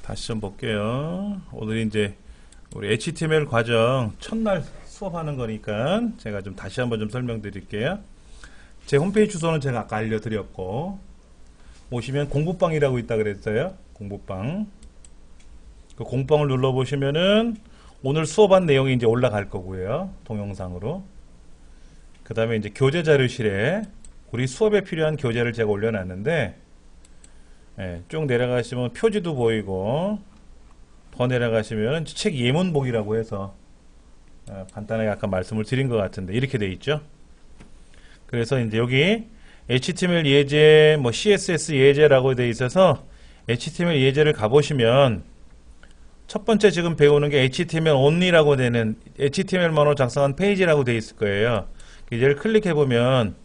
다시 좀 볼게요. 오늘 이제 우리 HTML 과정 첫날 수업하는 거니까 제가 좀 다시 한번 좀 설명드릴게요. 제 홈페이지 주소는 제가 아까 알려드렸고, 오시면 공부방이라고 있다 그랬어요. 공부방. 그 공부방을 눌러보시면은 오늘 수업한 내용이 이제 올라갈 거고요. 동영상으로. 그 다음에 이제 교재 자료실에 우리 수업에 필요한 교재를 제가 올려놨는데, 쭉 내려가시면 표지도 보이고, 더 내려가시면 책 예문복이라고 해서 간단하게 아까 말씀을 드린 것 같은데 이렇게 돼 있죠. 그래서 이제 여기 HTML 예제, 뭐 CSS 예제라고 돼 있어서 HTML 예제를 가보시면 첫 번째 지금 배우는 게 HTML only라고 되는 HTML만으로 작성한 페이지라고 돼 있을 거예요. 예제를 클릭해 보면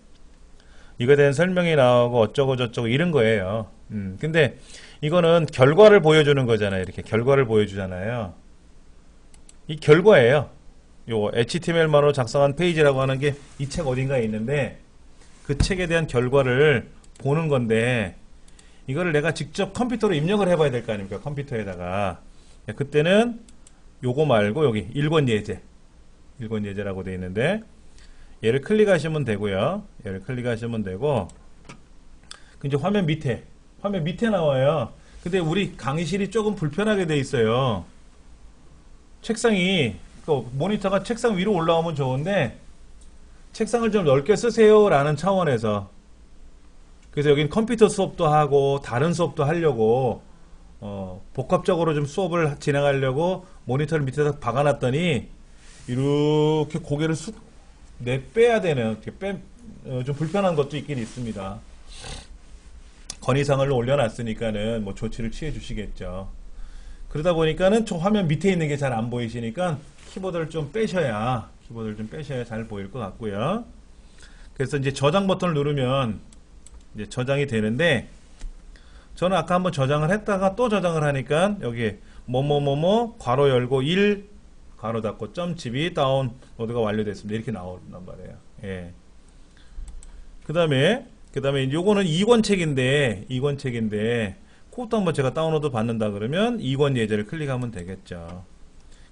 이거에 대한 설명이 나오고 어쩌고 저쩌고 이런 거예요. 근데 이거는 결과를 보여주는 거잖아요. 이렇게 결과를 보여주잖아요. 이 결과예요. 요 HTML만으로 작성한 페이지라고 하는 게 이 책 어딘가에 있는데 그 책에 대한 결과를 보는 건데 이거를 내가 직접 컴퓨터로 입력을 해봐야 될 거 아닙니까? 컴퓨터에다가. 그때는 요거 말고 여기 1권 예제. 1권 예제라고 되어 있는데 얘를 클릭하시면 되고요. 얘를 클릭하시면 되고 이제 화면 밑에 나와요. 근데 우리 강의실이 조금 불편하게 돼 있어요. 책상이 모니터가 책상 위로 올라오면 좋은데 책상을 좀 넓게 쓰세요 라는 차원에서, 그래서 여긴 컴퓨터 수업도 하고 다른 수업도 하려고 복합적으로 좀 수업을 진행하려고 모니터를 밑에다 박아놨더니 이렇게 고개를 쑥 내빼야 되는, 좀 불편한 것도 있긴 있습니다. 건의사항을 올려놨으니까는 뭐 조치를 취해 주시겠죠. 그러다 보니까는 저 화면 밑에 있는 게 잘 안 보이시니까 키보드를 좀 빼셔야 잘 보일 것 같고요. 그래서 이제 저장 버튼을 누르면 이제 저장이 되는데, 저는 아까 한번 저장을 했다가 또 저장을 하니까 여기 뭐뭐뭐뭐 괄호 열고 1 괄호 닫고 .gb 다운로드가 완료됐습니다. 이렇게 나온단 말이에요. 예. 그 다음에 요거는 2권 책인데 그것도 한번 제가 다운로드 받는다 그러면 2권 예제를 클릭하면 되겠죠.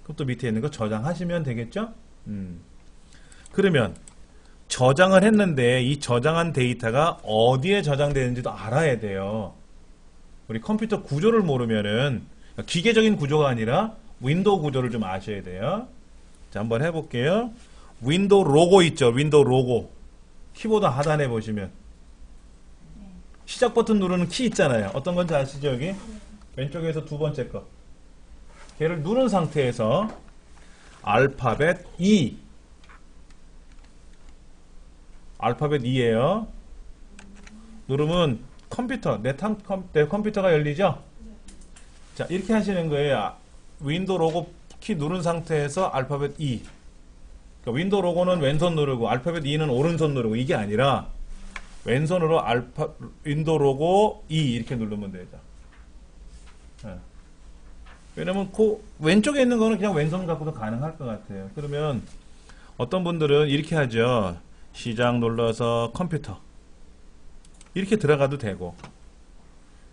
그럼 또 밑에 있는 거 저장하시면 되겠죠. 그러면 저장을 했는데 이 저장한 데이터가 어디에 저장되는지도 알아야 돼요. 우리 컴퓨터 구조를 모르면은, 기계적인 구조가 아니라 윈도우 구조를 좀 아셔야 돼요. 자, 한번 해볼게요. 윈도우 로고 있죠. 윈도우 로고. 키보드 하단에 보시면 시작 버튼 누르는 키 있잖아요. 어떤 건지 아시죠? 여기 왼쪽에서 두 번째 거, 걔를 누른 상태에서 알파벳 E, 알파벳 E예요. 누르면 내 컴퓨터가 열리죠? 자, 이렇게 하시는 거예요. 윈도우 로고 키 누른 상태에서 알파벳 E. 그러니까 윈도우 로고는 왼손 누르고 알파벳 E는 오른손 누르고, 이게 아니라 왼손으로 윈도우 로고 E 이렇게 누르면 되죠. 왜냐면 그 왼쪽에 있는 거는 그냥 왼손 갖고도 가능할 것 같아요. 그러면 어떤 분들은 이렇게 하죠. 시작 눌러서 컴퓨터 이렇게 들어가도 되고,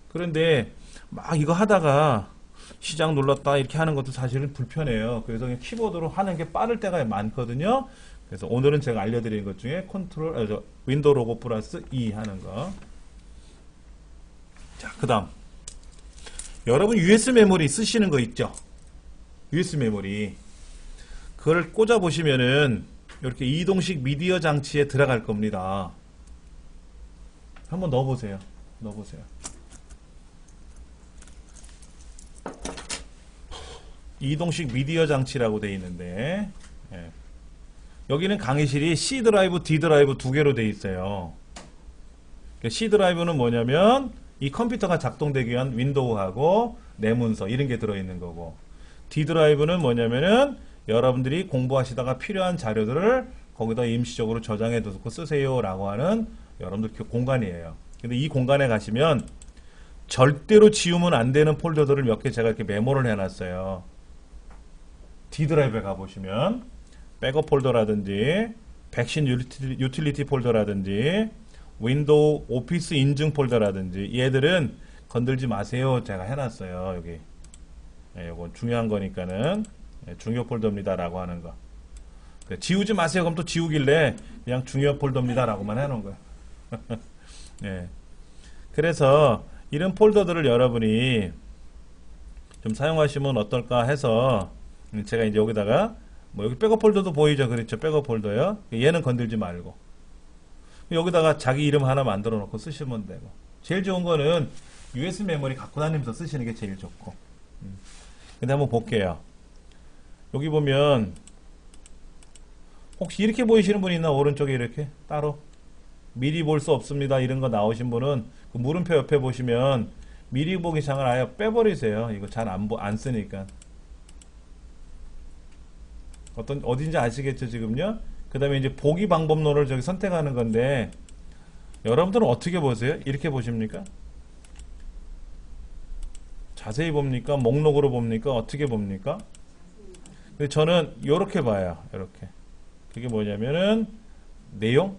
그런데 막 이거 하다가 시작 눌렀다 이렇게 하는 것도 사실은 불편해요. 그래서 그냥 키보드로 하는 게 빠를 때가 많거든요. 그래서 오늘은 제가 알려드리는 것 중에 윈도우 로고 플러스 E 하는 거. 자, 그 다음 여러분 USB 메모리 쓰시는 거 있죠? USB 메모리 그걸 꽂아 보시면은 이렇게 이동식 미디어 장치에 들어갈 겁니다. 한번 넣어보세요. 이동식 미디어 장치라고 되어 있는데, 여기는 강의실이 C 드라이브, D 드라이브 두 개로 되어 있어요. C 드라이브는 뭐냐면 이 컴퓨터가 작동되기 위한 윈도우하고 내 문서 이런 게 들어있는 거고, D 드라이브는 뭐냐면은 여러분들이 공부하시다가 필요한 자료들을 거기다 임시적으로 저장해 두고 쓰세요 라고 하는 여러분들 공간이에요. 근데 이 공간에 가시면 절대로 지우면 안 되는 폴더들을 몇 개 제가 이렇게 메모를 해놨어요. D 드라이브에 가보시면 백업 폴더라든지 백신 유틸리티 폴더라든지 윈도우 오피스 인증 폴더라든지 얘들은 건들지 마세요 제가 해놨어요. 여기 이건 중요한 거니까는 중요 폴더입니다 라고 하는 거. 지우지 마세요. 그럼 또 지우길래 그냥 중요 폴더입니다 라고만 해놓은 거예요. 예. 그래서 이런 폴더들을 여러분이 좀 사용하시면 어떨까 해서 제가 이제 여기다가 뭐 여기 백업 폴더도 보이죠. 그렇죠. 백업 폴더요. 얘는 건들지 말고 여기다가 자기 이름 하나 만들어 놓고 쓰시면 되고, 제일 좋은 거는 USB 메모리 갖고 다니면서 쓰시는 게 제일 좋고. 근데 한번 볼게요. 여기 보면 혹시 이렇게 보이시는 분 있나? 오른쪽에 이렇게 따로 미리 볼 수 없습니다 이런 거 나오신 분은 그 물음표 옆에 보시면 미리 보기 창을 아예 빼버리세요. 이거 잘 안 쓰니까. 어딘지 아시겠죠 지금요? 그 다음에 이제 보기 방법론을 저기 선택하는 건데, 여러분들은 어떻게 보세요? 이렇게 보십니까? 자세히 봅니까? 목록으로 봅니까? 어떻게 봅니까? 근데 저는 이렇게 봐요. 이렇게. 그게 뭐냐면은 내용.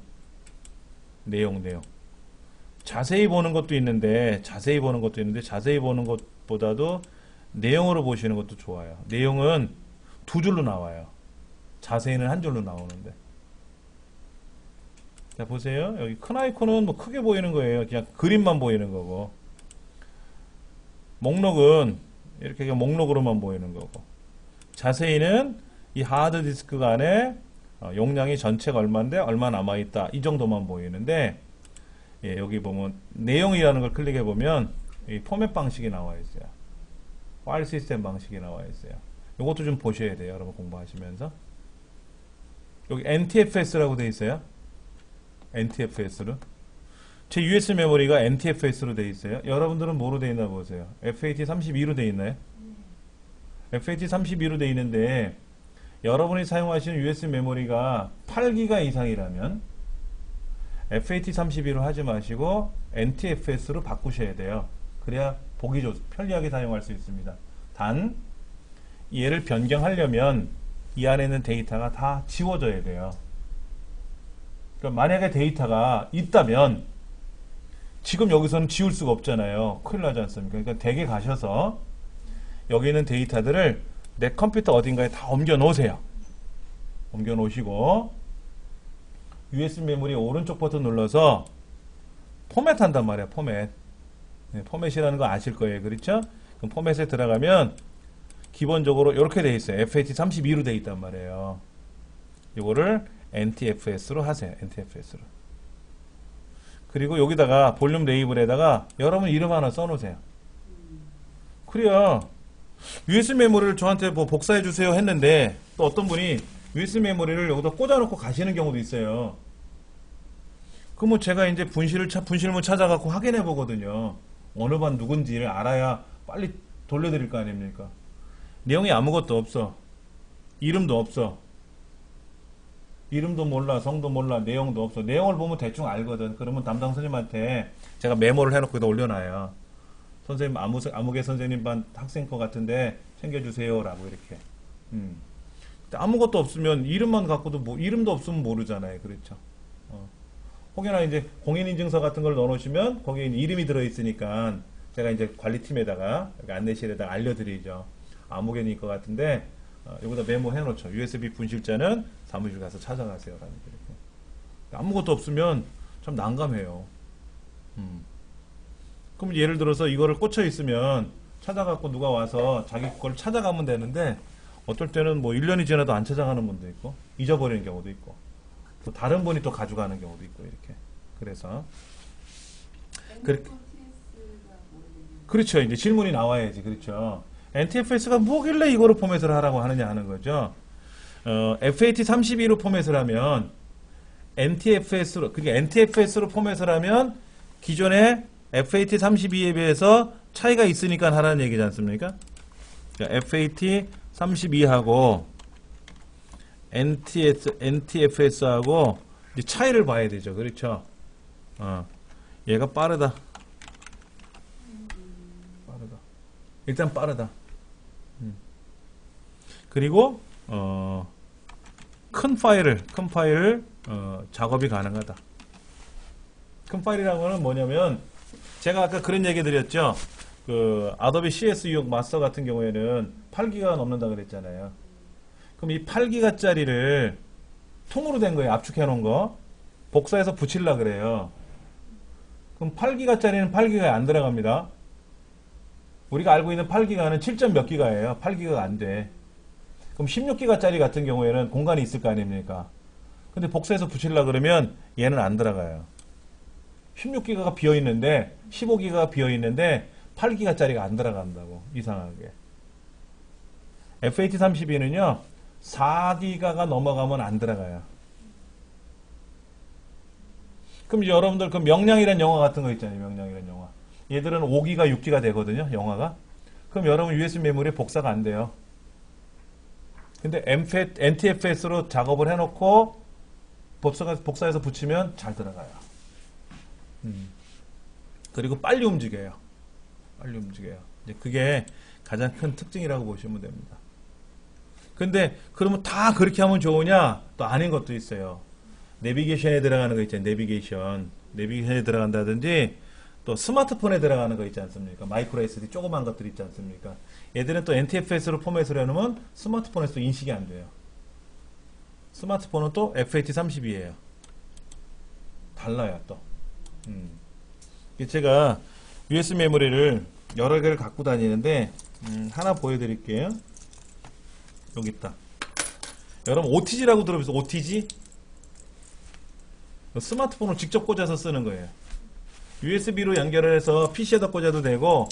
자세히 보는 것도 있는데 자세히 보는 것보다도 내용으로 보시는 것도 좋아요. 내용은 두 줄로 나와요. 자세히는 한 줄로 나오는데. 자, 보세요. 여기 큰 아이콘은 뭐 크게 보이는 거예요. 그냥 그림만 보이는 거고. 목록은 이렇게 그냥 목록으로만 보이는 거고. 자세히는 이 하드디스크가 안에 용량이 전체가 얼마인데 얼마 남아있다. 이 정도만 보이는데, 예, 여기 보면 내용이라는 걸 클릭해 보면 이 포맷 방식이 나와 있어요. 파일 시스템 방식이 나와 있어요. 이것도 좀 보셔야 돼요. 여러분 공부하시면서. 여기 NTFS라고 되어 있어요. NTFS로. 제 USB 메모리가 NTFS로 되어 있어요. 여러분들은 뭐로 되어 있나 보세요. FAT32로 되어 있나요? FAT32로 되어 있는데, 여러분이 사용하시는 USB 메모리가 8기가 이상이라면 FAT32로 하지 마시고 NTFS로 바꾸셔야 돼요. 그래야 보기 편리하게 사용할 수 있습니다. 단 얘를 변경하려면 이 안에 있는 데이터가 다 지워져야 돼요. 그러니까 만약에 데이터가 있다면 지금 여기서는 지울 수가 없잖아요. 큰일 나지 않습니까? 그러니까 댁에 가셔서 여기 있는 데이터들을 내 컴퓨터 어딘가에 다 옮겨 놓으세요. 옮겨 놓으시고 USB 메모리 오른쪽 버튼 눌러서 포맷 한단 말이야. 포맷. 네, 포맷이라는 거 아실 거예요. 그렇죠? 그럼 포맷에 들어가면 기본적으로 이렇게 돼 있어요. FAT32로 돼 있단 말이에요. 이거를 NTFS로 하세요. NTFS로. 그리고 여기다가 볼륨 레이블에다가 여러분 이름 하나 써놓으세요. 그래야 USB 메모리를 저한테 뭐 복사해 주세요 했는데, 또 어떤 분이 USB 메모리를 여기다 꽂아놓고 가시는 경우도 있어요. 그럼 제가 이제 분실물 찾아갖고 확인해 보거든요. 어느 반 누군지를 알아야 빨리 돌려드릴 거 아닙니까? 내용이 아무것도 없어. 이름도 없어. 이름도 몰라, 성도 몰라, 내용도 없어. 내용을 보면 대충 알거든. 그러면 담당 선생님한테 제가 메모를 해놓고 여기다 올려놔요. 선생님, 아무개 선생님 반 학생 거 같은데 챙겨주세요. 라고 이렇게. 아무것도 없으면 이름만 갖고도 이름도 없으면 모르잖아요. 그렇죠. 혹여나 이제 공인인증서 같은 걸 넣어놓으시면 거기에 이름이 들어있으니까 제가 이제 관리팀에다가 안내실에다가 알려드리죠. 아무개일 것 같은데 여기다 메모해놓죠. USB 분실자는 사무실 가서 찾아가세요. 라는 이렇게. 아무것도 없으면 참 난감해요. 그럼 예를 들어서 이거를 꽂혀 있으면 찾아갖고 누가 와서 자기 걸 찾아가면 되는데, 어떨 때는 뭐 1년이 지나도 안 찾아가는 분도 있고 잊어버리는 경우도 있고 또 다른 분이 또 가져가는 경우도 있고 이렇게. 그래서 그렇죠. 이제 질문이 나와야지. 그렇죠. NTFS가 뭐길래 이거로 포맷을 하라고 하느냐 하는 거죠. FAT32로 포맷을 하면 NTFS로, 그게 NTFS로 포맷을 하면 기존의 FAT32에 비해서 차이가 있으니까 하라는 얘기지 않습니까? 그러니까 FAT32하고 NTFS하고 차이를 봐야 되죠. 그렇죠? 얘가 빠르다. 일단 빠르다. 그리고 큰 파일을 작업이 가능하다. 큰 파일이라는 거는 뭐냐면 제가 아까 그런 얘기 드렸죠. 그 아도비 CS6 마스터 같은 경우에는 8기가가 넘는다 그랬잖아요. 그럼 이 8기가짜리를 통으로 된 거예요. 압축해 놓은 거. 복사해서 붙이려 그래요. 그럼 8기가짜리는 8기가에 안 들어갑니다. 우리가 알고 있는 8기가는 7점 몇 기가예요. 8기가가 안 돼. 그럼 16기가짜리 같은 경우에는 공간이 있을 거 아닙니까? 근데 복사해서 붙이려 그러면 얘는 안 들어가요. 16기가가 비어 있는데 15기가가 비어 있는데 8기가짜리가 안 들어간다고. 이상하게. FAT32는요 4기가가 넘어가면 안 들어가요. 그럼 여러분들 그 명량이란 영화 같은 거 있잖아요. 명량이란 영화. 얘들은 5기가 6기가 되거든요. 영화가. 그럼 여러분 USB 메모리에 복사가 안 돼요. 근데 NTFS로 작업을 해놓고 복사해서 붙이면 잘 들어가요. 그리고 빨리 움직여요. 빨리 움직여요. 이제 그게 가장 큰 특징이라고 보시면 됩니다. 근데 그러면 다 그렇게 하면 좋으냐? 또 아닌 것도 있어요. 내비게이션에 들어가는 거 있잖아요. 내비게이션에 들어간다든지 또 스마트폰에 들어가는 거 있지 않습니까? 마이크로 SD 조그만 것들 있지 않습니까? 얘들은 또 NTFS로 포맷을 해놓으면 스마트폰에서 인식이 안 돼요. 스마트폰은 또 FAT32예요. 달라요 또. 제가 USB 메모리를 여러 개를 갖고 다니는데 하나 보여드릴게요. 여기 있다. 여러분 OTG라고 들어보세요. OTG? 스마트폰을 직접 꽂아서 쓰는 거예요. USB로 연결을 해서 PC에다 꽂아도 되고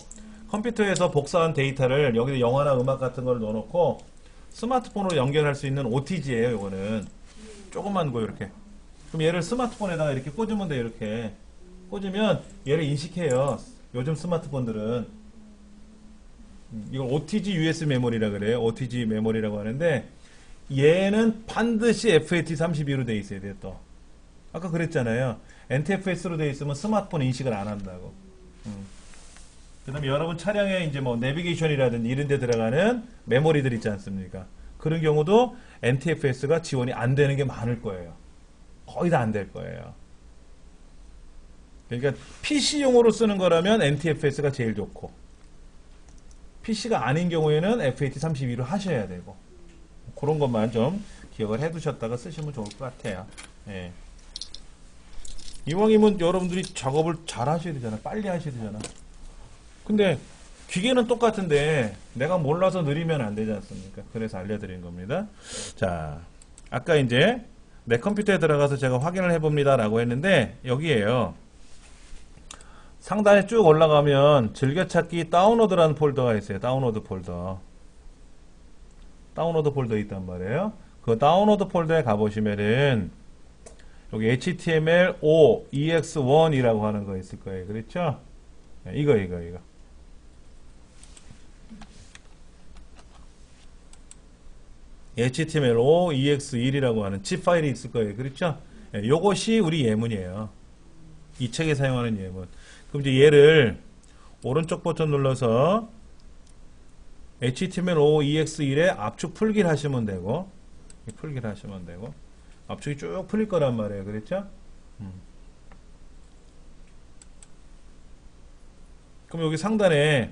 컴퓨터에서 복사한 데이터를 여기다 영화나 음악 같은 걸 넣어놓고 스마트폰으로 연결할 수 있는 OTG예요. 이거는 조그만 거 이렇게. 그럼 얘를 스마트폰에다가 이렇게 꽂으면 돼요. 이렇게 꽂으면 얘를 인식해요. 요즘 스마트폰들은 이걸 OTG USB 메모리라 그래요. OTG 메모리라고 하는데 얘는 반드시 FAT32로 돼 있어야 돼요. 또 아까 그랬잖아요. NTFS로 돼 있으면 스마트폰 인식을 안 한다고. 그 다음에 여러분 차량에 이제 뭐 내비게이션이라든지 이런 데 들어가는 메모리들 있지 않습니까? 그런 경우도 NTFS가 지원이 안 되는 게 많을 거예요. 거의 다 안 될 거예요. 그러니까 PC용으로 쓰는 거라면 NTFS가 제일 좋고 PC가 아닌 경우에는 FAT32로 하셔야 되고 그런 것만 좀 기억을 해 두셨다가 쓰시면 좋을 것 같아요. 예. 이왕이면 여러분들이 작업을 잘 하셔야 되잖아. 빨리 하셔야 되잖아. 근데 기계는 똑같은데 내가 몰라서 느리면 안 되지 않습니까? 그래서 알려드린 겁니다. 자, 아까 이제 내 컴퓨터에 들어가서 제가 확인을 해봅니다 라고 했는데 여기에요. 상단에 쭉 올라가면 즐겨찾기 다운로드라는 폴더가 있어요. 다운로드 폴더. 다운로드 폴더 있단 말이에요. 그 다운로드 폴더에 가보시면은 여기 HTML5 EX1이라고 하는 거 있을 거예요. 그렇죠? 이거. HTML5 EX1이라고 하는 칩 파일이 있을 거예요. 그렇죠? 요것이 우리 예문이에요. 이 책에 사용하는 예문. 그럼 이제 얘를 오른쪽 버튼 눌러서 HTML5 EX1에 압축 풀기를 하시면 되고 압축이 쭉 풀릴 거란 말이에요. 그렇죠? 그럼 여기 상단에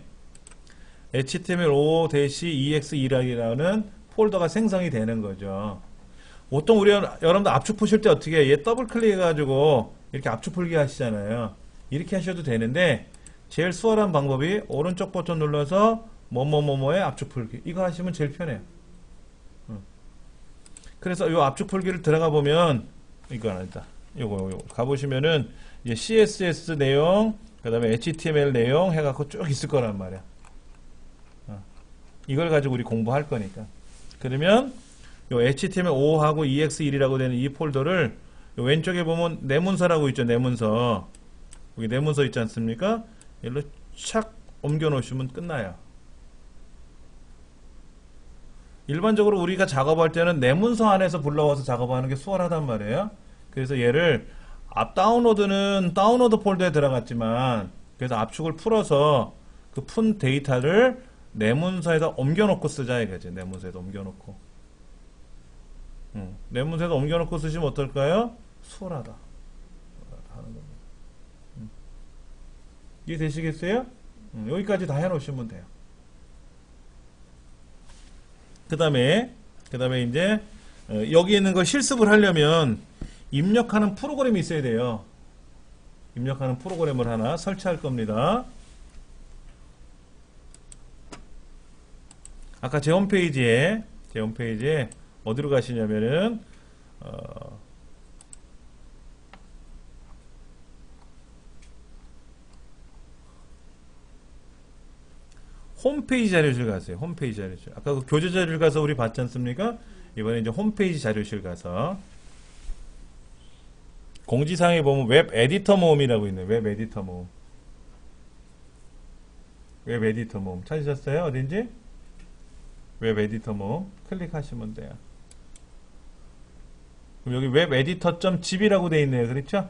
HTML5-EX2라는 폴더가 생성이 되는 거죠. 보통 우리 여러분들 압축 푸실 때 어떻게 해요? 얘 더블 클릭해가지고 이렇게 압축 풀기 하시잖아요. 이렇게 하셔도 되는데 제일 수월한 방법이 오른쪽 버튼 눌러서 뭐뭐뭐뭐에 압축 풀기 이거 하시면 제일 편해요. 그래서 이 압축 풀기를 들어가 보면 이거 아니다. 요거 가보시면은 이제 CSS 내용 그 다음에 HTML 내용 해갖고 쭉 있을 거란 말이야. 이걸 가지고 우리 공부할 거니까. 그러면 요 HTML5하고 EX1이라고 되는 이 폴더를 요 왼쪽에 보면 내문서라고 있죠. 내문서. 여기 내문서 있지 않습니까? 일로 착 옮겨 놓으시면 끝나요. 일반적으로 우리가 작업할 때는 내문서 안에서 불러와서 작업하는 게 수월하단 말이에요. 그래서 얘를 다운로드는 다운로드 폴더에 들어갔지만 그래서 압축을 풀어서 그 푼 데이터를 내문서에다 옮겨놓고 쓰자 이거지. 내문서에다 옮겨놓고 내문서에다 옮겨놓고 쓰시면 어떨까요? 수월하다 하는 겁니다. 이해 되시겠어요? 여기까지 다 해놓으시면 돼요. 그 다음에 이제 여기 있는 걸 실습을 하려면 입력하는 프로그램이 있어야 돼요. 입력하는 프로그램을 하나 설치할 겁니다. 아까 제 홈페이지에 어디로 가시냐면은 홈페이지 자료실 가세요. 홈페이지 자료실. 아까 그 교재 자료실 가서 우리 봤지 않습니까? 이번에 이제 홈페이지 자료실 가서 공지사항에 보면 웹 에디터 모음이라고 있네요. 웹 에디터 모음. 웹 에디터 모음. 찾으셨어요? 어딘지? 웹 에디터 모음. 클릭하시면 돼요. 그럼 여기 웹 에디터.zip이라고 되어 있네요. 그렇죠?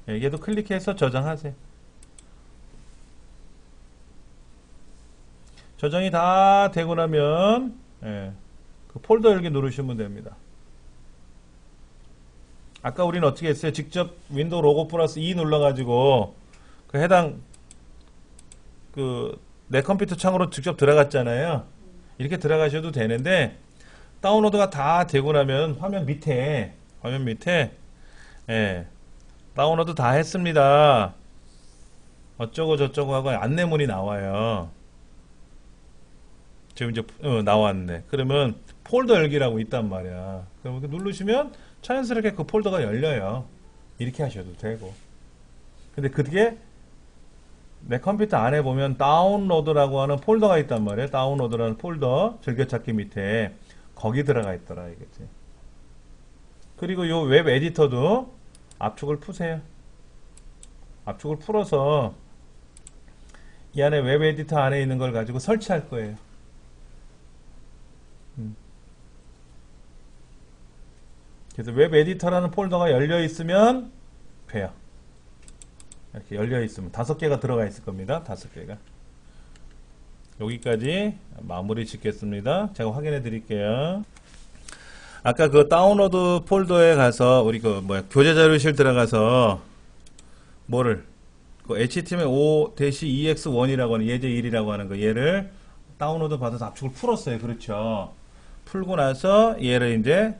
얘도 클릭해서 저장하세요. 저장이 다 되고 나면 그 폴더 열기 누르시면 됩니다. 아까 우리는 어떻게 했어요? 직접 윈도우 로고 플러스 E 눌러가지고 그 해당 내 컴퓨터 창으로 직접 들어갔잖아요. 이렇게 들어가셔도 되는데 다운로드가 다 되고 나면 화면 밑에 다운로드 다 했습니다. 어쩌고 저쩌고 하고 안내문이 나와요. 지금 이제 나왔네. 그러면 폴더 열기라고 있단 말이야. 그럼 누르시면 자연스럽게 그 폴더가 열려요. 이렇게 하셔도 되고. 근데 그게 내 컴퓨터 안에 보면 다운로드라고 하는 폴더가 있단 말이에요. 다운로드라는 폴더 즐겨찾기 밑에 거기 들어가 있더라 이거지. 그리고 요 웹 에디터도 압축을 푸세요. 압축을 풀어서 이 안에 웹 에디터 안에 있는 걸 가지고 설치할 거예요. 그래서 웹 에디터라는 폴더가 열려 있으면 돼요. 이렇게 열려 있으면 5개가 들어가 있을 겁니다. 5개가. 여기까지 마무리 짓겠습니다. 제가 확인해 드릴게요. 아까 그 다운로드 폴더에 가서 우리 교재 자료실 들어가서 그 HTML5-EX1이라고 하는 예제 1이라고 하는 거 얘를 다운로드 받아서 압축을 풀었어요. 그렇죠. 풀고 나서 얘를 이제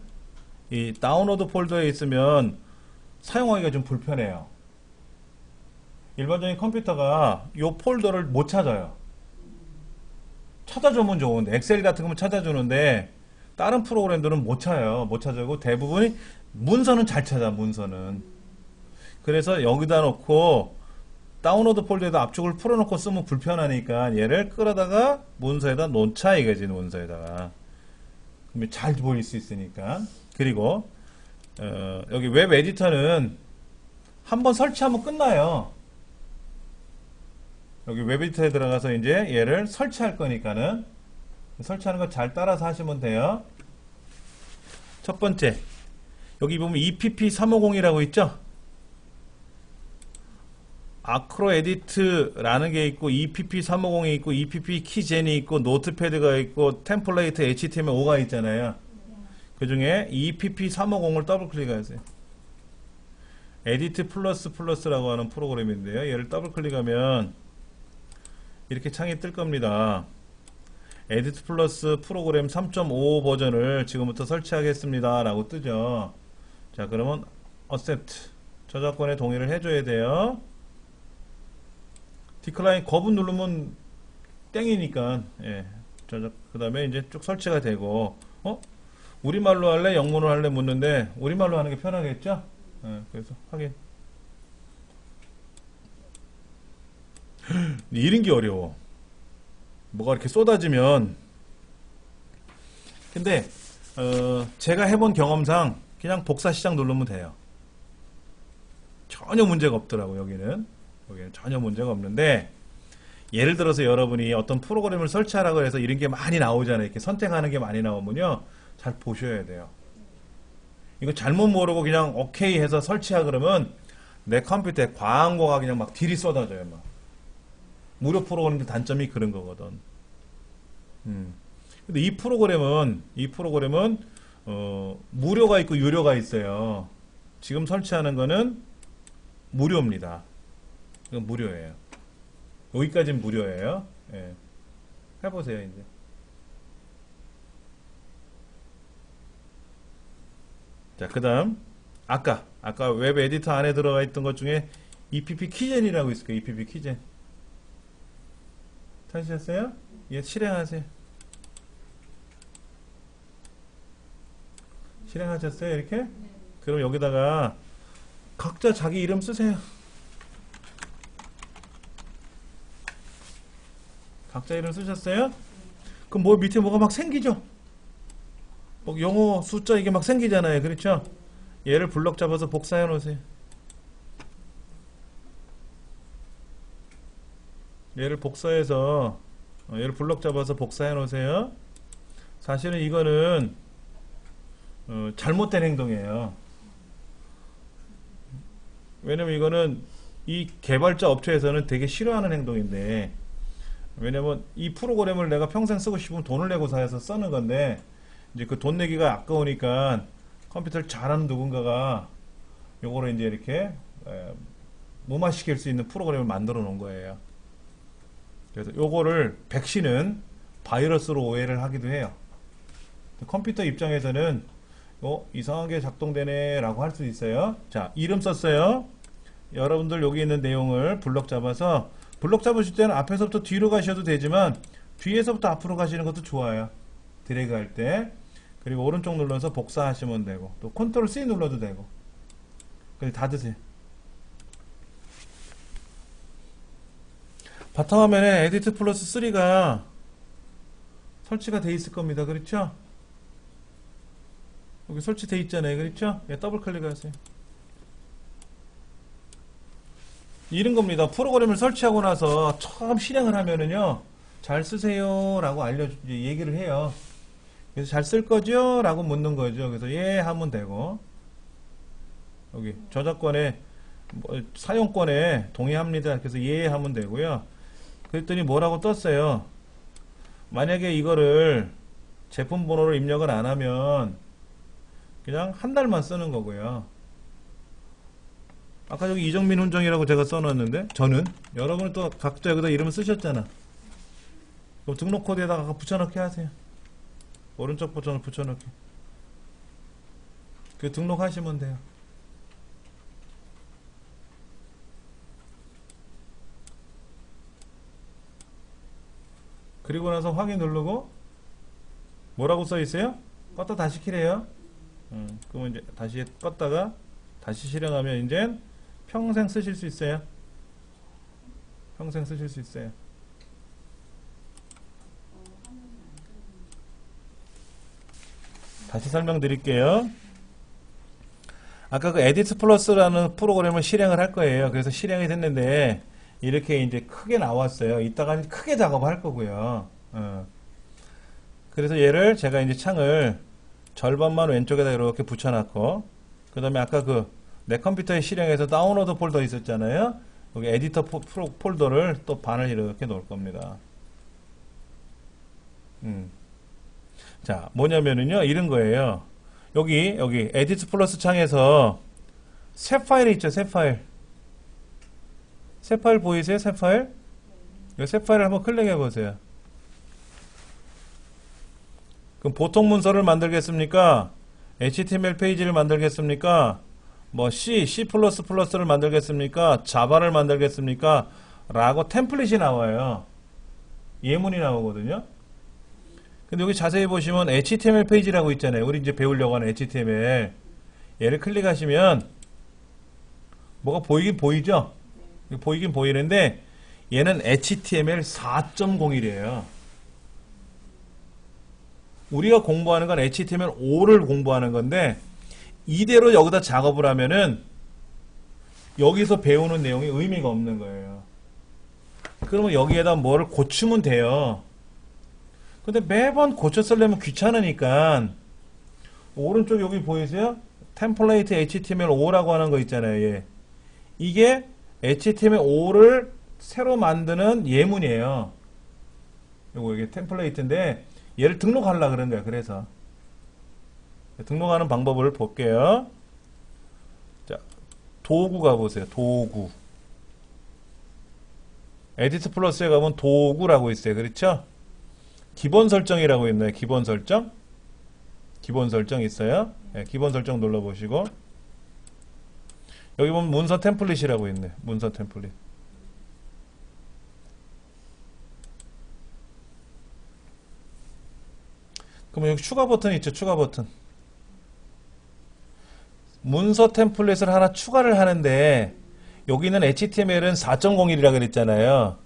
이 다운로드 폴더에 있으면 사용하기가 좀 불편해요. 일반적인 컴퓨터가 이 폴더를 못 찾아요. 찾아주면 좋은데 엑셀 같은 거면 찾아주는데 다른 프로그램들은 못 찾아요. 못 찾아고 대부분이 문서는 잘 찾아. 문서는. 그래서 여기다 놓고 다운로드 폴더에다 압축을 풀어놓고 쓰면 불편하니까 얘를 끌어다가 문서에다 놓자 이거지. 문서에다가. 그러면 잘 보일 수 있으니까. 그리고 여기 웹 에디터는 한번 설치하면 끝나요. 여기 웹 에디터에 들어가서 이제 얘를 설치할 거니까는 설치하는 거 잘 따라서 하시면 돼요. 첫 번째 여기 보면 EPP350이라고 있죠? 아크로 에디트라는 게 있고 EPP350이 있고 EPP 키젠이 있고 노트패드가 있고 템플레이트 HTML5가 있잖아요. 그 중에 EPP350을 더블 클릭하세요. 에디트 플러스 플러스라고 하는 프로그램인데요. 얘를 더블 클릭하면 이렇게 창이 뜰 겁니다. 에디트 플러스 프로그램 3.5 버전을 지금부터 설치하겠습니다 라고 뜨죠. 자, 그러면 accept 저작권에 동의를 해줘야 돼요. 디클라인 거부 누르면 땡이니까 그 다음에 이제 쭉 설치가 되고 우리말로 할래 영문으로 할래 묻는데 우리말로 하는 게 편하겠죠. 그래서 확인. 이런 게 어려워. 뭐가 이렇게 쏟아지면. 근데 제가 해본 경험상 그냥 복사 시작 누르면 돼요. 전혀 문제가 없더라고. 여기는 전혀 문제가 없는데 예를 들어서 여러분이 어떤 프로그램을 설치하라고 해서 이런 게 많이 나오잖아요. 이렇게 선택하는 게 많이 나오면요 잘 보셔야 돼요. 이거 잘못 모르고 그냥 오케이 해서 설치하 그러면 내 컴퓨터에 광고가 그냥 막 딜이 쏟아져요. 막. 무료 프로그램들 단점이 그런 거거든. 근데 이 프로그램은 무료가 있고 유료가 있어요. 지금 설치하는 거는 무료입니다. 이건 무료예요. 여기까지는 무료예요. 예. 해보세요, 이제. 자, 그 다음. 아까 웹 에디터 안에 들어가 있던 것 중에 EPP 키젠이라고 있을 거예요. EPP 키젠. 찾으셨어요? 예, 실행하세요. 실행하셨어요, 이렇게? 네. 그럼 여기다가 각자 자기 이름 쓰세요. 각자 이름 쓰셨어요? 그럼 뭐 밑에 뭐가 막 생기죠? 뭐 영어 숫자 이게 막 생기잖아요. 그렇죠? 얘를 블럭 잡아서 복사해 놓으세요. 얘를 복사해서 얘를 블럭 잡아서 복사해 놓으세요. 사실은 이거는 잘못된 행동이에요. 왜냐면 이거는 이 개발자 업체에서는 되게 싫어하는 행동인데, 왜냐면 이 프로그램을 내가 평생 쓰고 싶으면 돈을 내고 사서 쓰는 건데, 이제 그 돈 내기가 아까우니까 컴퓨터를 잘하는 누군가가 요거를 이제 이렇게 무마시킬 수 있는 프로그램을 만들어 놓은 거예요. 그래서 요거를 백신은 바이러스로 오해를 하기도 해요. 컴퓨터 입장에서는 이상하게 작동되네 라고 할 수 있어요. 자, 이름 썼어요. 여러분들 여기 있는 내용을 블럭 잡아서, 블럭 잡으실 때는 앞에서부터 뒤로 가셔도 되지만 뒤에서부터 앞으로 가시는 것도 좋아요. 드래그 할 때. 그리고 오른쪽 눌러서 복사하시면 되고, 또 컨트롤 C 눌러도 되고. 그냥 닫으세요. 바탕화면에 에디트 플러스 3가 설치가 돼 있을 겁니다. 그렇죠? 여기 설치돼 있잖아요. 그렇죠? 예, 더블 클릭하세요. 이런 겁니다. 프로그램을 설치하고 나서 처음 실행을 하면은요, 잘 쓰세요 라고 얘기를 해요. 그래서 잘 쓸 거죠? 라고 묻는 거죠. 그래서 예 하면 되고, 여기 저작권에 사용권에 동의합니다. 그래서 예 하면 되고요. 그랬더니 뭐라고 떴어요. 만약에 이거를 제품 번호를 입력을 안 하면 그냥 한 달만 쓰는 거고요. 아까 여기 이정민 훈정이라고 제가 써놨는데, 저는 여러분은 또 각자 여기다 이름을 쓰셨잖아. 그럼 등록 코드에다가 붙여넣기 하세요. 오른쪽 버튼을 붙여넣기. 그 등록하시면 돼요. 그리고 나서 확인 누르고 뭐라고 써 있어요? 껐다 다시 키래요. 그러면 이제 다시 껐다가 다시 실행하면 이제 평생 쓰실 수 있어요. 평생 쓰실 수 있어요. 다시 설명드릴게요. 아까 그 에디트 플러스라는 프로그램을 실행을 할 거예요. 그래서 실행이 됐는데 이렇게 이제 크게 나왔어요. 이따가 크게 작업할 거고요. 그래서 얘를 제가 이제 창을 절반만 왼쪽에다 이렇게 붙여놨고, 그 다음에 아까 내 컴퓨터에 실행해서 다운로드 폴더 있었잖아요. 여기 에디터 폴더를 또 반을 이렇게 놓을 겁니다. 자, 뭐냐면은요, 이런 거예요. 여기 에디트 플러스 창에서 새 파일이 있죠, 새 파일. 새 파일 보이세요, 새 파일? 이 새 파일을 한번 클릭해 보세요. 그럼 보통 문서를 만들겠습니까? HTML 페이지를 만들겠습니까? 뭐 C++를 만들겠습니까? 자바를 만들겠습니까? 라고 템플릿이 나와요. 예문이 나오거든요. 근데 여기 자세히 보시면 HTML 페이지라고 있잖아요. 우리 이제 배우려고 하는 HTML. 얘를 클릭하시면 뭐가 보이긴 보이죠? 보이긴 보이는데 얘는 HTML 4.01이에요. 우리가 공부하는 건 HTML5를 공부하는 건데, 이대로 여기다 작업을 하면은 여기서 배우는 내용이 의미가 없는 거예요. 그러면 여기에다 뭐를 고치면 돼요. 근데 매번 고쳐 쓰려면 귀찮으니까 오른쪽 여기 보이세요? 템플레이트 HTML5라고 하는 거 있잖아요. 얘. 이게 HTML5를 새로 만드는 예문이에요. 이게 템플레이트인데 얘를 등록하려고 그런 거예요. 그래서 등록하는 방법을 볼게요. 자, 도구 가보세요. 도구. 에디트 플러스에 가면 도구라고 있어요. 그렇죠? 기본 설정이라고 있나요? 기본 설정? 기본 설정 있어요. 네, 기본 설정 눌러보시고 여기 보면 문서 템플릿이라고 있네. 문서 템플릿. 그러면 여기 추가 버튼 있죠. 추가 버튼. 문서 템플릿을 하나 추가를 하는데 여기는 HTML은 4.01이라 그랬잖아요.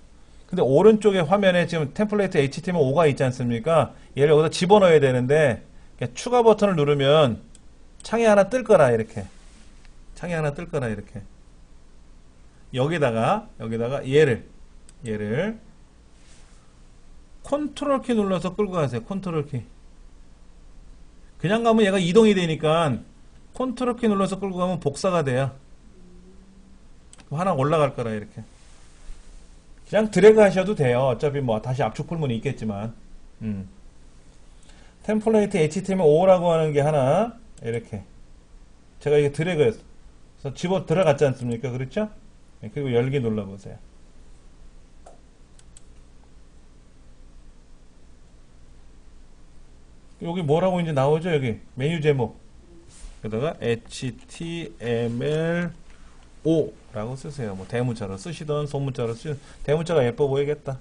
근데 오른쪽에 화면에 지금 템플레이트 HTML5가 있지 않습니까? 얘를 여기다 집어넣어야 되는데 추가 버튼을 누르면 창이 하나 뜰 거라 이렇게. 창이 하나 뜰 거라 이렇게. 여기다가 얘를 컨트롤 키 눌러서 끌고 가세요. 컨트롤 키. 그냥 가면 얘가 이동이 되니까 컨트롤 키 눌러서 끌고 가면 복사가 돼요. 하나 올라갈 거라 이렇게. 그냥 드래그 하셔도 돼요. 어차피 뭐 다시 압축 풀문이 있겠지만. 템플레이트 HTML5라고 하는 게 하나 이렇게. 제가 이게 드래그해서 집어 들어갔지 않습니까? 그렇죠? 그리고 열기 눌러보세요. 여기 뭐라고 이제 나오죠? 여기 메뉴 제목. 여기다가 HTML5라고 쓰세요. 뭐 대문자로 쓰시던 소문자로 쓰시던 대문자가 예뻐 보이겠다.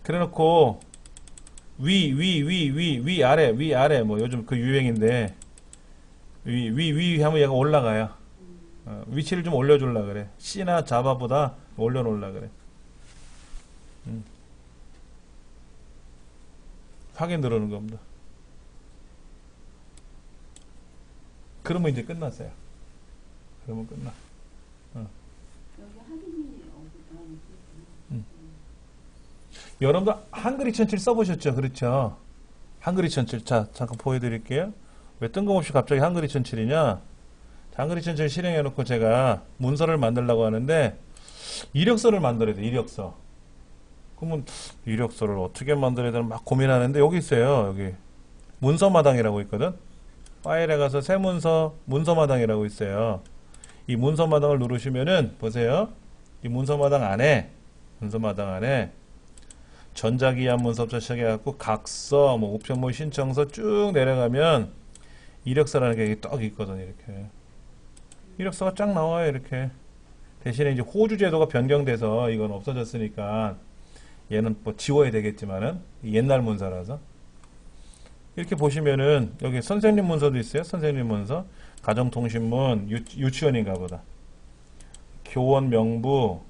그래놓고 위 아래 뭐 요즘 그 유행인데 위 하면 얘가 올라가요. 위치를 좀 올려주려 그래. C나 자바보다 올려놓으려 그래. 확인 들어오는 겁니다. 그러면 이제 끝났어요. 그러면 끝나. 여기 확인이 여러분들 한글 2007 써보셨죠? 그렇죠? 한글 2007. 자, 잠깐 보여드릴게요. 왜 뜬금없이 갑자기 한글 2007이냐? 한글 2007 실행해놓고 제가 문서를 만들려고 하는데 이력서를 만들어야 돼. 이력서. 그러면 이력서를 어떻게 만들어야 되나 막 고민하는데 여기 있어요. 여기 문서마당이라고 있거든. 파일에 가서 새 문서마당이라고 있어요. 이 문서마당을 누르시면은 보세요. 이 문서마당 안에 전자기한 문서부터 시작해갖고 각서, 뭐 우편물 신청서 쭉 내려가면 이력서라는 게 떡 있거든. 이렇게 이력서가 쫙 나와요. 이렇게. 대신에 이제 호주 제도가 변경돼서 이건 없어졌으니까 얘는 뭐 지워야 되겠지만은 옛날 문서라서 이렇게 보시면은 여기 선생님 문서도 있어요. 선생님 문서, 가정통신문, 유치원인가 보다. 교원 명부,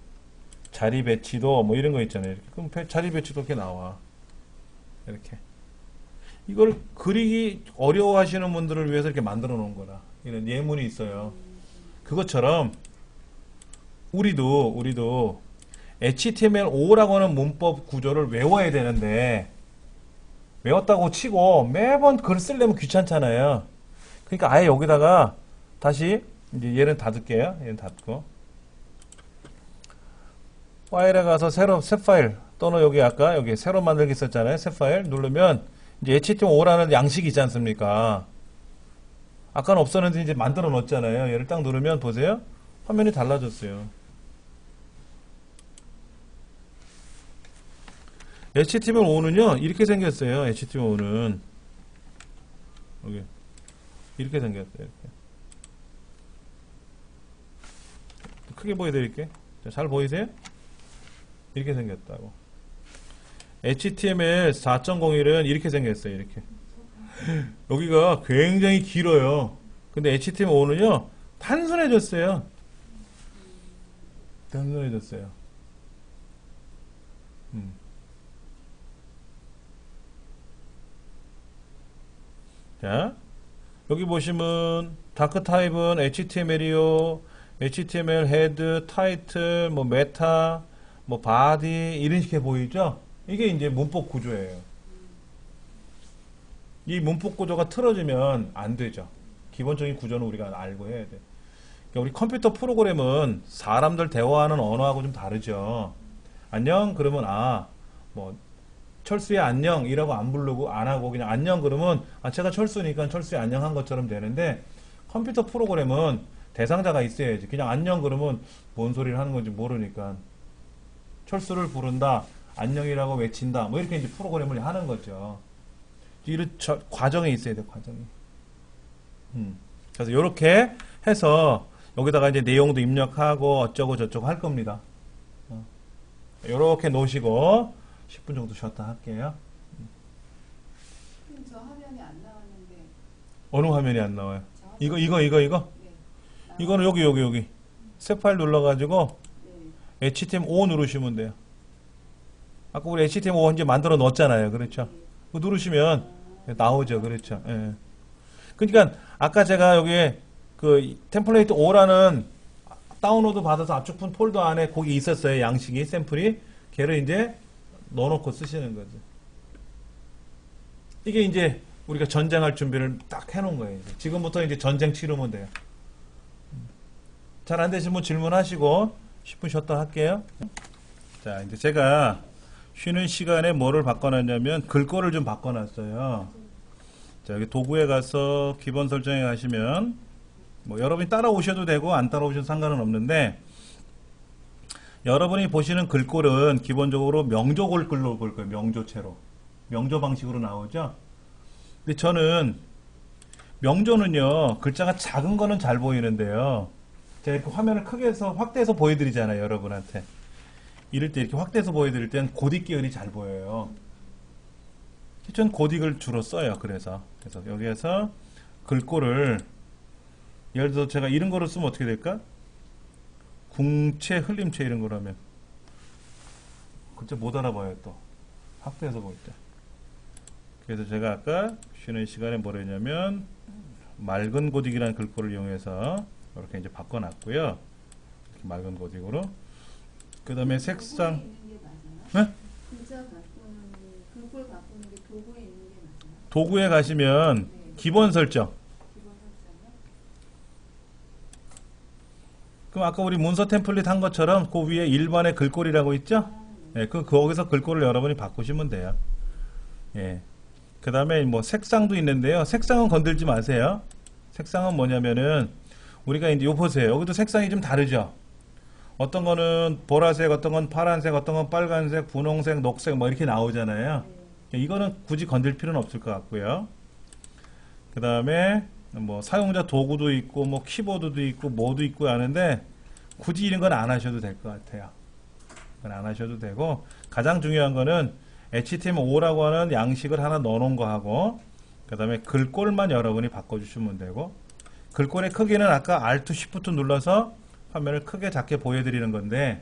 자리 배치도 뭐 이런 거 있잖아요. 이렇게. 그럼 자리 배치도 이렇게 나와. 이렇게. 이걸 그리기 어려워하시는 분들을 위해서 이렇게 만들어 놓은 거라. 이런 예문이 있어요. 그것처럼 우리도 HTML5라고 하는 문법 구조를 외워야 되는데 외웠다고 치고 매번 글 쓰려면 귀찮잖아요. 그러니까 아예 여기다가 다시 이제 얘는 닫을게요. 얘는 닫고 파일에 가서 새 파일 또는 여기 아까 여기 새로 만들기 있었잖아요. 새 파일 누르면 이제 HTML5라는 양식이 있지 않습니까? 아까는 없었는데 이제 만들어 놓았잖아요. 얘를 딱 누르면 보세요. 화면이 달라졌어요. HTML5는요, 이렇게 생겼어요. HTML5는. 여기. 이렇게 생겼어요. 이렇게. 크게 보여드릴게요. 잘 보이세요? 이렇게 생겼다고. HTML 4.01은 이렇게 생겼어요. 이렇게. 여기가 굉장히 길어요. 근데 HTML5는요, 단순해졌어요. 단순해졌어요. 자, 여기 보시면 다크 타입은 HTML이요. HTML 헤드, 타이틀, 뭐 메타, 뭐 바디 이런 식의 보이죠? 이게 이제 문법 구조예요. 이 문법 구조가 틀어지면 안 되죠. 기본적인 구조는 우리가 알고 해야 돼. 그러니까 우리 컴퓨터 프로그램은 사람들 대화하는 언어하고 좀 다르죠. 안녕 그러면 뭐 철수의 안녕이라고 안 부르고 안 하고 그냥 안녕 그러면 제가 철수니까 철수의 안녕 한 것처럼 되는데 컴퓨터 프로그램은 대상자가 있어야지. 그냥 안녕 그러면 뭔 소리를 하는 건지 모르니까. 철수를 부른다, 안녕이라고 외친다, 뭐 이렇게 이제 프로그램을 하는 거죠. 이런 과정이 있어야 돼, 과정이. 그래서 이렇게 해서 여기다가 이제 내용도 입력하고 어쩌고 저쩌고 할 겁니다. 이렇게 놓으시고 10분 정도 쉬었다 할게요. 그럼 저 화면이 안 나왔는데. 어느 화면이 안 나와요? 이거? 네. 이거는 여기. 새 파일 눌러가지고 네. HTML5 누르시면 돼요. 아까 우리 HTML5 이제 만들어 놓았잖아요. 그렇죠? 그거 누르시면 나오죠. 그렇죠? 예. 그러니까 아까 제가 여기에 그 템플레이트 5라는 다운로드 받아서 압축분 폴더 안에 거기 있었어요. 양식이, 샘플이. 걔를 이제 넣어놓고 쓰시는 거죠. 이게 이제 우리가 전쟁할 준비를 딱 해놓은 거예요. 지금부터 이제 전쟁 치르면 돼요. 잘 안 되시면 뭐 질문하시고 10분 쉬었다 할게요. 자, 이제 제가 쉬는 시간에 뭐를 바꿔놨냐면 글꼴을 좀 바꿔놨어요. 자, 여기 도구에 가서 기본 설정에 가시면 뭐 여러분이 따라오셔도 되고 안 따라오셔도 상관은 없는데 여러분이 보시는 글꼴은 기본적으로 명조골 글로 볼 거예요. 명조체로. 명조 방식으로 나오죠. 근데 저는 명조는요, 글자가 작은 거는 잘 보이는데요. 제가 이렇게 화면을 크게 해서 확대해서 보여드리잖아요, 여러분한테. 이럴 때 이렇게 확대해서 보여드릴 땐 고딕 계열이 잘 보여요. 전 고딕을 주로 써요. 그래서 여기에서 글꼴을 예를 들어서 제가 이런 거를 쓰면 어떻게 될까? 궁체, 흘림체 이런 거라면 글자 못 알아봐요. 또 확대해서 보일 때. 그래서 제가 아까 쉬는 시간에 뭘 했냐면 맑은 고딕이라는 글꼴을 이용해서 이렇게 이제 바꿔놨고요. 이렇게 맑은 고딕으로. 그 다음에 색상. 네? 글자 바꾸는 글꼴 바꾸는 게 도구에 있는 게 맞아요? 도구에 가시면 네. 기본 설정. 기본 설정이요? 그럼 아까 우리 문서 템플릿 한 것처럼 그 위에 일반의 글꼴이라고 있죠? 예, 거기서 글꼴을 여러분이 바꾸시면 돼요. 예. 그 다음에 뭐 색상도 있는데요. 색상은 건들지 마세요. 색상은 뭐냐면은 우리가 이제 요 보세요. 여기도 색상이 좀 다르죠? 어떤 거는 보라색, 어떤 건 파란색, 어떤 건 빨간색, 분홍색, 녹색 뭐 이렇게 나오잖아요. 이거는 굳이 건들 필요는 없을 것 같고요. 그 다음에 뭐 사용자 도구도 있고 뭐 키보드도 있고 뭐도 있고 하는데 굳이 이런 건 안 하셔도 될 것 같아요. 그건 안 하셔도 되고 가장 중요한 거는 HTML5라고 하는 양식을 하나 넣어놓은 거 하고 그 다음에 글꼴만 여러분이 바꿔주시면 되고 글꼴의 크기는 아까 Alt, Shift 눌러서 화면을 크게 작게 보여드리는 건데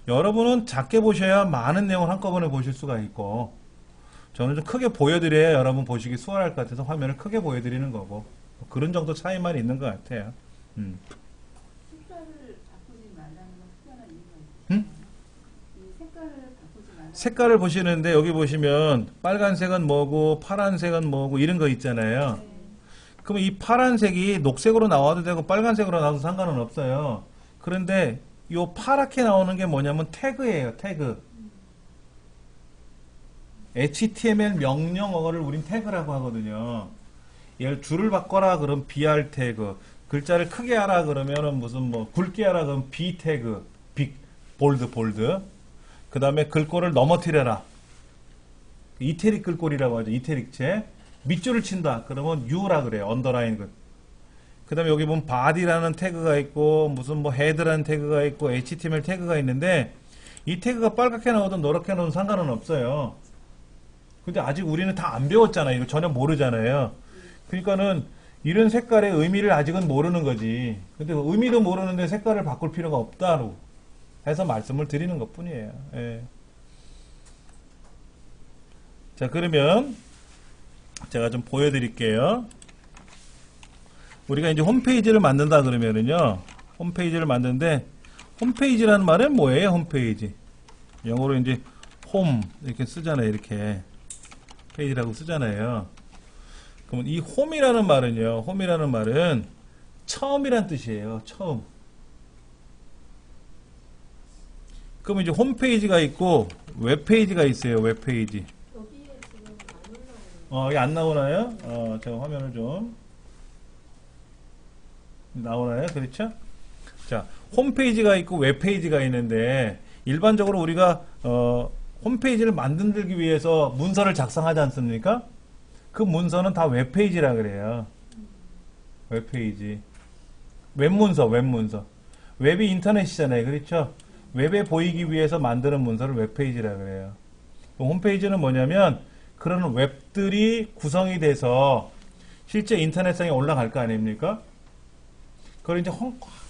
여러분은 작게 보셔야 많은 내용을 한꺼번에 보실 수가 있고 저는 좀 크게 보여드려야 여러분 보시기 수월할 것 같아서 화면을 크게 보여드리는 거고 그런 정도 차이만 있는 것 같아요. 색깔을 바꾸지 말라는 건 특별한 이유가 있어요. 응? 이 색깔을 바꾸지 말라는 색깔을 보시는데 여기 보시면 빨간색은 뭐고 파란색은 뭐고 이런 거 있잖아요. 네. 그러면 이 파란색이 녹색으로 나와도 되고 빨간색으로 나와도 상관은 없어요. 그런데 요 파랗게 나오는 게 뭐냐면 태그예요. 태그. HTML 명령어를 우린 태그라고 하거든요. 얘를 줄을 바꿔라 그러면 BR 태그, 글자를 크게 하라 그러면은 무슨 뭐 굵게 하라 그러면 B 태그, 빅, 볼드. 그 다음에 글꼴을 넘어뜨려라. 이태릭 글꼴이라고 하죠. 이태릭체. 밑줄을 친다. 그러면 U라 그래요. 언더라인 글. 그 다음에 여기 보면 body라는 태그가 있고 무슨 뭐 head라는 태그가 있고 HTML 태그가 있는데 이 태그가 빨갛게 나오든 노랗게 나오든 상관은 없어요. 근데 아직 우리는 다 안 배웠잖아요. 이거 전혀 모르잖아요. 그러니까는 이런 색깔의 의미를 아직은 모르는 거지. 근데 의미도 모르는데 색깔을 바꿀 필요가 없다고 해서 말씀을 드리는 것 뿐이에요. 예. 자, 그러면 제가 좀 보여드릴게요. 우리가 이제 홈페이지를 만든다 그러면은요. 홈페이지를 만드는데 홈페이지라는 말은 뭐예요? 홈페이지. 영어로 이제 홈 이렇게 쓰잖아요. 이렇게. 페이지라고 쓰잖아요. 그러면 이 홈이라는 말은요. 홈이라는 말은 처음이란 뜻이에요. 처음. 그러면 이제 홈페이지가 있고 웹페이지가 있어요. 웹페이지. 여기에 지금 안 올라오는 이게 안 나오나요? 제가 화면을 좀 나오나요? 그렇죠? 자, 홈페이지가 있고 웹페이지가 있는데 일반적으로 우리가 홈페이지를 만들기 위해서 문서를 작성하지 않습니까? 그 문서는 다 웹페이지라 그래요. 웹페이지. 웹문서. 웹이 인터넷이잖아요. 그렇죠? 웹에 보이기 위해서 만드는 문서를 웹페이지라 그래요. 홈페이지는 뭐냐면 그런 웹들이 구성이 돼서 실제 인터넷상에 올라갈 거 아닙니까? 그걸 이제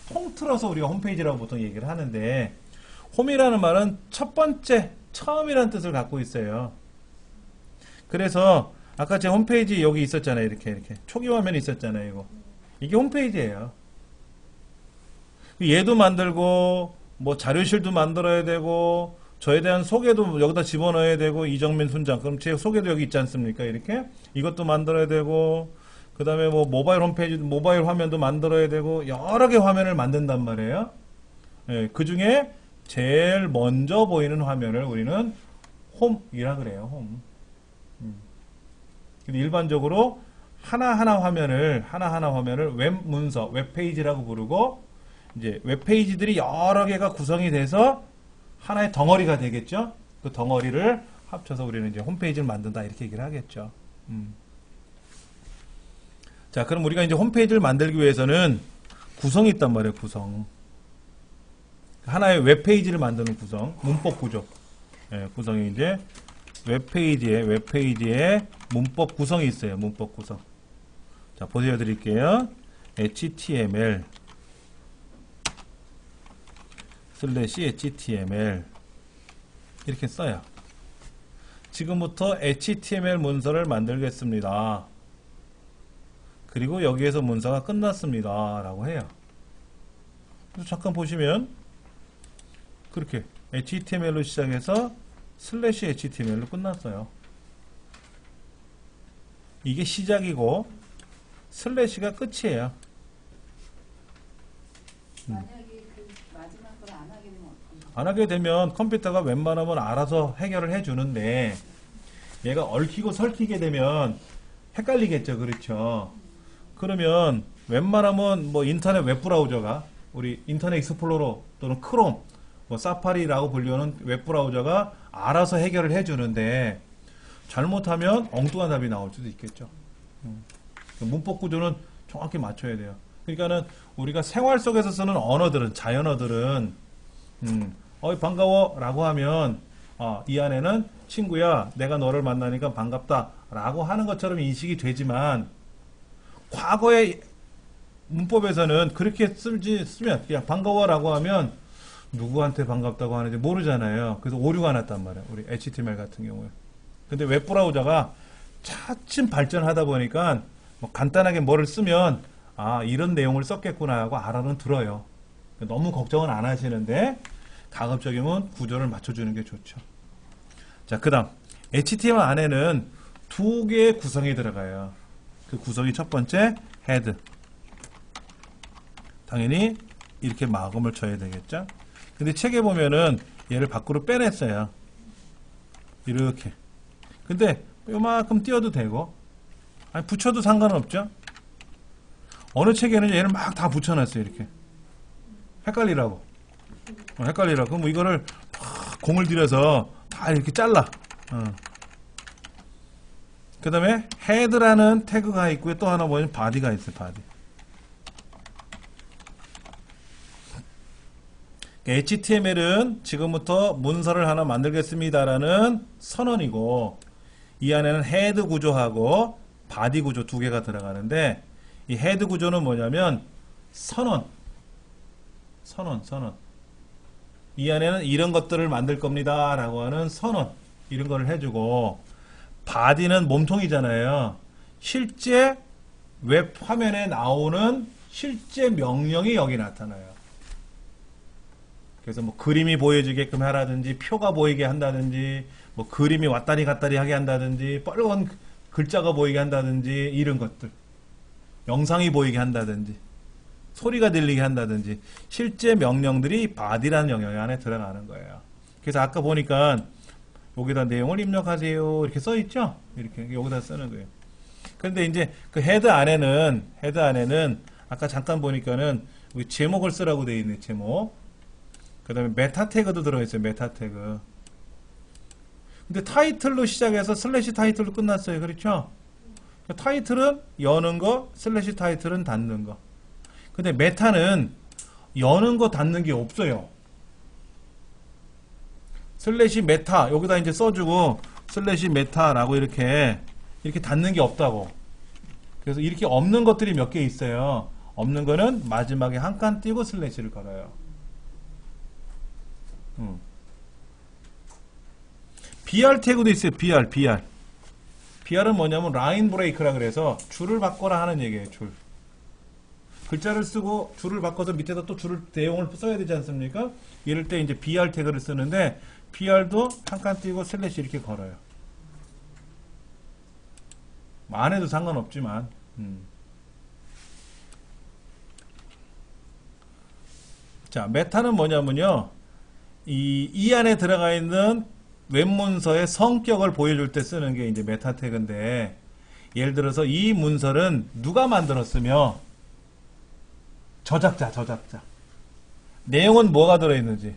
통틀어서 우리가 홈페이지라고 보통 얘기를 하는데, 홈이라는 말은 첫 번째, 처음이라는 뜻을 갖고 있어요. 그래서 아까 제 홈페이지 여기 있었잖아요. 이렇게 초기 화면이 있었잖아요. 이게 홈페이지예요. 얘도 만들고 뭐 자료실도 만들어야 되고 저에 대한 소개도 여기다 집어넣어야 되고, 이정민 순장 그럼 제 소개도 여기 있지 않습니까? 이렇게 이것도 만들어야 되고, 그 다음에 뭐 모바일 홈페이지, 모바일 화면도 만들어야 되고, 여러 개 화면을 만든단 말이에요. 예, 그 중에 제일 먼저 보이는 화면을 우리는 홈이라 그래요. 홈. 근데 일반적으로 하나하나 화면을 웹 문서, 웹페이지라고 부르고, 이제 웹페이지들이 여러 개가 구성이 돼서 하나의 덩어리가 되겠죠. 그 덩어리를 합쳐서 우리는 이제 홈페이지를 만든다 이렇게 얘기를 하겠죠. 자, 그럼 우리가 이제 홈페이지를 만들기 위해서는 구성이 있단 말이에요. 구성. 하나의 웹페이지를 만드는 구성, 문법 구조. 예, 구성이 이제 웹페이지에 문법 구성이 있어요. 문법 구성. 자, 보여드릴게요. HTML /HTML 이렇게 써요. 지금부터 HTML 문서를 만들겠습니다. 그리고 여기에서 문서가 끝났습니다. 라고 해요. 그래서 잠깐 보시면 그렇게 HTML로 시작해서 /HTML로 끝났어요. 이게 시작이고 슬래시가 끝이에요. 만약에 그 마지막 걸 안 하게 되면 어떡해요? 안 하게 되면 컴퓨터가 웬만하면 알아서 해결을 해주는데, 얘가 얽히고 설키게 되면 헷갈리겠죠. 그렇죠? 그러면 웬만하면 뭐 인터넷 웹브라우저가, 우리 인터넷 익스플로러 또는 크롬, 뭐 사파리라고 불리는 웹브라우저가 알아서 해결을 해주는데, 잘못하면 엉뚱한 답이 나올 수도 있겠죠. 문법 구조는 정확히 맞춰야 돼요. 그러니까는 우리가 생활 속에서 쓰는 언어들은, 자연어들은 반가워 라고 하면 이 안에는 친구야 내가 너를 만나니까 반갑다 라고 하는 것처럼 인식이 되지만, 과거의 문법에서는 그렇게 쓰면 그냥 반가워 라고 하면 누구한테 반갑다고 하는지 모르잖아요. 그래서 오류가 났단 말이에요. 우리 HTML 같은 경우에. 근데 웹브라우저가 차츰 발전하다 보니까 뭐 간단하게 뭐를 쓰면 이런 내용을 썼겠구나 하고 알아는 들어요. 너무 걱정은 안 하시는데 가급적이면 구조를 맞춰주는 게 좋죠. 자, 그 다음 HTML 안에는 두 개의 구성이 들어가요. 그 구성이 첫 번째 헤드. 당연히 이렇게 마감을 쳐야 되겠죠. 근데 책에 보면은 얘를 밖으로 빼냈어요. 이렇게. 근데 요만큼 띄워도 되고, 아니 붙여도 상관없죠. 어느 책에는 얘를 막 다 붙여놨어요. 이렇게 헷갈리라고. 그럼 뭐 이거를 공을 들여서 다 이렇게 잘라. 그 다음에 헤드라는 태그가 있고요. 또 하나 뭐냐면 바디가 있어요. 바디. HTML은 지금부터 문서를 하나 만들겠습니다라는 선언이고, 이 안에는 헤드 구조하고 바디 구조 두 개가 들어가는데, 이 헤드 구조는 뭐냐면 선언. 이 안에는 이런 것들을 만들 겁니다 라고 하는 선언, 이런 거를 해주고, 바디는 몸통이잖아요. 실제 웹 화면에 나오는 실제 명령이 여기 나타나요. 그래서 뭐 그림이 보여지게끔 하라든지, 표가 보이게 한다든지, 뭐 그림이 왔다리 갔다리 하게 한다든지, 빨간 글자가 보이게 한다든지, 이런 것들. 영상이 보이게 한다든지, 소리가 들리게 한다든지, 실제 명령들이 바디라는 영역 안에 들어가는 거예요. 그래서 아까 보니까 여기다 내용을 입력하세요 이렇게 써 있죠. 이렇게 여기다 쓰는 거예요. 그런데 이제 그 헤드 안에는 아까 잠깐 보니까는 우리 제목을 쓰라고 되어 있네. 제목. 그 다음에 메타 태그도 들어있어요. 메타 태그. 근데 타이틀로 시작해서 슬래시 타이틀로 끝났어요. 그렇죠? 타이틀은 여는 거, 슬래시 타이틀은 닫는 거. 근데 메타는 여는 거 닫는 게 없어요. 슬래시 메타 여기다 이제 써주고 슬래시 메타라고 이렇게 닫는 게 없다고. 그래서 이렇게 없는 것들이 몇 개 있어요. 없는 거는 마지막에 한 칸 띄고 슬래시를 걸어요. BR 태그도 있어요. BR. BR은 뭐냐면 라인 브레이크라 그래서 줄을 바꿔라 하는 얘기예요. 줄. 글자를 쓰고 줄을 바꿔서 밑에다 또 줄을 내용을 써야 되지 않습니까? 이럴 때 이제 BR 태그를 쓰는데 BR도 한 칸 띄고 슬래시 이렇게 걸어요. 안 해도 상관없지만. 자, 메타는 뭐냐면요. 이 안에 들어가 있는 웹문서의 성격을 보여줄 때 쓰는 게 이제 메타 태그인데, 예를 들어서 이 문서는 누가 만들었으며, 저작자. 내용은 뭐가 들어있는지.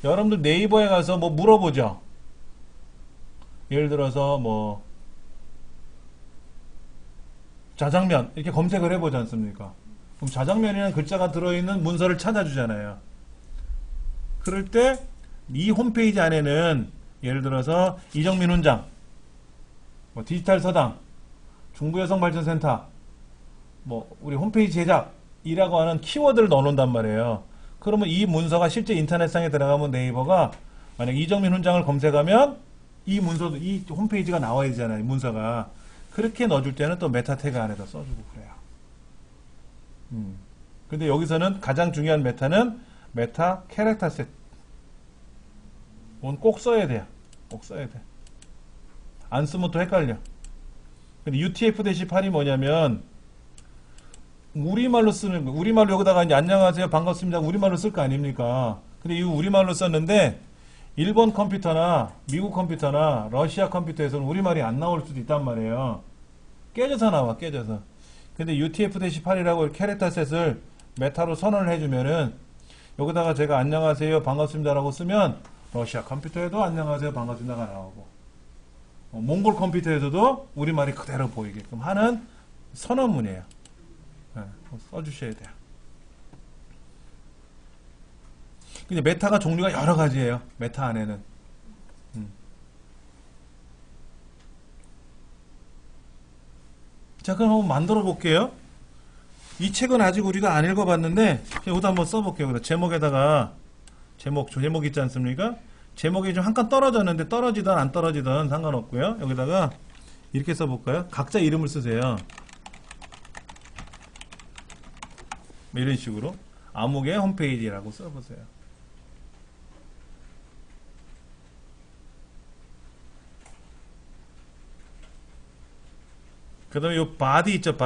여러분들 네이버에 가서 뭐 물어보죠. 예를 들어서 뭐, 자장면, 이렇게 검색을 해보지 않습니까? 그럼 자장면이라는 글자가 들어있는 문서를 찾아주잖아요. 그럴 때 이 홈페이지 안에는 예를 들어서 이정민 훈장, 뭐 디지털 서당, 중부여성발전센터, 뭐 우리 홈페이지 제작이라고 하는 키워드를 넣어놓는단 말이에요. 그러면 이 문서가 실제 인터넷상에 들어가면 네이버가 만약 이정민 훈장을 검색하면 이 문서도 이 홈페이지가 나와야 되잖아요. 문서가. 그렇게 넣어줄 때는 또 메타 태그 안에다 써주고 그래요. 근데 여기서는 가장 중요한 메타는 메타 캐릭터 셋. 이건 꼭 써야 돼요. 꼭 써야 돼. 안 쓰면 또 헷갈려. 근데 UTF-8이 뭐냐면 우리말로 쓰는 거. 우리말로 여기다가 이제 안녕하세요 반갑습니다 우리말로 쓸 거 아닙니까? 근데 이 우리말로 썼는데 일본 컴퓨터나 미국 컴퓨터나 러시아 컴퓨터에서는 우리말이 안 나올 수도 있단 말이에요. 깨져서 나와, 깨져서. 근데 UTF-8이라고 캐릭터 셋을 메타로 선언을 해주면은 여기다가 제가 안녕하세요 반갑습니다라고 쓰면 러시아 컴퓨터에도 안녕하세요 반갑습니다가 나오고 몽골 컴퓨터에서도 우리말이 그대로 보이게끔 하는 선언문이에요. 네, 써주셔야 돼요. 근데 메타가 종류가 여러 가지예요. 메타 안에는. 자, 그럼 한번 만들어 볼게요. 이 책은 아직 우리가 안 읽어봤는데 여기다 한번 써볼게요. 제목에다가 제목 있지 않습니까? 제목이 좀 한 칸 떨어졌는데 떨어지든 안 떨어지든 상관없고요. 여기다가 이렇게 써볼까요? 각자 이름을 쓰세요. 이런 식으로 암흑의 홈페이지라고 써보세요. 그 다음에 요 바디 있죠.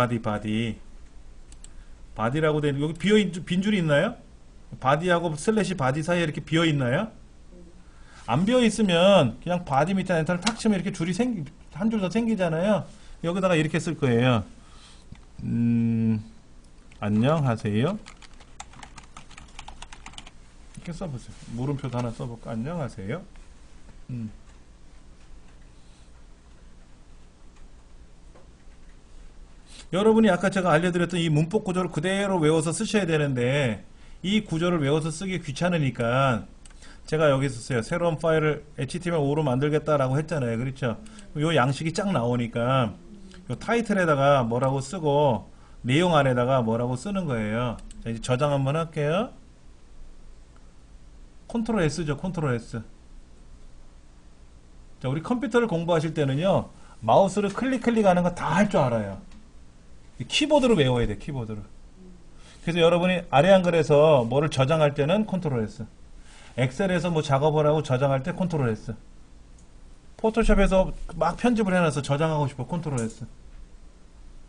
바디라고 되는 여기 빈 줄이 있나요? 바디하고 슬래시 바디 사이에 이렇게 비어 있나요? 안 비어 있으면 그냥 바디 밑에 엔터를 탁 치면 이렇게 줄이 한 줄 더 생기잖아요. 여기다가 이렇게 쓸 거예요. 안녕하세요. 이렇게 써보세요. 물음표도 하나 써볼까? 안녕하세요. 여러분이 아까 제가 알려드렸던 이 문법 구조를 그대로 외워서 쓰셔야 되는데 이 구조를 외워서 쓰기 귀찮으니까 제가 여기 있었어요. 새로운 파일을 HTML5로 만들겠다라고 했잖아요. 그렇죠? 요 양식이 쫙 나오니까 요 타이틀에다가 뭐라고 쓰고 내용 안에다가 뭐라고 쓰는 거예요. 자, 이제 저장 한번 할게요. 컨트롤 S죠. 컨트롤 S. 자, 우리 컴퓨터를 공부하실 때는요. 마우스를 클릭하는 거 다 할 줄 알아요. 키보드로 외워야 돼. 키보드로. 그래서 여러분이 아래 한글에서 뭐를 저장할 때는 컨트롤 S. 엑셀에서 뭐 작업을 하고 저장할 때 컨트롤 S. 포토샵에서 막 편집을 해놔서 저장하고 싶어. 컨트롤 S.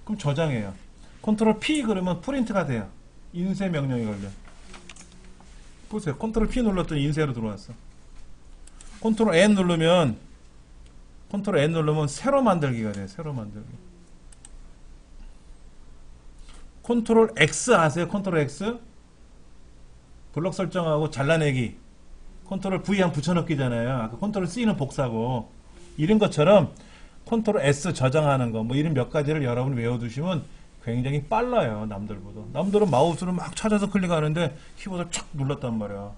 그럼 저장해요. 컨트롤 P 그러면 프린트가 돼요. 인쇄 명령이 걸려. 보세요. 컨트롤 P 눌렀더니 인쇄로 들어왔어. 컨트롤 N 누르면 새로 만들기가 돼요. 새로 만들기. 컨트롤 X 아세요? 컨트롤 X? 블록 설정하고 잘라내기. 컨트롤 V 한 붙여넣기잖아요. 아까 컨트롤 C는 복사고. 이런 것처럼 컨트롤 S 저장하는 거, 뭐 이런 몇 가지를 여러분 외워두시면 굉장히 빨라요, 남들보다. 남들은 마우스로 막 찾아서 클릭하는데 키보드를 촥 눌렀단 말이야.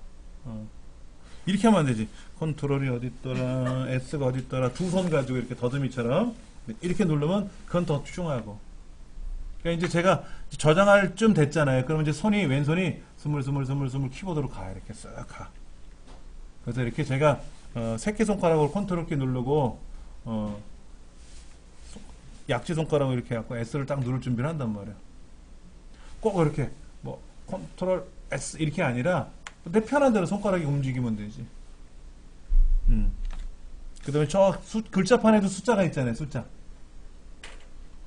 이렇게 하면 안 되지. 컨트롤이 어디 있더라, S가 어디 있더라, 두 손 가지고 이렇게 더듬이처럼 이렇게 누르면 그건 더 흉하고. 그러니까 이제 제가 저장할 쯤 됐잖아요. 그러면 이제 손이, 왼손이 스물스물 키보드로 가. 이렇게 쓱 가. 그래서 이렇게 제가, 새끼손가락으로 컨트롤 키 누르고, 약지손가락으로 이렇게 해갖고 S를 딱 누를 준비를 한단 말이에요. 꼭 이렇게, 뭐, 컨트롤 S 이렇게 아니라, 내 편한 대로 손가락이 움직이면 되지. 그 다음에 저 글자판에도 숫자가 있잖아요, 숫자.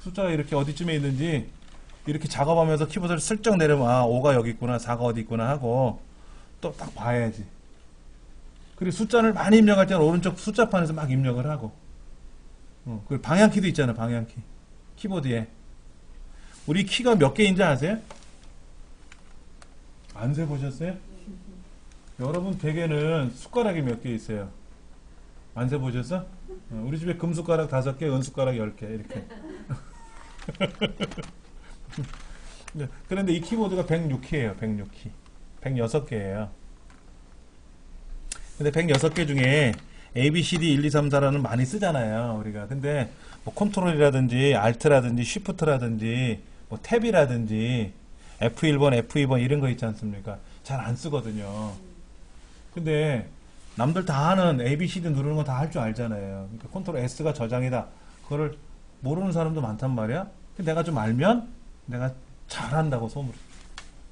숫자가 이렇게 어디쯤에 있는지, 이렇게 작업하면서 키보드를 슬쩍 내려면, 아, 5가 여기 있구나, 4가 어디 있구나 하고, 또 딱 봐야지. 그리고 숫자를 많이 입력할 때는 오른쪽 숫자판에서 막 입력을 하고, 그리고 방향키도 있잖아요, 방향키. 키보드에. 우리 키가 몇 개인지 아세요? 안 세보셨어요? 여러분 댁에는 숟가락이 몇 개 있어요? 안 세보셨어? 우리 집에 금숟가락 5개, 은숟가락 10개, 이렇게. 그런데 이 키보드가 106키예요, 106키. 106개예요. 근데 106개 중에 A, B, C, D, 1, 2, 3, 4라는 많이 쓰잖아요, 우리가. 근데 뭐 컨트롤이라든지 Alt라든지 Shift라든지 뭐 탭이라든지 F1번, F2번 이런 거 있지 않습니까? 잘 안 쓰거든요. 근데 남들 다 하는 A, B, C, D 누르는 거 다 할 줄 알잖아요. 그러니까 컨트롤 S가 저장이다. 그거를 모르는 사람도 많단 말이야. 근데 내가 좀 알면 내가 잘한다고 소문,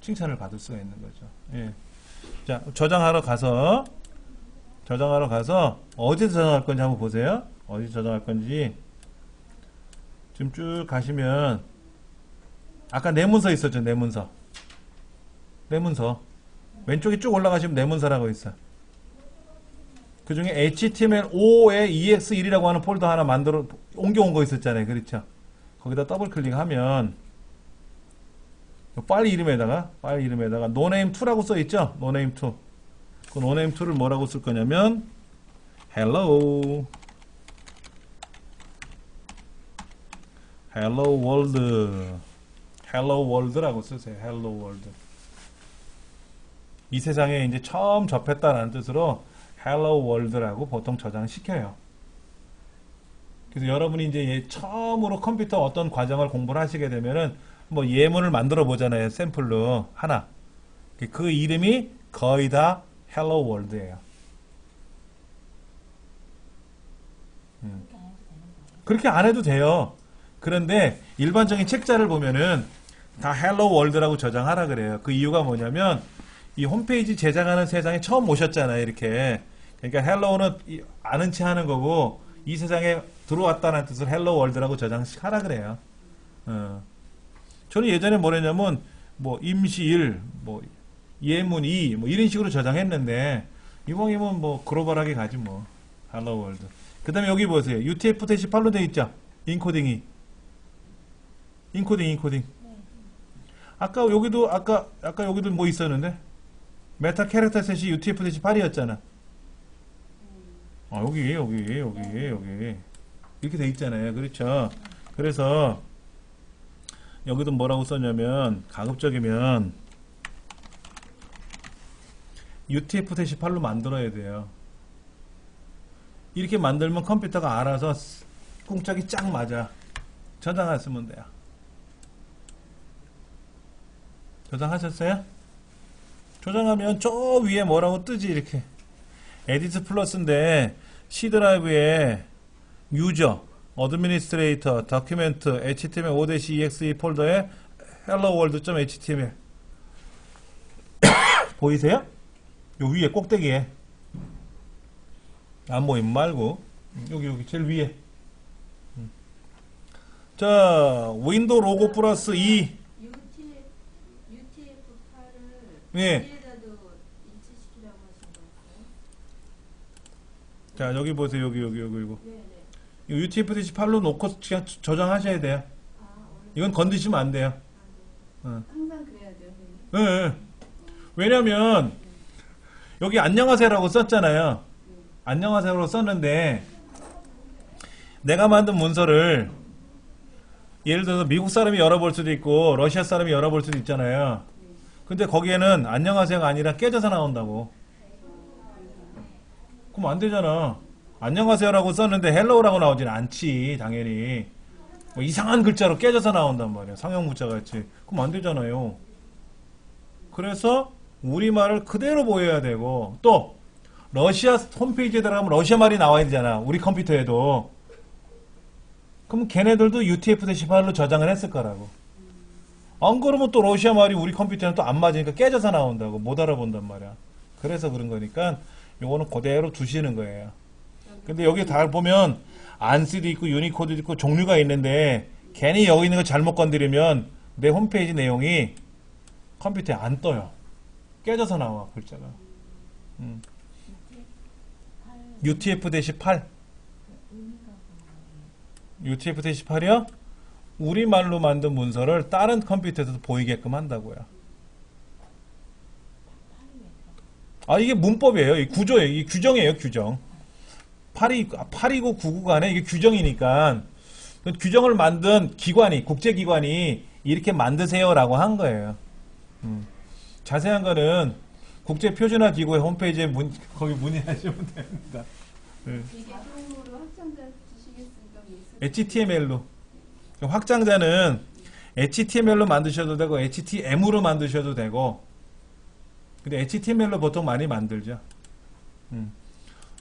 칭찬을 받을 수가 있는 거죠. 예. 자, 저장하러 가서 어디서 저장할 건지 한번 보세요. 어디서 저장할 건지. 지금 쭉 가시면 아까 내 문서 있었죠, 내 문서. 왼쪽에 쭉 올라가시면 내 문서라고 있어. 그 중에 HTML5에 EX1이라고 하는 폴더 하나 만들어 옮겨온 거 있었잖아요. 그렇죠? 거기다 더블 클릭하면 파일 이름에다가 노네임2라고 써 있죠? 노네임2. 그 노네임2를 뭐라고 쓸 거냐면 hello world라고 쓰세요. hello world. 이 세상에 이제 처음 접했다는 뜻으로 hello world라고 보통 저장시켜요. 그래서 여러분이 이제 처음으로 컴퓨터 어떤 과정을 공부를 하시게 되면은 뭐 예문을 만들어 보잖아요. 샘플로 하나. 그 이름이 거의 다 hello world예요. 그렇게 안 해도 돼요. 그런데 일반적인 책자를 보면은 다 hello world라고 저장하라 그래요. 그 이유가 뭐냐면 이 홈페이지 제작하는 세상에 처음 오셨잖아요. 이렇게. 그러니까 hello는 아는 체 하는 거고 이 세상에 들어왔다는 뜻을 hello world라고 저장하라 그래요. 저는 예전에 뭐랬냐면 뭐 임시1 뭐 예문 2 뭐 이런 식으로 저장했는데 이왕이면 뭐 글로벌하게 가지 뭐. hello world. 그 다음에 여기 보세요. UTF-8로 되어 있죠? 인코딩. 아까 여기도 뭐 있었는데? 메타 캐릭터 셋이 UTF-8이었잖아. 여기. 이렇게 돼 있잖아요. 그렇죠? 그래서, 여기도 뭐라고 썼냐면, 가급적이면, UTF-8로 만들어야 돼요. 이렇게 만들면 컴퓨터가 알아서 꿍짝이 쫙 맞아. 저장했으면 돼요. 저장하셨어요? 저장하면 저 위에 뭐라고 뜨지 이렇게. 에디트 플러스인데 C 드라이브에 유저, 어드미니스트레이터, 다큐멘트, HTML 5-exe 폴더에 helloworld.html 보이세요? 요 위에 꼭대기에 안 보이면 말고 여기 제일 위에. 자, 윈도우 로고 플러스 2. UTF-8을 예. 어디에다도 인치시키라고 하신 거였어요? 자, 여기 보세요. 여기. 네네. UTF-8로 놓고 그냥 저장하셔야 돼요. 원래 이건 건드시면 안 돼요. 항상 그래야 돼요, 선생님. 예, 예. 왜냐면 여기 안녕하세요라고 썼잖아요. 안녕하세요라고 썼는데 내가 만든 문서를 예를 들어서 미국 사람이 열어볼 수도 있고 러시아 사람이 열어볼 수도 있잖아요. 근데 거기에는 안녕하세요가 아니라 깨져서 나온다고. 그럼 안 되잖아. 안녕하세요라고 썼는데 헬로우라고 나오진 않지, 당연히. 뭐 이상한 글자로 깨져서 나온단 말이야, 상형문자 같이. 그럼 안 되잖아요. 그래서 우리말을 그대로 보여야 되고, 또 러시아 홈페이지에 들어가면 러시아 말이 나와야 되잖아, 우리 컴퓨터에도. 그럼 걔네들도 UTF-8로 저장을 했을 거라고. 안 그러면 또 러시아 말이 우리 컴퓨터에는 또 안 맞으니까 깨져서 나온다고. 못 알아본단 말이야. 그래서 그런 거니까 요거는 그대로 두시는 거예요. 근데 여기 다 보면 안시도 있고 유니코드도 있고 종류가 있는데 괜히 여기 있는 거 잘못 건드리면 내 홈페이지 내용이 컴퓨터에 안 떠요. 깨져서 나와, 글자가. UTF-8. UTF-8이요? 우리말로 만든 문서를 다른 컴퓨터에서도 보이게끔 한다고요. 아, 이게 문법이에요. 이 구조예요. 이 규정이에요, 규정. 8이고 9구 간에 이게 규정이니까 그 규정을 만든 기관이, 국제기관이 이렇게 만드세요라고 한 거예요. 자세한 거는 국제표준화기구의 홈페이지에 거기 문의하시면 됩니다. 이게 처음으로 확장자 주시겠습니까? HTML로. 확장자는 HTML로 만드셔도 되고 HTM으로 만드셔도 되고, 근데 HTML로 보통 많이 만들죠.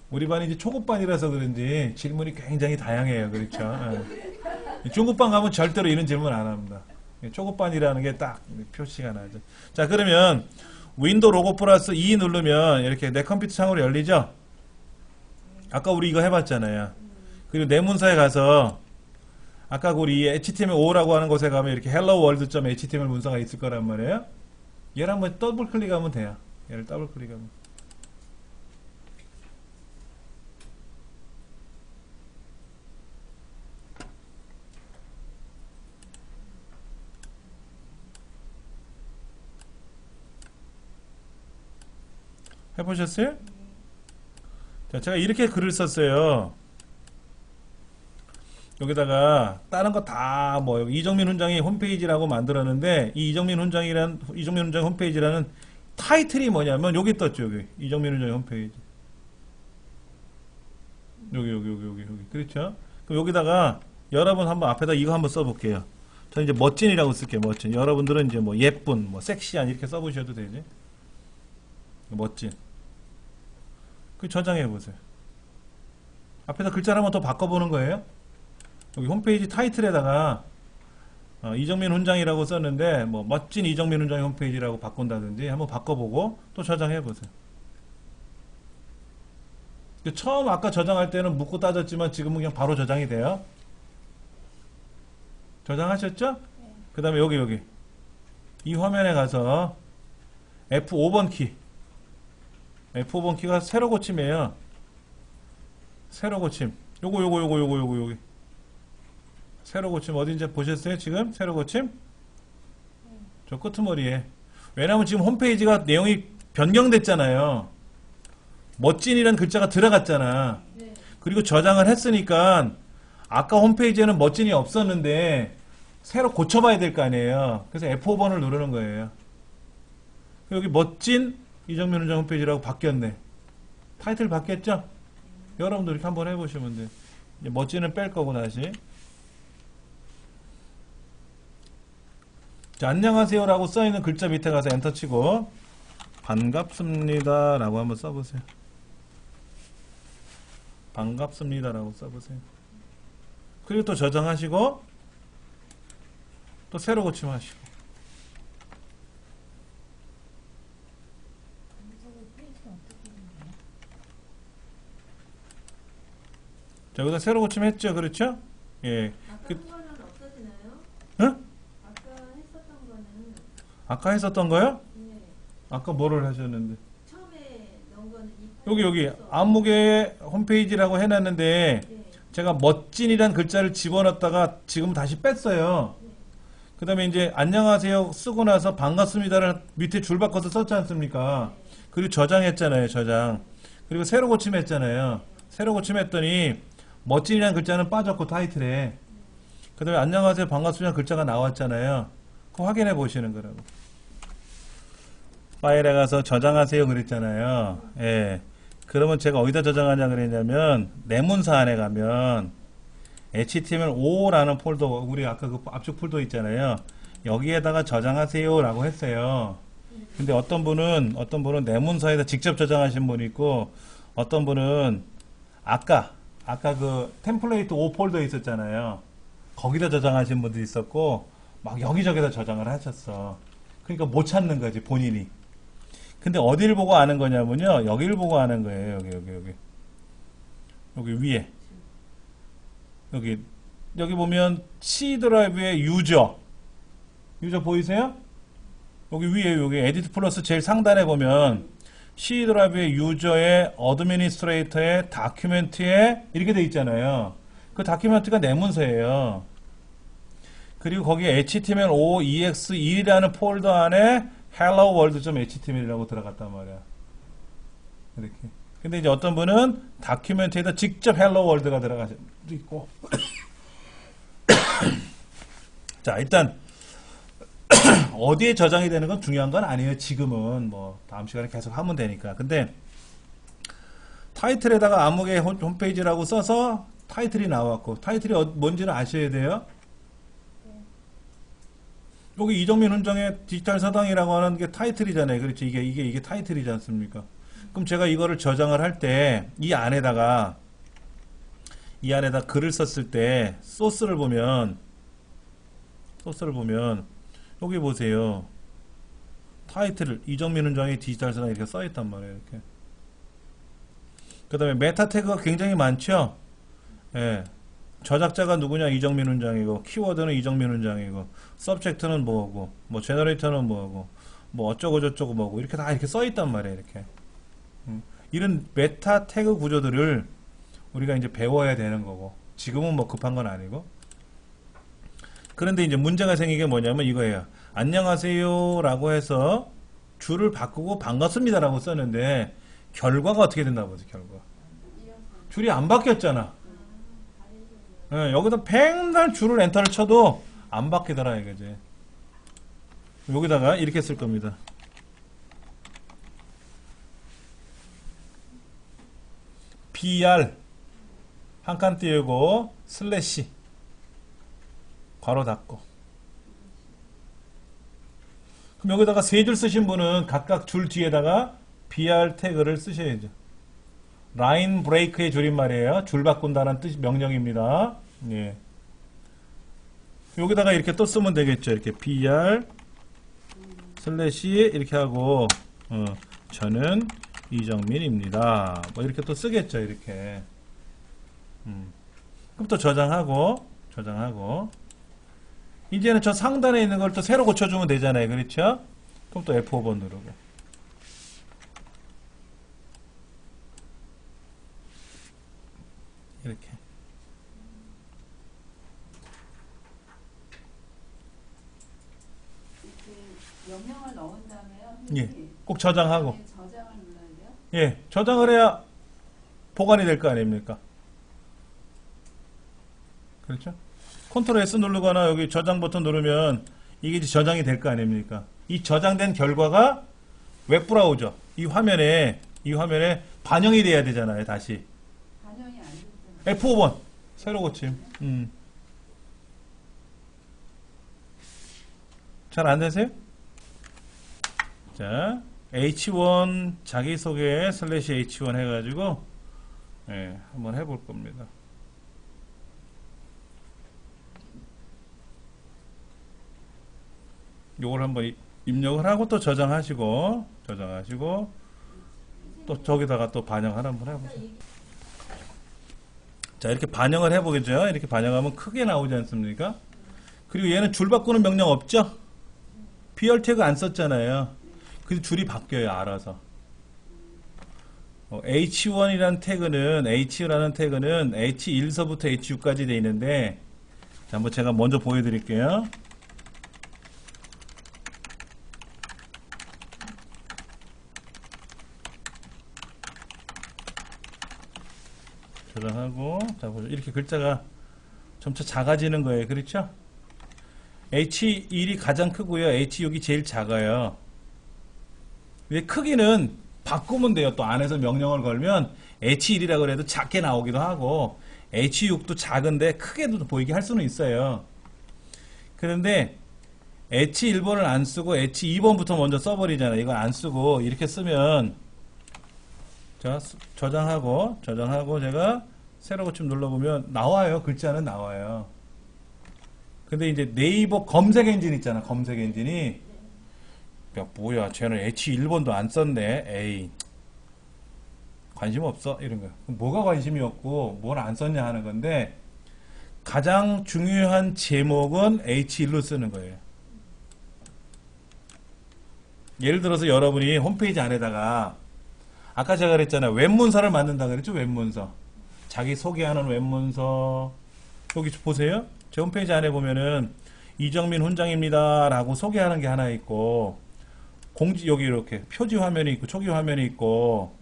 우리 반이 이제 초급반이라서 그런지 질문이 굉장히 다양해요. 그렇죠? 예. 중급반 가면 절대로 이런 질문 안 합니다. 초급반이라는 게 딱 표시가 나죠. 자, 그러면 윈도우 로고 플러스 E 누르면 이렇게 내 컴퓨터 창으로 열리죠? 아까 우리 이거 해봤잖아요. 그리고 내 문서에 가서 아까 우리 HTML5라고 하는 곳에 가면 이렇게 helloworld.html 문서가 있을 거란 말이에요. 얘를 한번 더블 클릭하면 돼요. 얘를 더블 클릭하면. 해보셨어요? 자, 제가 이렇게 글을 썼어요. 여기다가 다른 거 다 뭐 이정민 훈장이 홈페이지라고 만들었는데 이 이정민 훈장 홈페이지라는 타이틀이 뭐냐면 여기 떴죠. 여기 이정민 훈장 홈페이지. 여기 그렇죠? 그럼 여기다가 여러분 한번 앞에다 이거 한번 써볼게요. 저는 이제 멋진이라고 쓸게요. 멋진. 여러분들은 이제 뭐 예쁜, 뭐 섹시한 이렇게 써보셔도 되지. 멋진. 그 저장해 보세요. 앞에다 글자를 한번 더 바꿔보는 거예요. 여기 홈페이지 타이틀에다가 이정민 훈장이라고 썼는데 뭐 멋진 이정민 훈장의 홈페이지라고 바꾼다든지 한번 바꿔보고 또 저장해 보세요. 처음 아까 저장할 때는 묻고 따졌지만 지금은 그냥 바로 저장이 돼요. 저장하셨죠? 네. 그 다음에 여기 이 화면에 가서 F5번 키, F5번 키가 새로 고침이에요. 새로 고침. 요거 새로 고침 어딘지 보셨어요? 지금 새로 고침? 저 끄트머리에. 왜냐면 지금 홈페이지가 내용이 변경됐잖아요. 멋진이라는 글자가 들어갔잖아. 그리고 저장을 했으니까 아까 홈페이지에는 멋진이 없었는데 새로 고쳐봐야 될 거 아니에요. 그래서 F5번을 누르는 거예요. 여기 멋진 이정민 훈장 홈페이지라고 바뀌었네. 타이틀 바뀌었죠? 여러분들 이렇게 한번 해보시면 돼요. 이제 멋진은 뺄 거고 다시. 자, 안녕하세요 라고 써있는 글자 밑에 가서 엔터 치고 반갑습니다 라고 한번 써보세요. 반갑습니다 라고 써보세요. 그리고 또 저장하시고 또 새로 고침하시고. 자, 여기다 새로 고침했죠? 그렇죠? 예. 아까 한 거는 없어지나요? 응? 아까 했었던 거는 아까 했었던 거요? 네. 아까 뭐를 하셨는데? 처음에 넣은 거는 여기 안무개 홈페이지라고 해놨는데 네. 제가 멋진이란 글자를 집어넣었다가 지금 다시 뺐어요. 그 다음에 이제 안녕하세요 쓰고 나서 반갑습니다를 밑에 줄 바꿔서 썼지 않습니까? 그리고 저장했잖아요, 저장. 그리고 새로 고침했잖아요. 새로 고침했더니 멋진이라는 글자는 빠졌고 타이틀에. 그 다음에 안녕하세요 반갑습니다 글자가 나왔잖아요. 그거 확인해 보시는 거라고. 파일에 가서 저장하세요 그랬잖아요. 예. 그러면 제가 어디다 저장하냐 그랬냐면 내문사 안에 가면 HTML5라는 폴더, 우리 아까 그 앞쪽 폴더 있잖아요. 여기에다가 저장하세요 라고 했어요. 근데 어떤 분은 내문서에다 직접 저장하신 분이 있고, 어떤 분은 아까 그 템플레이트 5 폴더 있었잖아요. 거기다 저장하신 분도 있었고, 막 여기저기다 저장을 하셨어. 그러니까 못 찾는 거지, 본인이. 근데 어디를 보고 아는 거냐면요. 여기를 보고 아는 거예요. 여기 위에. 여기 보면 C 드라이브의 유저 보이세요? 여기 위에 여기 에디트 플러스 제일 상단에 보면 C 드라이브의 유저의 어드미니스트레이터의 다큐멘트에 이렇게 돼 있잖아요. 그 다큐멘트가 내문서예요. 그리고 거기에 HTML5EX1이라는 폴더 안에 hello world.html이라고 들어갔단 말이야. 이렇게. 근데 이제 어떤 분은 다큐멘트에다 직접 hello world가 들어갈 수도 있고. 자, 일단 어디에 저장이 되는 건 중요한 건 아니에요. 지금은 뭐 다음 시간에 계속 하면 되니까. 근데 타이틀에다가 아무개 홈페이지라고 써서 타이틀이 나왔고, 타이틀이 뭔지를 아셔야 돼요. 여기 이정민 훈장의 디지털 서당이라고 하는 게 타이틀이잖아요. 그렇죠? 이게 타이틀이지 않습니까? 그럼 제가 이거를 저장을 할 때 이 안에다 글을 썼을 때 소스를 보면 여기 보세요. 타이틀을 이정민 훈장의 디지털 서당 이렇게 써있단 말이에요. 이렇게. 그 다음에 메타 태그가 굉장히 많죠. 예. 저작자가 누구냐 이정민 훈장이고, 키워드는 이정민 훈장이고, 서브젝트는 뭐고, 뭐 제너레이터는 뭐고, 뭐 어쩌고 저쩌고 뭐고, 이렇게 다 이렇게 써있단 말이에요. 이렇게. 이런 메타 태그 구조들을 우리가 이제 배워야 되는 거고, 지금은 뭐 급한 건 아니고. 그런데 이제 문제가 생긴 게 뭐냐면 이거예요. 안녕하세요 라고 해서 줄을 바꾸고 반갑습니다 라고 썼는데 결과가 어떻게 된다 보세요. 결과 줄이 안 바뀌었잖아. 네, 여기다 백날 줄을 엔터를 쳐도 안 바뀌더라 이거지. 여기다가 이렇게 쓸 겁니다. BR 한 칸 띄우고 슬래시 괄호 닫고. 그럼 여기다가 세 줄 쓰신 분은 각각 줄 뒤에다가 BR 태그를 쓰셔야죠. 라인 브레이크의 줄임말이에요. 줄 바꾼다는 뜻 명령입니다. 예. 여기다가 이렇게 또 쓰면 되겠죠. 이렇게 BR 슬래시 이렇게 하고 저는 이정민입니다. 뭐 이렇게 또 쓰겠죠. 이렇게. 그럼 또 저장하고 이제는 저 상단에 있는 걸 또 새로 고쳐주면 되잖아요. 그렇죠? 그럼 또 F5번 누르고. 이렇게. 명령을 넣은 다음에요. 예. 꼭 저장하고. 저장을 눌러야 돼요? 예. 저장을 해야 보관이 될 거 아닙니까? 그렇죠? 컨트롤 S 누르거나 여기 저장 버튼 누르면 이게 이제 저장이 될 거 아닙니까? 이 저장된 결과가 웹브라우저 이 화면에 반영이 돼야 되잖아요. 다시 반영이 안 됐잖아요. F5번 새로 고침. 잘 안 되세요? 자, H1 자기소개 슬래시 H1 해가지고 예, 한번 해볼 겁니다. 요걸 한번 입력을 하고 또 저장하시고 또 저기다가 또 반영을 한번 해보세요. 자, 이렇게 반영을 해보겠죠. 이렇게 반영하면 크게 나오지 않습니까? 그리고 얘는 줄 바꾸는 명령 없죠? BR 태그 안 썼잖아요. 그래서 줄이 바뀌어요. 알아서. H1이라는 태그는 H1서부터 H6까지 돼 있는데 자, 한번 제가 먼저 보여드릴게요. 저장하고, 자, 보죠. 이렇게 글자가 점차 작아지는 거예요. 그렇죠? H1이 가장 크고요. H6이 제일 작아요. 왜 크기는 바꾸면 돼요. 또 안에서 명령을 걸면 H1이라고 해도 작게 나오기도 하고 H6도 작은데 크게도 보이게 할 수는 있어요. 그런데 H1번을 안 쓰고 H2번부터 먼저 써버리잖아요. 이걸 안 쓰고 이렇게 쓰면 자, 저장하고 제가 새로 고침 눌러보면 나와요. 글자는 나와요. 근데 이제 네이버 검색 엔진 있잖아. 검색 엔진이 야 뭐야 쟤는 H1번도 안 썼네. 에이 관심 없어 이런 거야. 뭐가 관심이 없고 뭘 안 썼냐 하는 건데 가장 중요한 제목은 H1로 쓰는 거예요. 예를 들어서 여러분이 홈페이지 안에다가 아까 제가 그랬잖아요. 웹문서를 만든다 그랬죠. 웹문서. 자기 소개하는 웹문서. 여기 보세요. 제 홈페이지 안에 보면은 이정민 훈장입니다 라고 소개하는 게 하나 있고 공지 여기 이렇게 표지 화면이 있고 초기 화면이 있고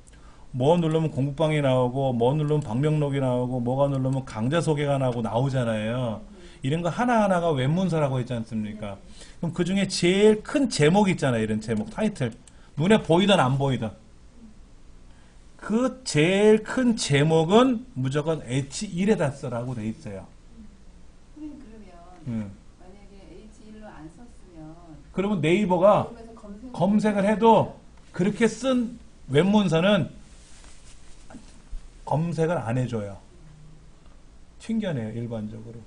뭐 누르면 공부방이 나오고 뭐 누르면 방명록이 나오고 뭐가 누르면 강좌 소개가 나오잖아요. 이런 거 하나하나가 웹문서라고 했지 않습니까? 그럼 그 중에 제일 큰 제목 있잖아요. 이런 제목 타이틀 눈에 보이든 안 보이든 그 제일 큰 제목은 무조건 H1에다 쓰라고 돼 있어요. 선생님 그러면 만약에 H1로 안 썼으면 그러면 네이버가 그러면서 검색을 해도 그렇게 쓴 웹문서는 검색을 안 해줘요. 튕겨내요. 일반적으로.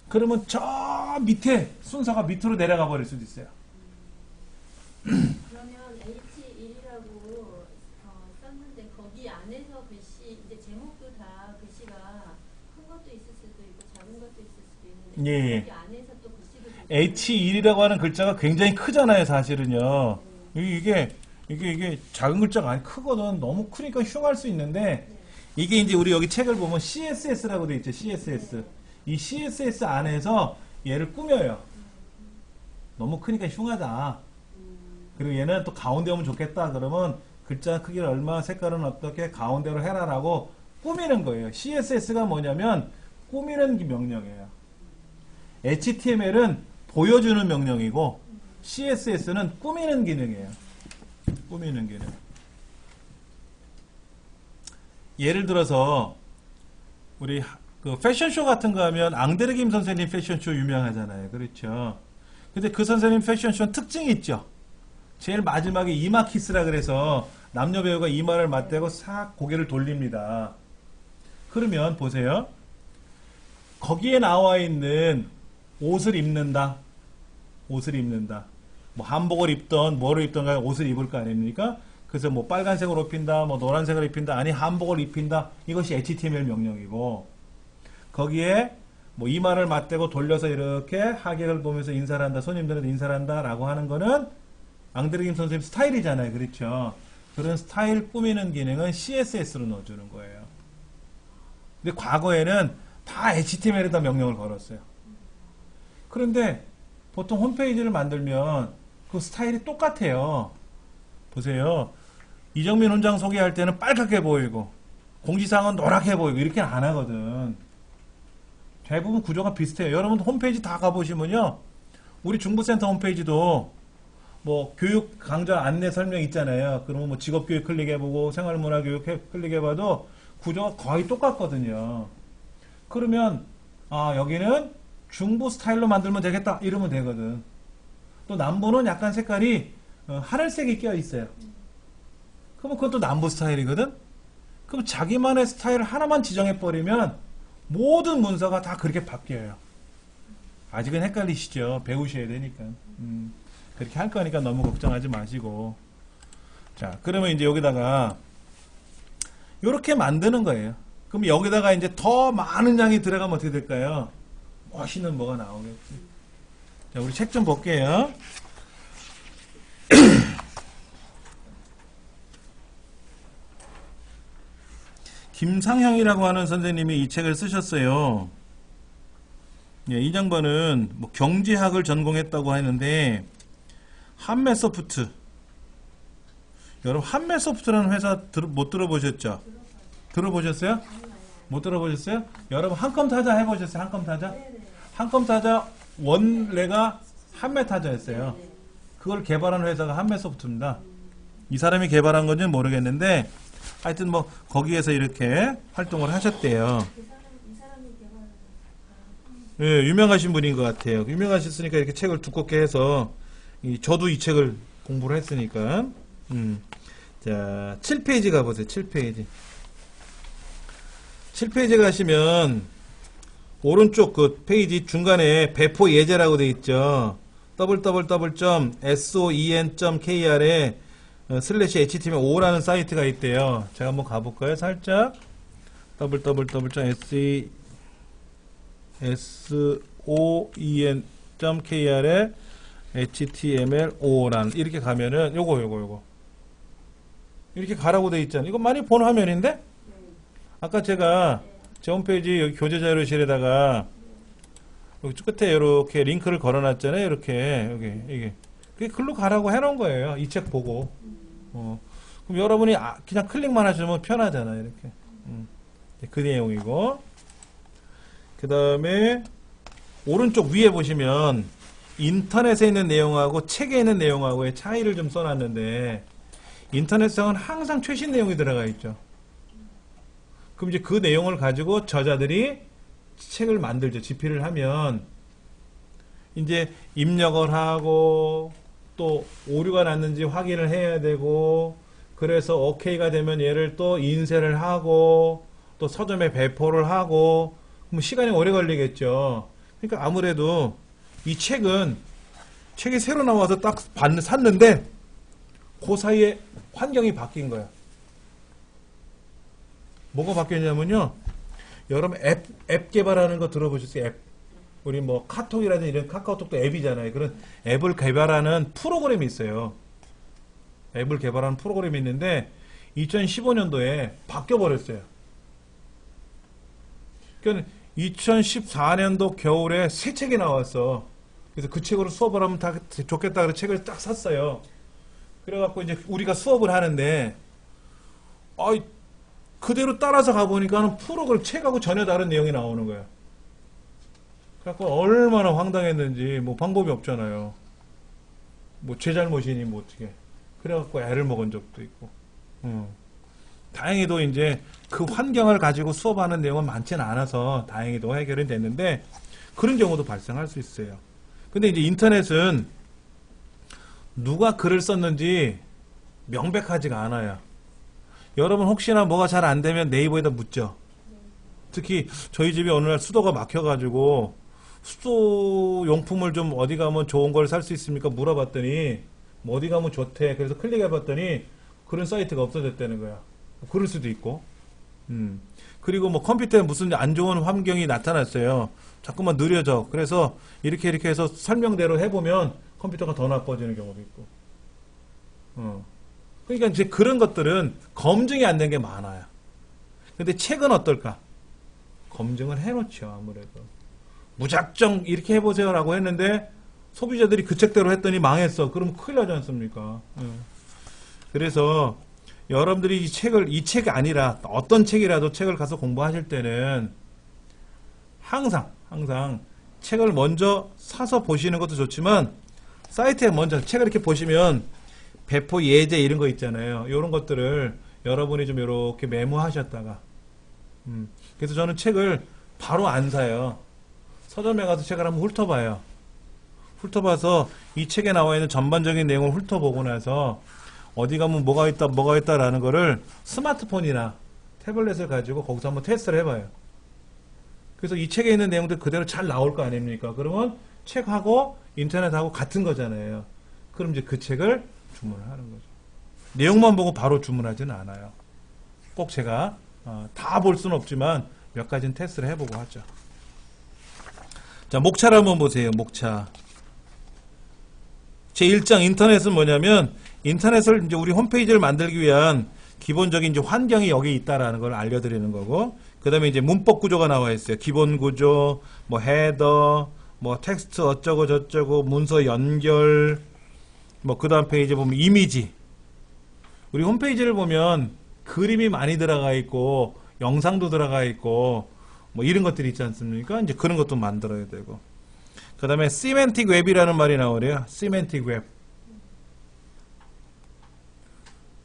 그러면 저 밑에 순서가 밑으로 내려가 버릴 수도 있어요. 그러면 H1이라고 썼는데 거기 안에서 글씨 이제 제목도 다 글씨가 큰 것도 있을 수도 있고 작은 것도 있을 수도 있는데 예. 거기 안에서 또 글씨도 H1이라고 하는 글자가 굉장히 크잖아요. 사실은요. 이게 작은 글자가 아니 크거든. 너무 크니까 흉할 수 있는데 이게 이제 우리 여기 책을 보면 CSS라고 돼 있죠. CSS. 이 CSS 안에서 얘를 꾸며요. 너무 크니까 흉하다. 그리고 얘는 또 가운데 오면 좋겠다. 그러면 글자 크기를 얼마, 색깔은 어떻게 가운데로 해라라고 꾸미는 거예요. CSS가 뭐냐면 꾸미는 명령이에요. HTML은 보여주는 명령이고 CSS는 꾸미는 기능이에요. 꾸미는 기능. 예를 들어서 우리 그 패션쇼 같은 거 하면 앙드레 김 선생님 패션쇼 유명하잖아요. 그렇죠. 근데 그 선생님 패션쇼는 특징이 있죠. 제일 마지막에 이마 키스라 그래서 남녀 배우가 이마를 맞대고 싹 고개를 돌립니다. 그러면 보세요. 거기에 나와 있는 옷을 입는다. 옷을 입는다. 뭐 한복을 입던 뭐를 입던 간에 옷을 입을 거 아닙니까? 그래서 뭐 빨간색을 입힌다, 뭐 노란색을 입힌다, 아니 한복을 입힌다. 이것이 HTML 명령이고 거기에 뭐 이마를 맞대고 돌려서 이렇게 하객을 보면서 인사를 한다, 손님들한테 인사를 한다 라고 하는 거는 앙드레 김 선생님 스타일이잖아요. 그렇죠? 그런 스타일 꾸미는 기능은 CSS로 넣어주는 거예요. 근데 과거에는 다 HTML에다 명령을 걸었어요. 그런데 보통 홈페이지를 만들면 그 스타일이 똑같아요. 보세요. 이정민 훈장 소개할 때는 빨갛게 보이고 공지사항은 노랗게 보이고 이렇게는 안 하거든. 대부분 구조가 비슷해요. 여러분 홈페이지 다 가보시면요. 우리 중부센터 홈페이지도 뭐 교육 강좌 안내 설명 있잖아요. 그러면 뭐 직업교육 클릭해보고 생활문화교육 클릭해봐도 구조가 거의 똑같거든요. 그러면 아 여기는 중부 스타일로 만들면 되겠다 이러면 되거든. 또 남부는 약간 색깔이 하늘색이 껴 있어요. 그러면 그건 또 남부 스타일이거든. 그럼 자기만의 스타일 하나만 지정해버리면 모든 문서가 다 그렇게 바뀌어요. 아직은 헷갈리시죠? 배우셔야 되니까. 그렇게 할 거니까 너무 걱정하지 마시고. 자, 그러면 이제 여기다가 이렇게 만드는 거예요. 그럼 여기다가 이제 더 많은 양이 들어가면 어떻게 될까요? 멋있는 뭐가 나오겠지. 자, 우리 책 좀 볼게요. 김상형이라고 하는 선생님이 이 책을 쓰셨어요. 예, 이 장반은 뭐 경제학을 전공했다고 하는데 한매소프트 여러분 한매소프트라는 회사 못 들어보셨죠? 들어보셨어요? 못 들어보셨어요? 여러분 한컴 타자 해보셨어요? 한컴 타자? 네네. 한컴 타자 원래가 한메 타자였어요. 네. 그걸 개발한 회사가 한메소프트입니다. 이 사람이 개발한 건지는 모르겠는데 하여튼 뭐 거기에서 이렇게 활동을 하셨대요. 이 사람이 개발한 예, 유명하신 분인 것 같아요. 유명하셨으니까 이렇게 책을 두껍게 해서 저도 이 책을 공부를 했으니까. 자, 7페이지 가보세요. 7페이지. 7페이지 가시면 오른쪽 그 페이지 중간에 배포 예제라고 돼 있죠. www.son.kr에 /html5라는 사이트가 있대요. 제가 한번 가볼까요? 살짝 www.son.kr에 html5라는 이렇게 가면은 요거 이렇게 가라고 돼 있잖아요. 이거 많이 본 화면인데? 아까 제가 제 홈페이지 여기 교재 자료실에다가 여기 끝에 이렇게 링크를 걸어놨잖아요. 이렇게 여기 이게 그게 글로 가라고 해놓은 거예요. 이 책 보고. 그럼 여러분이 그냥 클릭만 하시면 편하잖아요. 이렇게. 그 내용이고. 그 다음에 오른쪽 위에 보시면 인터넷에 있는 내용하고 책에 있는 내용하고의 차이를 좀 써놨는데 인터넷상은 항상 최신 내용이 들어가 있죠. 그럼 이제 그 내용을 가지고 저자들이 책을 만들죠. 집필을 하면 이제 입력을 하고 또 오류가 났는지 확인을 해야 되고 그래서 OK가 되면 얘를 또 인쇄를 하고 또 서점에 배포를 하고 그럼 시간이 오래 걸리겠죠. 그러니까 아무래도 이 책이 새로 나와서 딱 샀는데 그 사이에 환경이 바뀐 거야. 뭐가 바뀌었냐면요. 여러분 앱 개발하는 거 들어보셨어요? 앱. 우리 뭐 카톡이라든지 이런 카카오톡도 앱이잖아요. 그런 앱을 개발하는 프로그램이 있어요. 앱을 개발하는 프로그램이 있는데 2015년도에 바뀌어 버렸어요. 그러니까 2014년도 겨울에 새 책이 나왔어. 그래서 그 책으로 수업을 하면 다 좋겠다 그래서 책을 딱 샀어요. 그래갖고 이제 우리가 수업을 하는데 그대로 따라서 가보니까 책하고 전혀 다른 내용이 나오는 거야. 그래갖고 얼마나 황당했는지 뭐 방법이 없잖아요. 뭐 제 잘못이니 뭐 어떻게. 그래갖고 애를 먹은 적도 있고. 다행히도 이제 그 환경을 가지고 수업하는 내용은 많지는 않아서 다행히도 해결이 됐는데 그런 경우도 발생할 수 있어요. 근데 이제 인터넷은 누가 글을 썼는지 명백하지가 않아요. 여러분 혹시나 뭐가 잘 안 되면 네이버에다 묻죠. 특히 저희 집이 어느 날 수도가 막혀가지고 수도 용품을 좀 어디 가면 좋은 걸 살 수 있습니까? 물어봤더니 뭐 어디 가면 좋대. 그래서 클릭해봤더니 그런 사이트가 없어졌다는 거야. 그럴 수도 있고. 그리고 뭐 컴퓨터에 무슨 안 좋은 환경이 나타났어요. 자꾸만 느려져. 그래서 이렇게 해서 설명대로 해보면 컴퓨터가 더 나빠지는 경우도 있고. 그러니까 이제 그런 것들은 검증이 안 된 게 많아요. 근데 책은 어떨까? 검증을 해놓죠, 아무래도. 무작정 이렇게 해보세요라고 했는데 소비자들이 그 책대로 했더니 망했어. 그러면 큰일 나지 않습니까? 그래서 여러분들이 이 책이 아니라 어떤 책이라도 책을 가서 공부하실 때는 항상 책을 먼저 사서 보시는 것도 좋지만 사이트에 먼저 책을 이렇게 보시면 배포 예제 이런 거 있잖아요. 이런 것들을 여러분이 좀 이렇게 메모하셨다가 그래서 저는 책을 바로 안 사요. 서점에 가서 책을 한번 훑어봐요. 훑어봐서 이 책에 나와 있는 전반적인 내용을 훑어보고 나서 어디 가면 뭐가 있다라는 거를 스마트폰이나 태블릿을 가지고 거기서 한번 테스트를 해봐요. 그래서 이 책에 있는 내용들 그대로 잘 나올 거 아닙니까? 그러면 책하고 인터넷하고 같은 거잖아요. 그럼 이제 그 책을 주문을 하는 거죠. 내용만 보고 바로 주문하지는 않아요. 꼭 제가 다 볼 수는 없지만 몇 가지는 테스트를 해보고 하죠. 자, 목차를 한번 보세요. 목차. 제1장 인터넷은 뭐냐면 인터넷을 이제 우리 홈페이지를 만들기 위한 기본적인 이제 환경이 여기 있다라는 걸 알려드리는 거고, 그 다음에 이제 문법 구조가 나와 있어요. 기본 구조, 뭐 헤더, 뭐 텍스트 어쩌고 저쩌고, 문서 연결, 뭐 그 다음 페이지 보면 이미지. 우리 홈페이지를 보면 그림이 많이 들어가 있고 영상도 들어가 있고 뭐 이런 것들이 있지 않습니까? 이제 그런 것도 만들어야 되고. 그 다음에 시멘틱 웹이라는 말이 나오래요. 시멘틱 웹.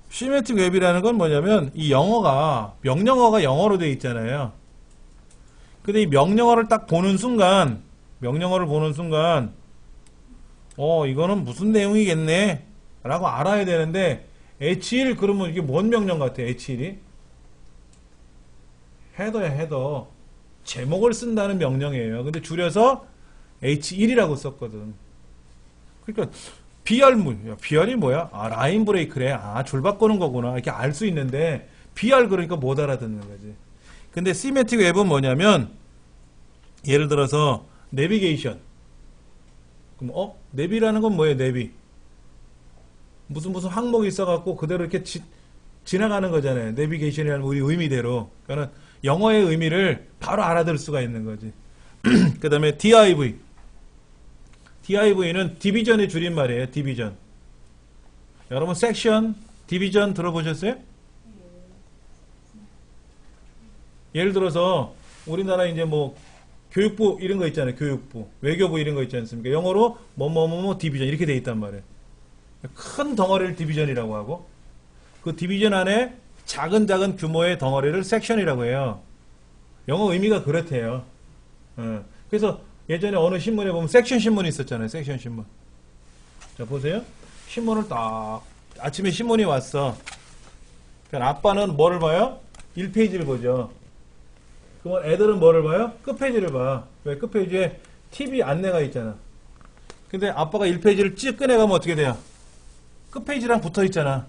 시멘틱 웹이라는 건 뭐냐면 이 영어가 명령어가 영어로 되어 있잖아요. 근데 이 명령어를 딱 보는 순간 이거는 무슨 내용이겠네 라고 알아야 되는데 H1 그러면 이게 뭔 명령 같아? H1이 헤더야 헤더. 제목을 쓴다는 명령이에요. 근데 줄여서 H1이라고 썼거든. 그러니까 BR이 뭐야? 아, 라인 브레이크래. 아, 줄 바꾸는 거구나. 이렇게 알 수 있는데 BR 그러니까 못 알아듣는 거지. 근데 시메틱 웹은 뭐냐면 예를 들어서 내비게이션. 그럼 내비라는 건 뭐예요? 내비. 무슨 항목이 있어갖고 그대로 이렇게 지나가는 거잖아요. 내비게이션이라는 우리 의미대로. 그러니까 영어의 의미를 바로 알아들 수가 있는 거지. 그 다음에 DIV는 디비전의 줄임말이에요. 디비전. 여러분 섹션, 디비전 들어보셨어요? 예를 들어서 우리나라 이제 뭐 교육부 이런 거 있잖아요. 교육부, 외교부 이런 거 있지 않습니까? 영어로 뭐뭐뭐뭐 디비전 이렇게 돼 있단 말이에요. 큰 덩어리를 디비전이라고 하고 그 디비전 안에 작은 규모의 덩어리를 섹션이라고 해요. 영어 의미가 그렇대요. 그래서 예전에 어느 신문에 보면 섹션 신문이 있었잖아요. 섹션 신문. 자, 보세요. 신문을 딱 아침에 신문이 왔어. 그러니까 아빠는 뭐를 봐요? 1페이지를 보죠. 그러면 애들은 뭐를 봐요? 끝페이지를 봐. 왜? 끝페이지에 TV 안내가 있잖아. 근데 아빠가 1페이지를 쭉 꺼내가면 어떻게 돼요? 끝페이지랑 붙어 있잖아.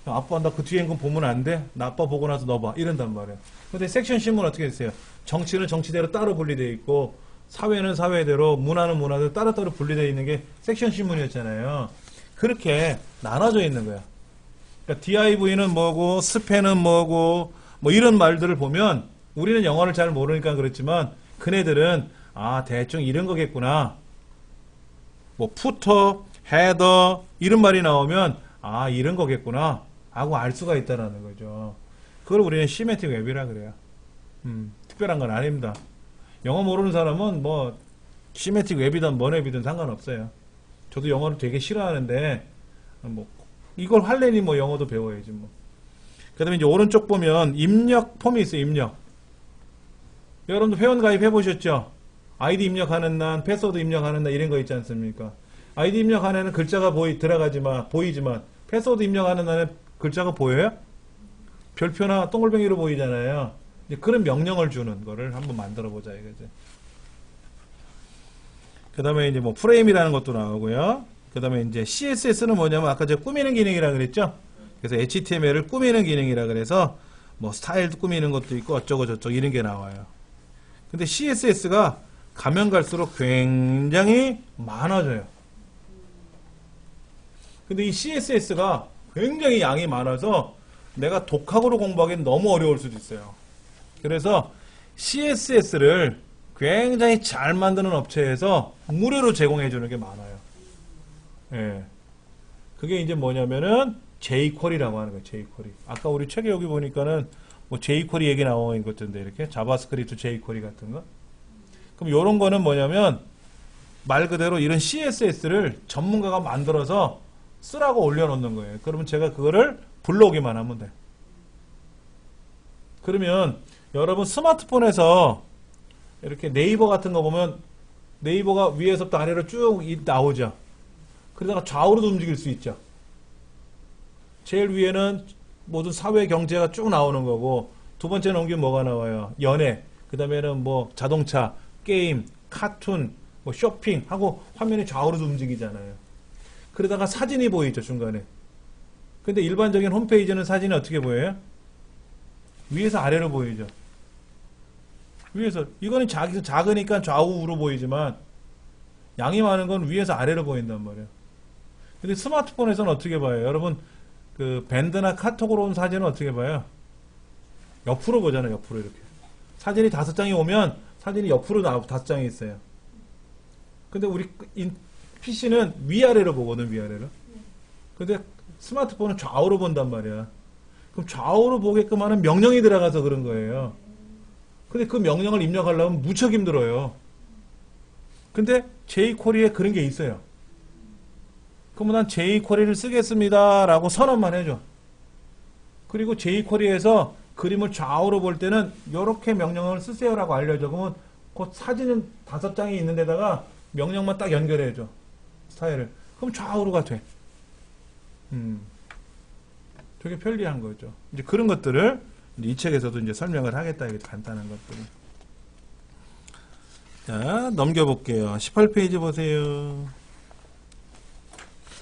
아빠 나 그 뒤에 있는 건 보면 안 돼? 나 아빠 보고 나서 너 봐. 이런단 말이야. 근데 섹션 신문 어떻게 됐어요? 정치는 정치대로 따로 분리되어 있고 사회는 사회대로 문화는 문화대로 따로따로 분리되어 있는 게 섹션 신문이었잖아요. 그렇게 나눠져 있는 거야. 그러니까 DIV는 뭐고 스팬은 뭐고 뭐 이런 말들을 보면 우리는 영어를 잘 모르니까 그렇지만 그네들은 아 대충 이런 거겠구나. 뭐 푸터, 헤더 이런 말이 나오면 아 이런 거겠구나 하고 알 수가 있다는 거죠. 그걸 우리는 시메틱 웹이라 그래요. 특별한 건 아닙니다. 영어 모르는 사람은 뭐 시메틱 웹이든 뭔 웹이든 상관없어요. 저도 영어를 되게 싫어하는데 뭐 이걸 할래니 뭐 영어도 배워야지 뭐. 그다음에 이제 오른쪽 보면 입력 폼이 있어요. 입력. 여러분도 회원 가입해 보셨죠? 아이디 입력하는 날, 패스워드 입력하는 날 이런 거 있지 않습니까? 아이디 입력하는 날은 글자가 보이지만 패스워드 입력하는 날은 글자가 보여요? 별표나 동글뱅이로 보이잖아요. 이제 그런 명령을 주는 거를 한번 만들어 보자 이거지. 그 다음에 이제 뭐 프레임이라는 것도 나오고요. 그 다음에 이제 CSS는 뭐냐면 아까 제가 꾸미는 기능이라 그랬죠? 그래서 HTML을 꾸미는 기능이라 그래서 뭐 스타일도 꾸미는 것도 있고 어쩌고 저쩌고 이런 게 나와요. 근데 CSS가 가면 갈수록 굉장히 많아져요. 근데 이 CSS가 굉장히 양이 많아서 내가 독학으로 공부하기엔 너무 어려울 수도 있어요. 그래서 CSS를 굉장히 잘 만드는 업체에서 무료로 제공해 주는 게 많아요. 예. 그게 이제 뭐냐면은 jQuery라고 하는 거예요. jQuery. 아까 우리 책에 여기 보니까는 뭐 jQuery 얘기 나온 것 같은데 이렇게 자바스크립트 jQuery 같은 거. 그럼 요런 거는 뭐냐면 말 그대로 이런 CSS를 전문가가 만들어서 쓰라고 올려놓는 거예요. 그러면 제가 그거를 불러오기만 하면 돼. 그러면 여러분 스마트폰에서 이렇게 네이버 같은 거 보면 네이버가 위에서부터 아래로 쭉 나오죠. 그러다가 좌우로도 움직일 수 있죠. 제일 위에는 모든 사회 경제가 쭉 나오는 거고 두 번째 넘기면 뭐가 나와요? 연애, 그 다음에는 뭐 자동차, 게임, 카툰, 뭐 쇼핑 하고 화면이 좌우로도 움직이잖아요. 그러다가 사진이 보이죠, 중간에. 근데 일반적인 홈페이지는 사진이 어떻게 보여요? 위에서 아래로 보이죠. 위에서 이거는 작으니까 좌우로 보이지만 양이 많은 건 위에서 아래로 보인단 말이에요. 근데 스마트폰에서는 어떻게 봐요? 여러분 그 밴드나 카톡으로 온 사진은 어떻게 봐요? 옆으로 보잖아요. 옆으로 이렇게. 사진이 5장이 오면 사진이 옆으로 5장이 있어요. 근데 우리 PC는 위아래로 보거든, 위아래로. 근데 스마트폰은 좌우로 본단 말이야. 그럼 그럼 좌우로 보게끔 하는 명령이 들어가서 그런 거예요. 근데 그 명령을 입력하려면 무척 힘들어요. 근데 jQuery에 그런 게 있어요. 그러면 난 jQuery를 쓰겠습니다 라고 선언만 해줘. 그리고 jQuery에서 그림을 좌우로 볼 때는 이렇게 명령을 쓰세요 라고 알려줘. 그러면 그 사진은 5장이 있는 데다가 명령만 딱 연결해줘. 스타일을. 그럼 좌우로가 돼. 되게 편리한 거죠. 이제 그런 것들을 이 책에서도 이제 설명을 하겠다. 이게 간단한 것들을. 자, 넘겨볼게요. 18페이지 보세요.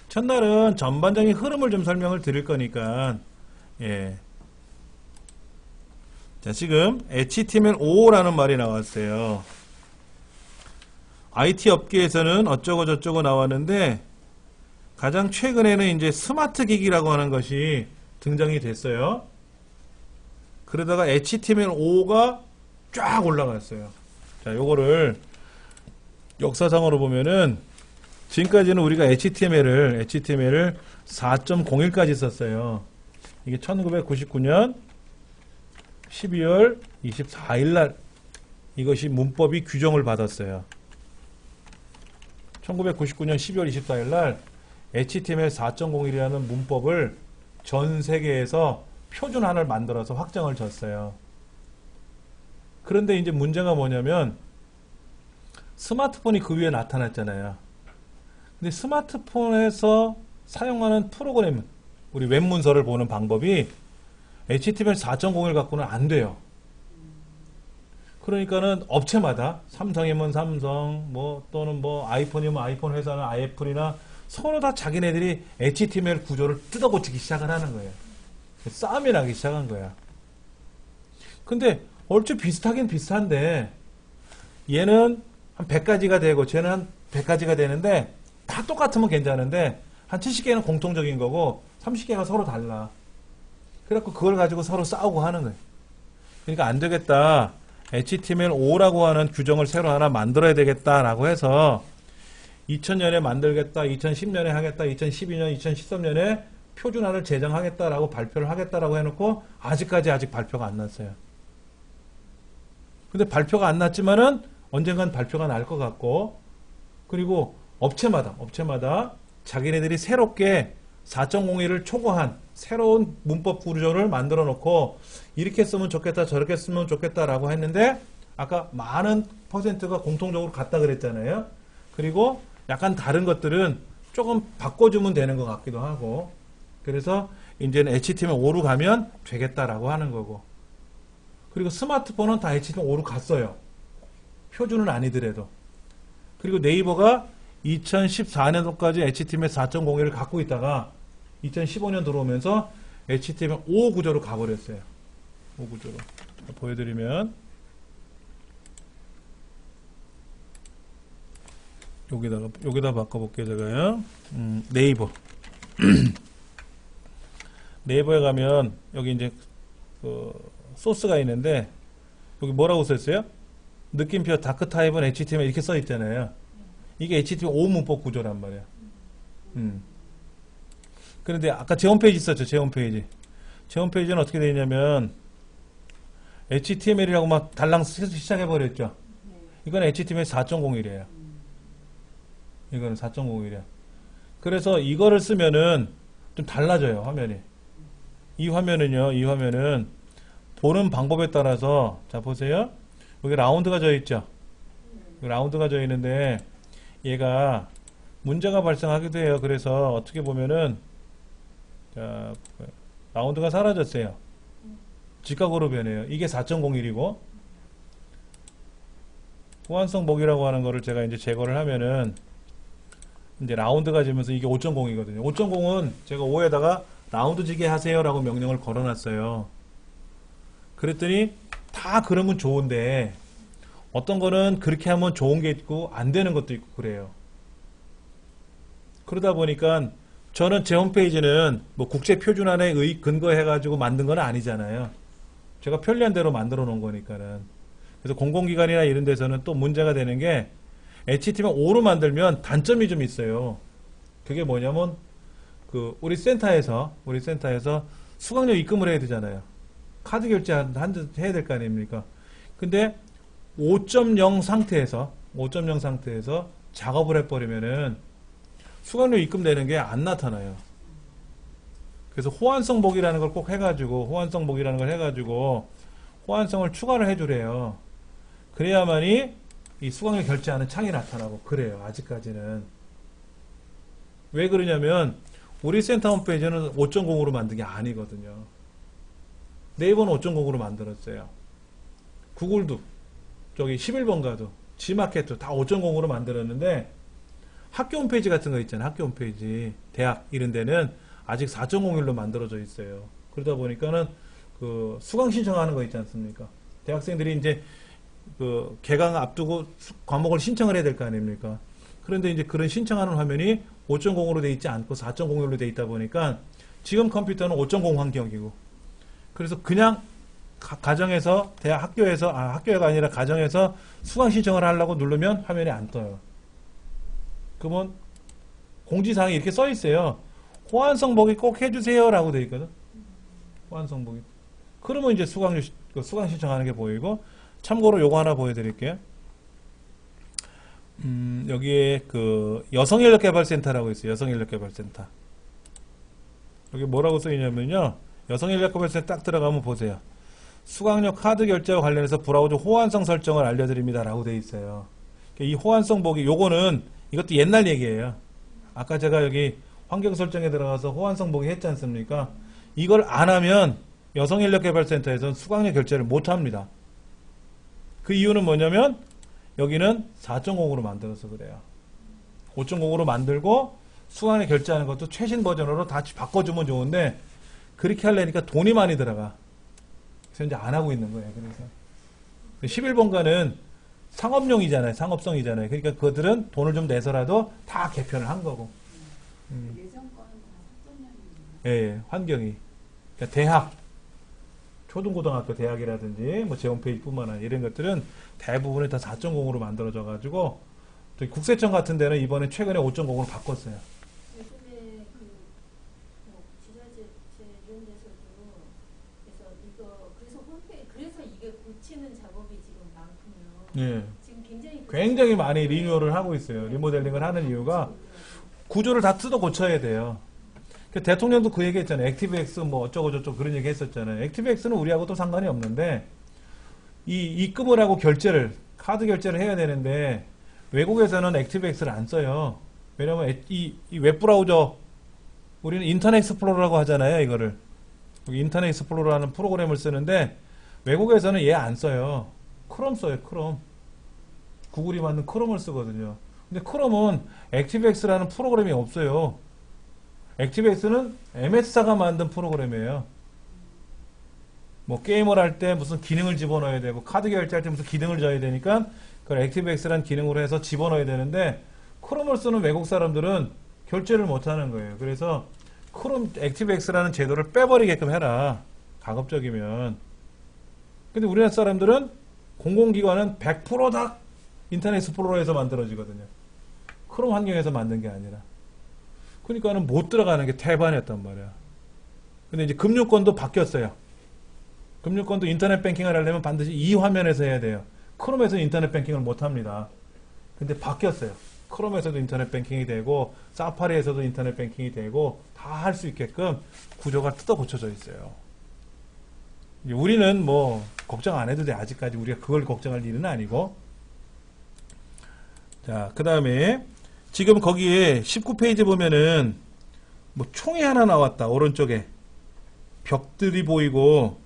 첫날은 전반적인 흐름을 좀 설명을 드릴 거니까, 예. 자, 지금 HTML5라는 말이 나왔어요. IT 업계에서는 어쩌고 저쩌고 나왔는데, 가장 최근에는 이제 스마트 기기라고 하는 것이 등장이 됐어요. 그러다가 HTML5가 쫙 올라갔어요. 자, 요거를 역사상으로 보면은 지금까지는 우리가 HTML을 4.01까지 썼어요. 이게 1999년 12월 24일 날 이것이 문법이 규정을 받았어요. 1999년 12월 24일 날 HTML 4.01이라는 문법을 전 세계에서 표준안을 만들어서 확정을 졌어요. 그런데 이제 문제가 뭐냐면 스마트폰이 그 위에 나타났잖아요. 근데 스마트폰에서 사용하는 프로그램, 우리 웹문서를 보는 방법이 HTML 4.01 갖고는 안 돼요. 그러니까는 업체마다 삼성이면 삼성, 뭐 또는 뭐 아이폰이면 아이폰 회사는 아이폰이나 서로 다 자기네들이 HTML 구조를 뜯어고치기 시작을 하는 거예요. 싸움이 나기 시작한 거야. 근데 얼추 비슷하긴 비슷한데 얘는 한 100가지가 되고 쟤는 한 100가지가 되는데 다 똑같으면 괜찮은데 한 70개는 공통적인 거고 30개가 서로 달라. 그래갖고 그걸 가지고 서로 싸우고 하는 거예요. 그러니까 안 되겠다. HTML5라고 하는 규정을 새로 하나 만들어야 되겠다라고 해서 2000년에 만들겠다, 2010년에 하겠다, 2012년, 2013년에 표준안을 제정하겠다라고 발표를 하겠다라고 해놓고 아직까지 아직 발표가 안 났어요. 근데 발표가 안 났지만은 언젠간 발표가 날 것 같고, 그리고 업체마다 자기네들이 새롭게 4.01을 초과한 새로운 문법 구조를 만들어 놓고 이렇게 쓰면 좋겠다 저렇게 쓰면 좋겠다라고 했는데 아까 많은 퍼센트가 공통적으로 같다 그랬잖아요. 그리고 약간 다른 것들은 조금 바꿔주면 되는 것 같기도 하고, 그래서 이제는 HTML5로 가면 되겠다라고 하는 거고, 그리고 스마트폰은 다 HTML5로 갔어요. 표준은 아니더라도. 그리고 네이버가 2014년도까지 HTML 4.01을 갖고 있다가 2015년 들어오면서 HTML5 구조로 가버렸어요. 5 구조로. 보여드리면 여기다 바꿔볼게요, 제가요. 네이버. 네이버에 가면 여기 이제 소스가 있는데 여기 뭐라고 썼어요? 느낌표 다크 타입은 HTML 이렇게 써 있잖아요. 이게 HTML5 문법 구조란 말이에요. 그런데 아까 제 홈페이지 있었죠, 제 홈페이지. 제 홈페이지는 어떻게 되어 있냐면 HTML이라고 막 달랑 시작해버렸죠. 이건 HTML 4.01이에요. 이거는 4.01이야. 그래서 이거를 쓰면은 좀 달라져요, 화면이. 이 화면은 보는 방법에 따라서, 자, 보세요. 여기 라운드가 져 있죠. 라운드가 져 있는데 얘가 문제가 발생하기도 해요. 그래서 어떻게 보면은, 자, 라운드가 사라졌어요. 직각으로 변해요. 이게 4.01이고 보안성 목이라고 하는 거를 제가 이제 제거를 하면은 이제 라운드가 지면서 이게 5.0이거든요. 5.0은 제가 5에다가 라운드 지게 하세요 라고 명령을 걸어놨어요. 그랬더니 다 그러면 좋은데 어떤 거는 그렇게 하면 좋은 게 있고 안 되는 것도 있고 그래요. 그러다 보니까 저는 제 홈페이지는 뭐 국제표준안에 근거해가지고 만든 건 아니잖아요. 제가 편리한 대로 만들어 놓은 거니까는. 그래서 공공기관이나 이런 데서는 또 문제가 되는 게 HTML5로 만들면 단점이 좀 있어요. 그게 뭐냐면 우리 센터에서 수강료 입금을 해야 되잖아요. 카드 결제 해야 될 거 아닙니까? 근데 5.0 상태에서 작업을 해버리면은 수강료 입금되는 게 안 나타나요. 그래서 호환성복이라는 걸 꼭 해가지고 호환성을 추가를 해주래요. 그래야만이 이 수강료 결제하는 창이 나타나고 그래요. 아직까지는. 왜 그러냐면 우리 센터 홈페이지는 5.0으로 만든 게 아니거든요. 네이버는 5.0으로 만들었어요. 구글도 저기 11번가도 G마켓도 다 5.0으로 만들었는데 학교 홈페이지 같은 거 있잖아요. 학교 홈페이지 대학 이런 데는 아직 4.01로 만들어져 있어요. 그러다 보니까는 그 수강 신청하는 거 있지 않습니까? 대학생들이 이제 그 개강 앞두고 과목을 신청을 해야 될 거 아닙니까? 그런데 이제 그런 신청하는 화면이 5.0으로 돼 있지 않고 4.01로 돼 있다 보니까 지금 컴퓨터는 5.0 환경이고 그래서 그냥 가정에서 학교가 아니라 가정에서 수강 신청을 하려고 누르면 화면이 안 떠요. 그러면 공지사항이 이렇게 써 있어요. 호환성복이 꼭 해주세요 라고 돼 있거든. 호환성복이. 그러면 이제 수강 신청하는 게 보이고 참고로 요거 하나 보여드릴게요. 여기에 그 여성인력개발센터라고 있어요. 여성인력개발센터. 여기 뭐라고 써있냐면요. 여성인력개발센터 딱 들어가면 보세요. 수강료 카드 결제와 관련해서 브라우저 호환성 설정을 알려드립니다 라고 돼 있어요. 이 호환성복이 요거는 이것도 옛날 얘기예요. 아까 제가 여기 환경 설정에 들어가서 호환성복이 했지 않습니까? 이걸 안 하면 여성인력개발센터에서는 수강료 결제를 못 합니다. 그 이유는 뭐냐면 여기는 4.0으로 만들어서 그래요. 5.0으로 만들고 수강료 결제하는 것도 최신 버전으로 다 바꿔주면 좋은데 그렇게 하려니까 돈이 많이 들어가. 그래서 이제 안 하고 있는 거예요. 그래서 11번가는 상업용이잖아요. 상업성이잖아요. 그러니까 그들은 돈을 좀 내서라도 다 개편을 한 거고. 예전 거는 다 4.0이에요. 예, 환경이. 그러니까 대학, 초등고등학교 대학이라든지 뭐 제 홈페이지뿐만 아니라 이런 것들은 대부분이 다 4.0으로 만들어져 가지고 국세청 같은 데는 이번에 최근에 5.0으로 바꿨어요. 요즘에 뭐 지자체 이런 데서도 그래서 홈페이지 그래서 이게 고치는 작업이 지금 많군요. 예. 지금 굉장히 많이 리뉴얼을 하고 있어요. 리모델링을 하는 이유가 구조를 다 뜯어 고쳐야 돼요. 대통령도 그 얘기 했잖아요. 액티브엑스 뭐 어쩌고저쩌고 그런 얘기 했었잖아요. 액티브엑스는 우리하고도 상관이 없는데 이 입금을 하고 카드 결제를 해야 되는데 외국에서는 액티브엑스를 안 써요. 왜냐면 이 웹브라우저 우리는 인터넷 익스플로러라고 하잖아요. 이거를 여기 인터넷 익스플로러라는 프로그램을 쓰는데 외국에서는 얘 안 써요. 크롬 써요. 크롬. 구글이 만든 크롬을 쓰거든요. 근데 크롬은 액티브엑스라는 프로그램이 없어요. 액티브엑스는 MS사가 만든 프로그램이에요. 뭐 게임을 할 때 무슨 기능을 집어넣어야 되고 카드 결제할 때 무슨 기능을 줘야 되니까 그걸 액티브엑스라는 기능으로 해서 집어넣어야 되는데 크롬을 쓰는 외국 사람들은 결제를 못하는 거예요. 그래서 크롬 액티브엑스라는 제도를 빼버리게끔 해라. 가급적이면. 근데 우리나라 사람들은 공공기관은 100%다 인터넷 익스플로러에서 만들어지거든요. 크롬 환경에서 만든 게 아니라. 그러니까는 못 들어가는 게 태반이었단 말이야. 근데 이제 금융권도 바뀌었어요. 금융권도 인터넷 뱅킹을 하려면 반드시 이 화면에서 해야 돼요. 크롬에서는 인터넷 뱅킹을 못 합니다. 근데 바뀌었어요. 크롬에서도 인터넷 뱅킹이 되고 사파리에서도 인터넷 뱅킹이 되고 다 할 수 있게끔 구조가 뜯어 고쳐져 있어요. 우리는 뭐 걱정 안 해도 돼. 아직까지 우리가 그걸 걱정할 일은 아니고. 자, 그 다음에 지금 거기에 19페이지 보면은 뭐 총이 하나 나왔다. 오른쪽에 벽들이 보이고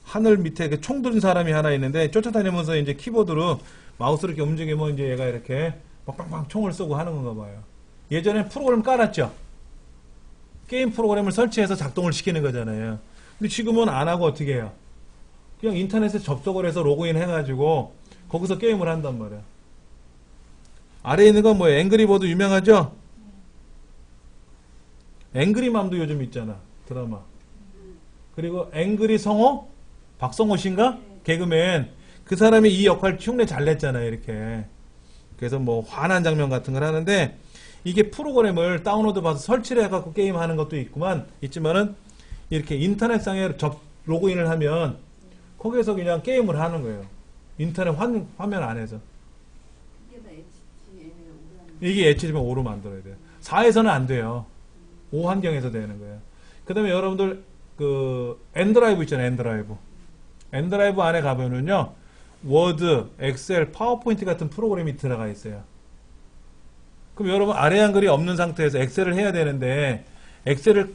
하늘 밑에 그 총 든 사람이 하나 있는데 쫓아다니면서 이제 키보드로 마우스를 이렇게 움직이면 이제 얘가 이렇게 빵빵빵 총을 쏘고 하는 건가 봐요. 예전에 프로그램 깔았죠. 게임 프로그램을 설치해서 작동을 시키는 거잖아요. 근데 지금은 안 하고 어떻게 해요? 그냥 인터넷에 접속을 해서 로그인 해가지고 거기서 게임을 한단 말이야. 아래에 있는 건 뭐예요? 앵그리버드 유명하죠? 앵그리맘도 요즘 있잖아. 드라마. 그리고 앵그리 성호? 박성호 씨인가? 개그맨. 그 사람이 이 역할 흉내 잘 냈잖아요. 이렇게. 그래서 뭐 화난 장면 같은 걸 하는데 이게 프로그램을 다운로드 받아서 설치를 해갖고 게임하는 것도 있지만은 이렇게 인터넷상에 로그인을 하면 거기에서 그냥 게임을 하는 거예요. 인터넷 화면 안에서. 그게 다 HTML5라는 이게 HTML5로 만들어야 돼요. 4에서는 안 돼요. 5 환경에서 되는 거예요. 그 다음에 여러분들 그 엔드라이브 있잖아요. 엔드라이브 안에 가면은요 워드, 엑셀, 파워포인트 같은 프로그램이 들어가 있어요. 그럼 여러분 아래 한글이 없는 상태에서 엑셀을 해야 되는데 엑셀을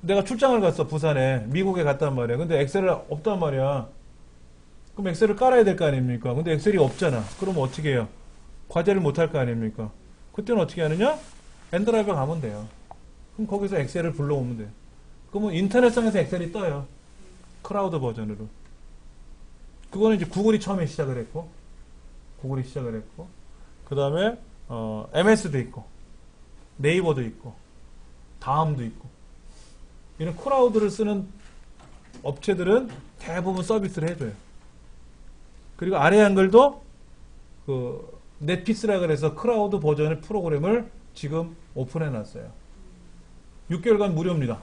내가 출장을 갔어. 부산에 미국에 갔단 말이야. 근데 엑셀을 없단 말이야. 그럼 엑셀을 깔아야 될 거 아닙니까? 근데 엑셀이 없잖아. 그럼 어떻게 해요? 과제를 못 할 거 아닙니까? 그때는 어떻게 하느냐? 엔드라이브 가면 돼요. 그럼 거기서 엑셀을 불러오면 돼요. 그러면 인터넷상에서 엑셀이 떠요. 클라우드 버전으로. 그거는 이제 구글이 처음에 시작을 했고, 그 다음에 MS도 있고, 네이버도 있고, 다음도 있고, 이런 클라우드를 쓰는 업체들은 대부분 서비스를 해줘요. 그리고 아래 한글도 그 넷피스라 그래서 클라우드 버전의 프로그램을 지금 오픈해놨어요. 6개월간 무료입니다.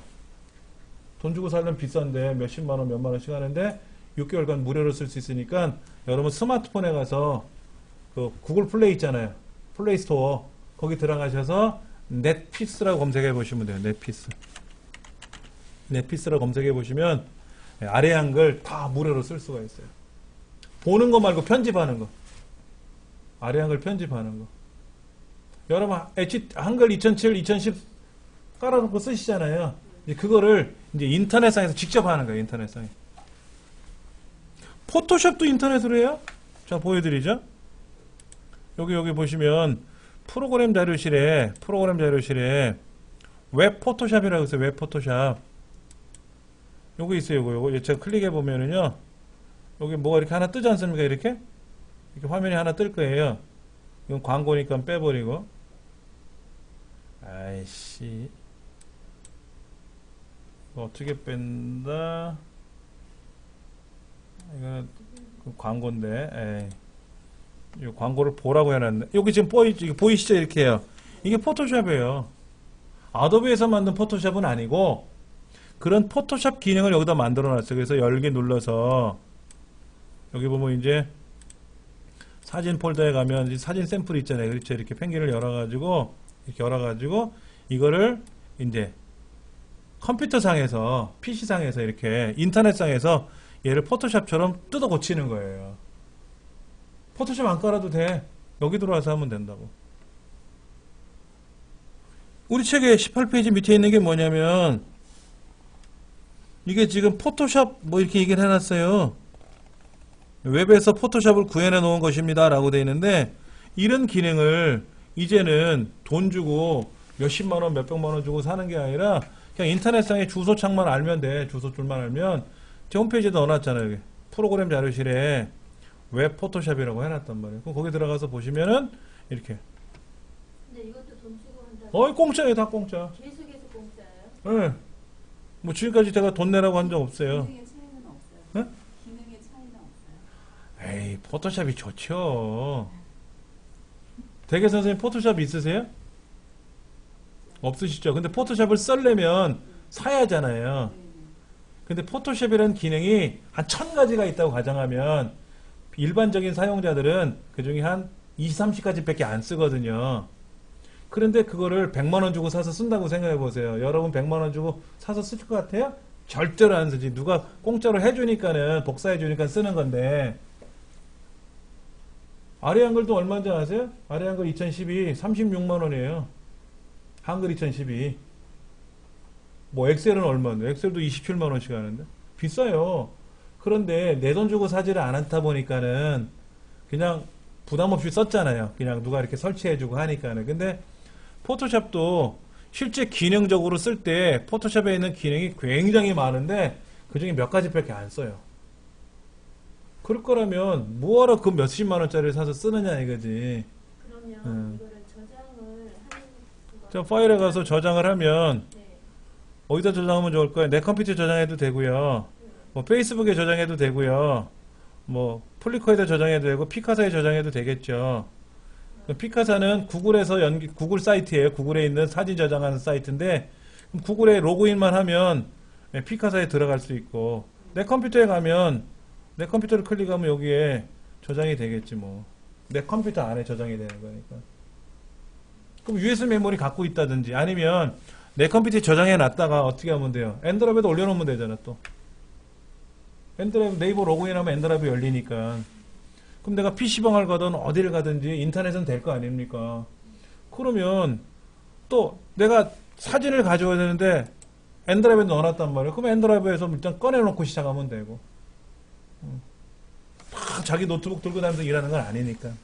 돈 주고 살면 비싼데 몇십만원 몇만원씩 하는데 6개월간 무료로 쓸 수 있으니까 여러분 스마트폰에 가서 그 구글 플레이 있잖아요. 플레이 스토어 거기 들어가셔서 넷피스라고 검색해 보시면 돼요. 넷피스라고 검색해 보시면 아래 한글 다 무료로 쓸 수가 있어요. 보는 거 말고 편집하는 거. 아래 한글 편집하는 거. 여러분 한글 2007, 2010 깔아놓고 쓰시잖아요. 이제 그거를 이제 인터넷상에서 직접 하는 거예요. 인터넷상에. 포토샵도 인터넷으로 해요. 자, 보여드리죠. 여기 보시면 프로그램 자료실에 웹 포토샵이라고 있어요. 웹 포토샵. 요거 있어요. 요거 제가 클릭해 보면은요. 여기 뭐가 이렇게 하나 뜨지 않습니까? 이렇게 화면이 하나 뜰 거예요. 이건 광고니까 빼버리고. 아이씨. 어떻게 뺀다? 이거는 광고인데, 이 광고를 보라고 해놨네. 여기 지금 보이시죠? 이렇게 해요. 이게 포토샵이에요. 아도비에서 만든 포토샵은 아니고, 그런 포토샵 기능을 여기다 만들어 놨어요. 그래서 열기 눌러서, 여기 보면 이제, 사진 폴더에 가면 사진 샘플이 있잖아요. 그렇죠? 이렇게 펭귄을 열어가지고, 이거를 이제, 컴퓨터상에서, PC상에서 이렇게, 인터넷상에서 얘를 포토샵처럼 뜯어 고치는 거예요. 포토샵 안 깔아도 돼. 여기 들어와서 하면 된다고. 우리 책의 18페이지 밑에 있는 게 뭐냐면 이게 지금 포토샵 뭐 이렇게 얘기를 해놨어요. 웹에서 포토샵을 구현해 놓은 것입니다 라고 되어 있는데 이런 기능을 이제는 돈 주고 몇십만원 몇백만원 주고 사는 게 아니라 그냥 인터넷상에 주소창만 알면 돼. 주소줄만 알면 제 홈페이지에 넣어놨잖아요. 여기. 프로그램 자료실에 웹 포토샵이라고 해놨단 말이에요. 그럼 거기 들어가서 보시면은 이렇게. 근데 이것도 돈 주고 한다고? 공짜예요. 다 공짜. 계속 공짜예요? 네. 뭐 지금까지 제가 돈 내라고 한 적 없어요. 기능의 차이는 없어요. 네? 기능의 차이는 없어요. 에이, 포토샵이 좋죠. 대개 선생님 포토샵 있으세요? 없으시죠? 근데 포토샵을 쓰려면 사야 하잖아요. 근데 포토샵이라는 기능이 한 1000가지가 있다고 가정하면 일반적인 사용자들은 그 중에 한 20, 30가지 밖에 안 쓰거든요. 그런데 그거를 100만원 주고 사서 쓴다고 생각해 보세요. 여러분 100만원 주고 사서 쓸 것 같아요? 절대로 안 쓰지. 누가 공짜로 해주니까는, 복사해주니까 쓰는 건데. 아래 한글도 얼마인지 아세요? 아래 한글 2012 36만원이에요. 한글 2012. 뭐 엑셀은 얼마인데? 엑셀도 27만원씩 하는데? 비싸요. 그런데 내 돈 주고 사지를 않았다 보니까는 그냥 부담 없이 썼잖아요. 그냥 누가 이렇게 설치해주고 하니까는. 근데 포토샵도 실제 기능적으로 쓸 때 포토샵에 있는 기능이 굉장히 많은데 그 중에 몇 가지밖에 안 써요. 그럴 거라면 뭐하러 그 몇십만원짜리를 사서 쓰느냐 이거지. 그러면 이거를 저장을 하는 저 파일에 가서 저장을 하면 네. 어디다 저장하면 좋을까요? 내 컴퓨터에 저장해도 되고요. 뭐 페이스북에 저장해도 되고요. 뭐 플리커에다 저장해도 되고 피카사에 저장해도 되겠죠. 피카사는 구글에서 구글 사이트예요. 구글에 있는 사진 저장하는 사이트인데 구글에 로그인만 하면 피카사에 들어갈 수 있고 내 컴퓨터에 가면 내 컴퓨터를 클릭하면 여기에 저장이 되겠지 뭐. 내 컴퓨터 안에 저장이 되는 거니까. 그럼 USB 메모리 갖고 있다든지 아니면 내 컴퓨터에 저장해 놨다가 어떻게 하면 돼요? 엔드라이브에도 올려놓으면 되잖아 또. 엔드라이브 네이버 로그인하면 엔드라이브 열리니까. 그럼 내가 PC방을 가든 어디를 가든지 인터넷은 될 거 아닙니까? 그러면 또 내가 사진을 가져와야 되는데 엔드라이브에 넣어놨단 말이에요. 그럼 엔드라이브에서 일단 꺼내놓고 시작하면 되고. 막 자기 노트북 들고 다니면서 일하는 건 아니니까. 아까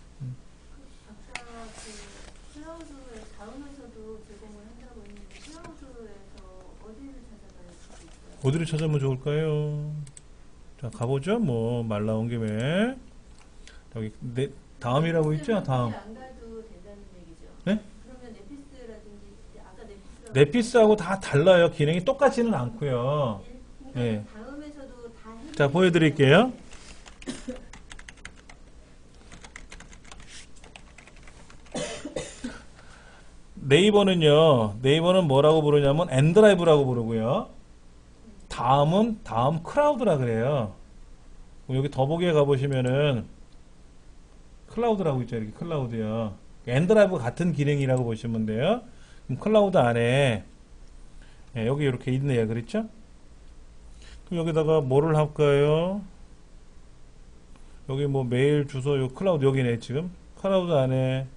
그 클라우드에 다운에서도 제공을 한다고 했는데 클라우드에서 어디를 찾아가야 수 있어요? 어디를 찾으면 좋을까요? 자, 가보죠. 뭐, 말 나온 김에. 여기, 다음이라고 있죠? 다음. 안 가도 된다는 얘기죠. 네? 그러면 네피스라든지 아까 네피스라고 네피스하고 다 달라요. 기능이 똑같지는 않고요. 그러니까 예. 다음에서도 다 자, 보여드릴게요. 네이버는 뭐라고 부르냐면 엔드라이브라고 부르고요. 다음 클라우드라 그래요. 여기 더보기에 가보시면은 클라우드라고 있죠. 이렇게 클라우드요. 엔드라이브 같은 기능이라고 보시면 돼요. 그럼 클라우드 안에 여기 이렇게 있네요. 그렇죠? 그럼 여기다가 뭐를 할까요? 여기 뭐 메일 주소 요 클라우드 여기네 지금. 클라우드 안에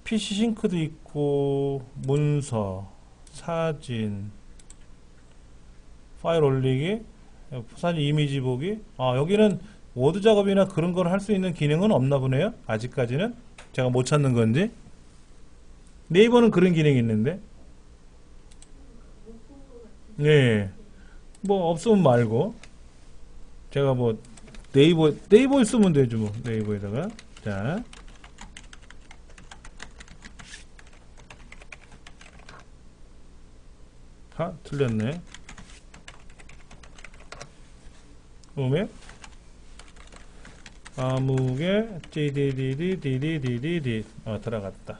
PC 싱크도 있고 문서, 사진, 파일 올리기, 사진 이미지 보기. 아, 여기는 워드 작업이나 그런 걸 할 수 있는 기능은 없나 보네요. 아직까지는 제가 못 찾는 건지. 네이버는 그런 기능이 있는데. 네. 뭐 없으면 말고. 제가 뭐 네이버에 쓰면 되죠 뭐. 네이버에다가. 자. 틀렸네. 그다음에 아무개 찌디디디디디디디 들어갔다.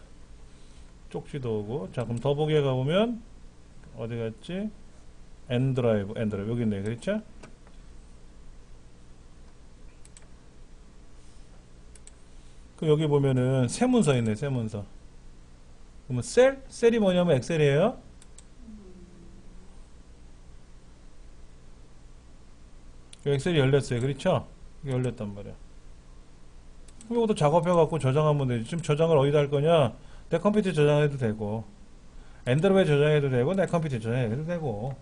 쪽지도 오고. 자, 그럼 더보기에 가보면 어디 갔지? 엔드라이브 여기 있네. 그렇죠? 그럼 여기 보면은 새 문서 있네. 새 문서. 그러면 셀이 뭐냐면 엑셀이에요. 엑셀이 열렸어요. 그렇죠? 이게 열렸단 말이야. 이것도 작업해갖고 저장하면 되지. 지금 저장을 어디다 할 거냐? 내 컴퓨터에 저장해도 되고, 엔드로이드에 저장해도 되고, 내 컴퓨터에 저장해도 되고,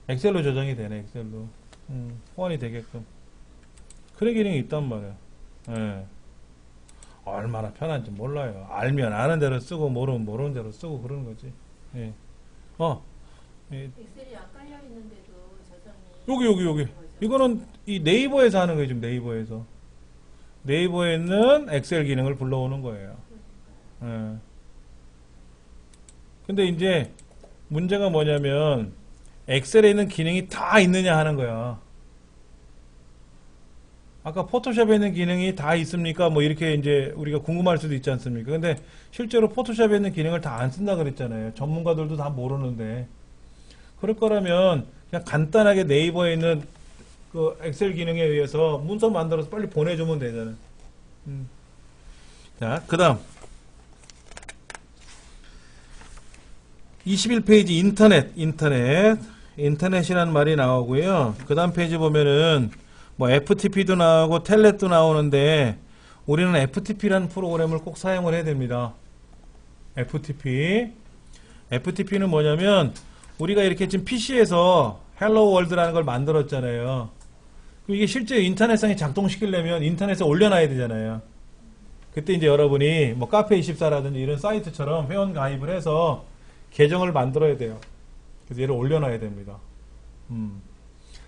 엑셀로 저장이 되네. 엑셀로 호환이 되게끔 그런 기능이 있단 말이야. 예. 얼마나 편한지 몰라요. 알면 아는 대로 쓰고 모르면 모르는 대로 쓰고 그러는 거지. 예. 엑셀이 안 깔려 있는데도 저장이 여기. 이거는 이 네이버에서 하는 거예요. 지금 네이버에 있는 엑셀 기능을 불러오는 거예요. 예. 근데 이제 문제가 뭐냐면 엑셀에 있는 기능이 다 있느냐 하는 거야. 아까 포토샵에 있는 기능이 다 있습니까? 뭐 이렇게 이제 우리가 궁금할 수도 있지 않습니까? 근데 실제로 포토샵에 있는 기능을 다 안 쓴다 그랬잖아요. 전문가들도 다 모르는데. 그럴 거라면 그냥 간단하게 네이버에 있는 그 엑셀 기능에 의해서 문서 만들어서 빨리 보내주면 되잖아요. 자, 그 다음 21페이지 인터넷이라는 말이 나오고요. 그 다음 페이지 보면은 뭐 FTP도 나오고 텔넷도 나오는데 우리는 FTP라는 프로그램을 꼭 사용을 해야 됩니다. FTP는 뭐냐면 우리가 이렇게 지금 PC에서 헬로 월드라는 걸 만들었잖아요. 그럼 이게 실제 인터넷상에 작동시키려면 인터넷에 올려놔야 되잖아요. 그때 이제 여러분이 뭐 카페24라든지 이런 사이트처럼 회원 가입을 해서 계정을 만들어야 돼요. 그래서 얘를 올려놔야 됩니다.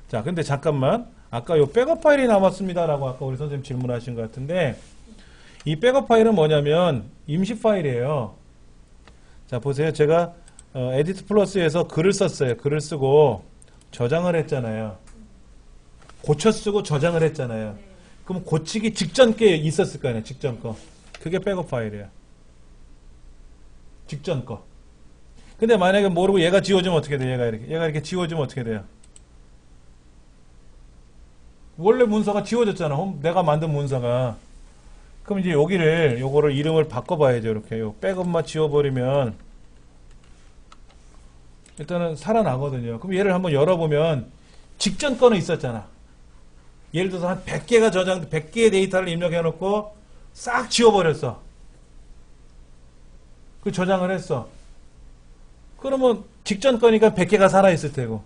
자, 근데 잠깐만. 아까 요 백업 파일이 남았습니다라고 아까 우리 선생님 질문하신 것 같은데 이 백업 파일은 뭐냐면 임시 파일이에요. 자, 보세요. 제가 에디트 플러스에서 글을 썼어요. 글을 쓰고 저장을 했잖아요. 고쳐 쓰고 저장을 했잖아요. 그럼 고치기 직전 게 있었을 거 아니에요. 직전 거. 그게 백업 파일이에요. 직전 거. 근데 만약에 모르고 얘가 지워지면 어떻게 돼? 얘가 이렇게 지워지면 어떻게 돼요? 원래 문서가 지워졌잖아. 내가 만든 문서가. 그럼 이제 요거를 이름을 바꿔봐야죠. 이렇게 요 백업만 지워버리면 일단은 살아나거든요. 그럼 얘를 한번 열어보면 직전 거는 있었잖아. 예를 들어서 한 100개가 100개의 데이터를 입력해놓고 싹 지워버렸어. 그 저장을 했어. 그러면 직전 거니까 100개가 살아있을 테고.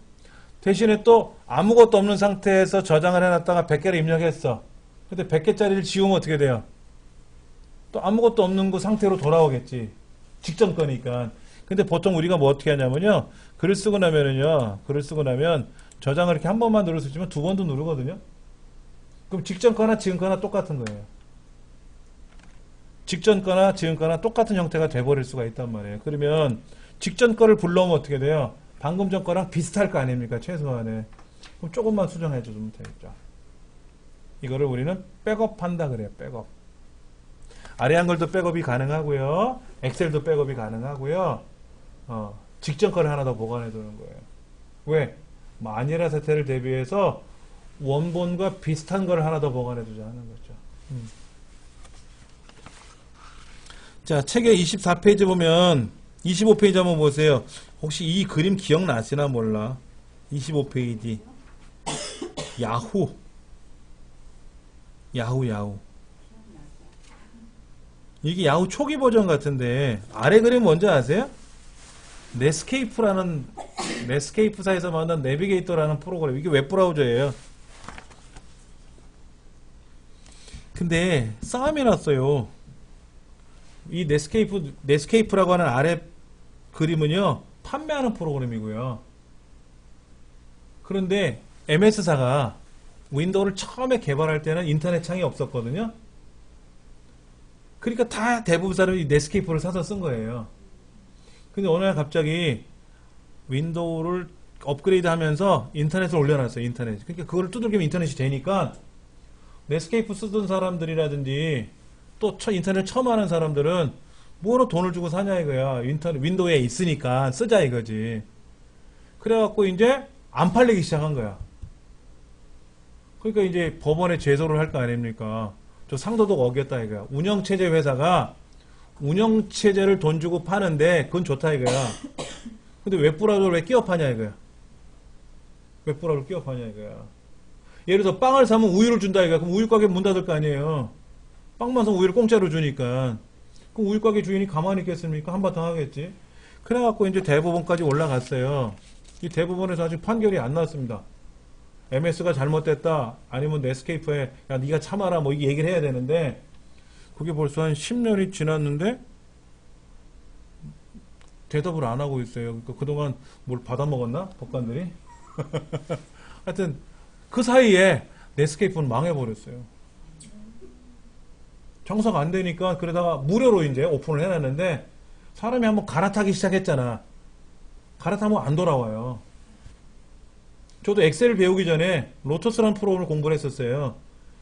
대신에 또 아무것도 없는 상태에서 저장을 해놨다가 100개를 입력했어. 근데 100개짜리를 지우면 어떻게 돼요? 또 아무것도 없는 그 상태로 돌아오겠지. 직전 거니까. 근데 보통 우리가 뭐 어떻게 하냐면요. 글을 쓰고 나면 저장을 이렇게 한 번만 누를 수 있지만 두 번도 누르거든요. 그럼 직전 거나 지금 거나 똑같은 거예요. 직전 거나 지금 거나 똑같은 형태가 돼버릴 수가 있단 말이에요. 그러면 직전 거를 불러오면 어떻게 돼요? 방금 전 거랑 비슷할 거 아닙니까? 최소한에. 그럼 조금만 수정해 주면 되겠죠. 이거를 우리는 백업한다 그래요. 백업. 아래 한글도 백업이 가능하고요. 엑셀도 백업이 가능하고요. 직전 거를 하나 더 보관해 두는 거예요. 왜? 만일의 사태를 대비해서 원본과 비슷한 걸 하나 더 보관해 두자 하는 거죠. 자, 책의 24페이지 보면 25페이지 한번 보세요. 혹시 이 그림 기억나시나 몰라. 25페이지. 야후. 이게 야후 초기 버전 같은데 아래 그림 뭔지 아세요? 넷스케이프사에서 만든 내비게이터라는 프로그램. 이게 웹브라우저예요. 근데 싸움이 났어요. 이 넷스케이프라고 하는 아래 그림은요, 판매하는 프로그램이고요. 그런데 MS사가 윈도우를 처음에 개발할 때는 인터넷 창이 없었거든요. 그러니까 다 대부분 사람이 넷스케이프를 사서 쓴 거예요. 근데 어느 날 갑자기 윈도우를 업그레이드 하면서 인터넷을 올려놨어요. 인터넷. 그러니까 그걸 두들기면 인터넷이 되니까 넷스케이프 쓰던 사람들이라든지 또 인터넷 처음 하는 사람들은 뭐로 돈을 주고 사냐 이거야. 윈도우에 있으니까 쓰자 이거지. 그래갖고 이제 안 팔리기 시작한 거야. 그러니까 이제 법원에 제소를 할 거 아닙니까? 저 상도덕 어겼다 이거야. 운영체제 회사가 운영체제를 돈 주고 파는데 그건 좋다 이거야. 근데 웹브라우저를 왜 끼워 파냐 이거야. 웹브라우저를 끼워 파냐 이거야. 예를 들어서 빵을 사면 우유를 준다 이거야. 그럼 우유가게 문 닫을 거 아니에요. 빵만 사면 우유를 공짜로 주니까. 그럼 우유가게 주인이 가만히 있겠습니까? 한바탕 하겠지. 그래갖고 이제 대법원까지 올라갔어요. 이 대법원에서 아직 판결이 안 나왔습니다. MS가 잘못됐다. 아니면 넷스케이프에 야 네가 참아라 뭐 이게 얘기를 해야 되는데 그게 벌써 한 10년이 지났는데 대답을 안 하고 있어요. 그러니까 그동안 뭘 받아먹었나? 법관들이? 하여튼 그 사이에 넷스케이프는 망해버렸어요. 정사가 안 되니까 그러다가 무료로 이제 오픈을 해놨는데 사람이 한번 갈아타기 시작했잖아. 갈아타면 안 돌아와요. 저도 엑셀을 배우기 전에 로터스라는 프로그램을 공부를 했었어요.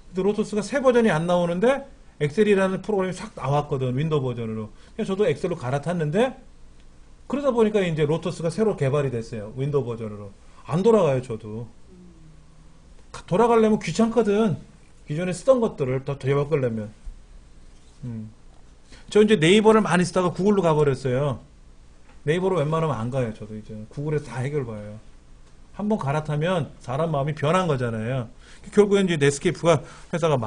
근데 로터스가 새 버전이 안 나오는데 엑셀이라는 프로그램이 싹 나왔거든. 윈도우 버전으로. 그래서 저도 엑셀로 갈아탔는데 그러다 보니까 이제 로터스가 새로 개발이 됐어요. 윈도우 버전으로. 안 돌아가요, 저도. 돌아가려면 귀찮거든. 기존에 쓰던 것들을 더 되바꾸려면. 저 이제 네이버를 많이 쓰다가 구글로 가버렸어요. 네이버로 웬만하면 안 가요, 저도 이제. 구글에서 다 해결봐요. 한번 갈아타면 사람 마음이 변한 거잖아요. 결국엔 이제 넷스케이프가 회사가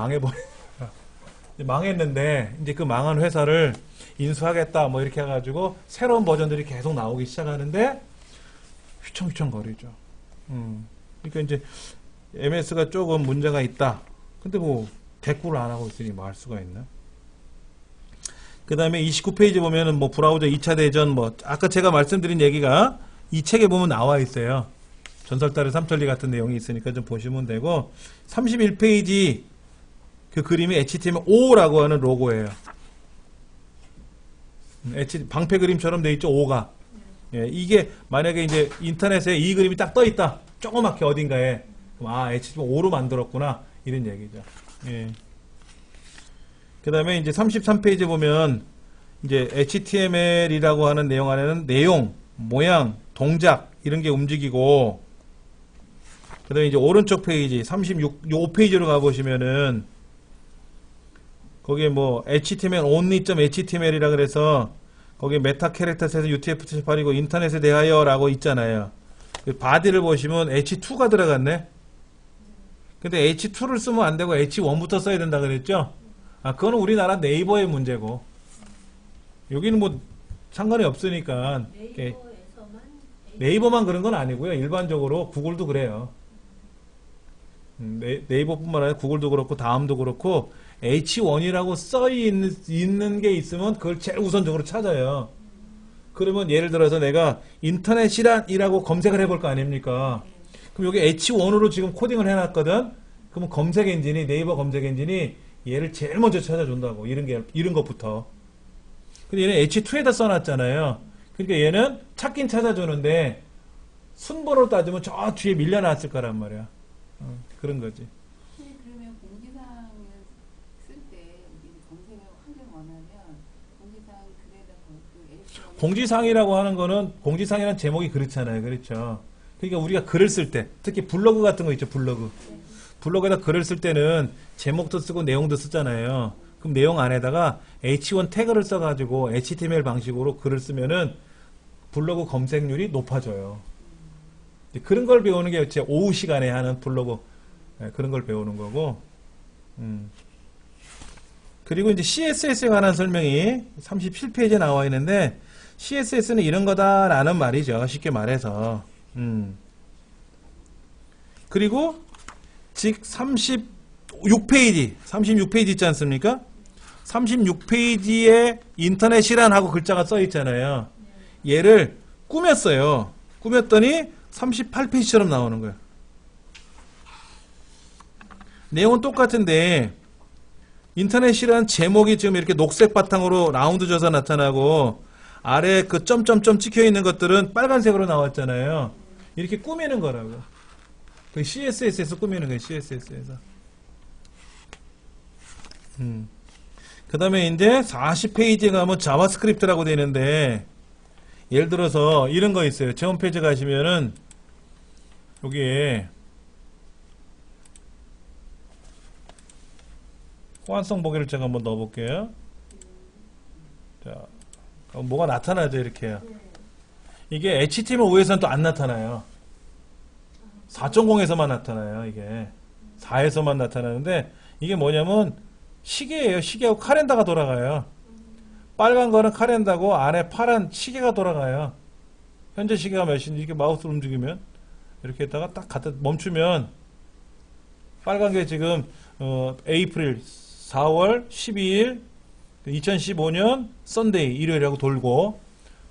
망했는데, 이제 그 망한 회사를 인수하겠다, 뭐 이렇게 해가지고, 새로운 버전들이 계속 나오기 시작하는데, 휘청휘청거리죠. 그러니까 이제, MS가 조금 문제가 있다. 근데 뭐, 대꾸를 안 하고 있으니 뭐 할 수가 있나? 그 다음에 29페이지 보면은 뭐, 브라우저 2차 대전, 뭐, 아까 제가 말씀드린 얘기가 이 책에 보면 나와 있어요. 전설달의 삼천리 같은 내용이 있으니까 좀 보시면 되고, 31페이지 그 그림이 HTML5라고 하는 로고예요. 방패 그림처럼 돼 있죠, 5가. 예, 이게 만약에 이제 인터넷에 이 그림이 딱 떠 있다. 조그맣게 어딘가에. 그럼 아, HTML5로 만들었구나. 이런 얘기죠. 예. 그 다음에 이제 33페이지 보면 이제 HTML이라고 하는 내용 안에는 내용, 모양, 동작 이런 게 움직이고, 그 다음에 이제 오른쪽 페이지 35페이지로 가보시면은 거기에 뭐 HTML only.html이라 그래서 거기에 메타 캐릭터에서 UTF-8이고 인터넷에 대하여라고 있잖아요. 그 바디를 보시면 H2가 들어갔네. 근데 H2를 쓰면 안 되고 H1부터 써야 된다 그랬죠? 아, 그거는 우리나라 네이버의 문제고. 여기는 뭐 상관이 없으니까. 네이버만 그런 건 아니고요. 일반적으로 구글도 그래요. 네이버뿐만 아니라 구글도 그렇고 다음도 그렇고 H1이라고 써 있는 게 있으면 그걸 제일 우선적으로 찾아요. 그러면 예를 들어서 내가 인터넷이란이라고 검색을 해볼 거 아닙니까? 그럼 여기 H1으로 지금 코딩을 해놨거든. 그러면 검색 엔진이 네이버 검색 엔진이 얘를 제일 먼저 찾아준다고. 이런 것부터. 근데 얘는 H2에다 써놨잖아요. 그러니까 얘는 찾긴 찾아주는데 순번으로 따지면 저 뒤에 밀려났을 거란 말이야. 그런 거지. 그러면 공지사항을 쓸 때 검색을 환경 원하면 공지사항 글에다 그 공지사항이라고 하는 거는 공지사항이라는 제목이 그렇잖아요. 그렇죠. 그러니까 우리가 글을 쓸 때 특히 블로그 같은 거 있죠. 블로그에다 글을 쓸 때는 제목도 쓰고 내용도 쓰잖아요. 그럼 내용 안에다가 H1 태그를 써가지고 HTML 방식으로 글을 쓰면은 블로그 검색률이 높아져요. 그런 걸 배우는 게 제 오후 시간에 하는 블로그 그런 걸 배우는 거고. 그리고 이제 CSS에 관한 설명이 37페이지에 나와 있는데 CSS는 이런 거다라는 말이죠. 쉽게 말해서. 그리고 즉 36페이지 있지 않습니까? 36페이지에 인터넷이란 하고 글자가 써 있잖아요. 얘를 꾸몄어요. 꾸몄더니 38페이지처럼 나오는 거예요. 내용은 똑같은데 인터넷이란 제목이 지금 이렇게 녹색 바탕으로 라운드 져서 나타나고 아래 그 점점점 찍혀 있는 것들은 빨간색으로 나왔잖아요. 이렇게 꾸미는 거라고. 그 CSS에서 꾸미는 거예요. CSS에서. 그 다음에 이제 40페이지에 가면 자바스크립트라고 되어 있는데 예를 들어서 이런 거 있어요. 제 홈페이지 가시면은 여기에 호환성 보기를 제가 한번 넣어볼게요. 자, 뭐가 나타나죠, 이렇게요. 이게 HTML5에서는 또 안 나타나요. 4.0에서만 나타나요, 이게. 4에서만 나타나는데, 이게 뭐냐면, 시계예요. 시계하고 카렌다가 돌아가요. 빨간 거는 카렌다고, 안에 파란 시계가 돌아가요. 현재 시계가 몇인지, 이렇게 마우스를 움직이면, 이렇게 했다가 딱 갖다 멈추면, 빨간 게 지금, 에이프릴, 4월 12일 2015년 썬데이 일요일이라고 돌고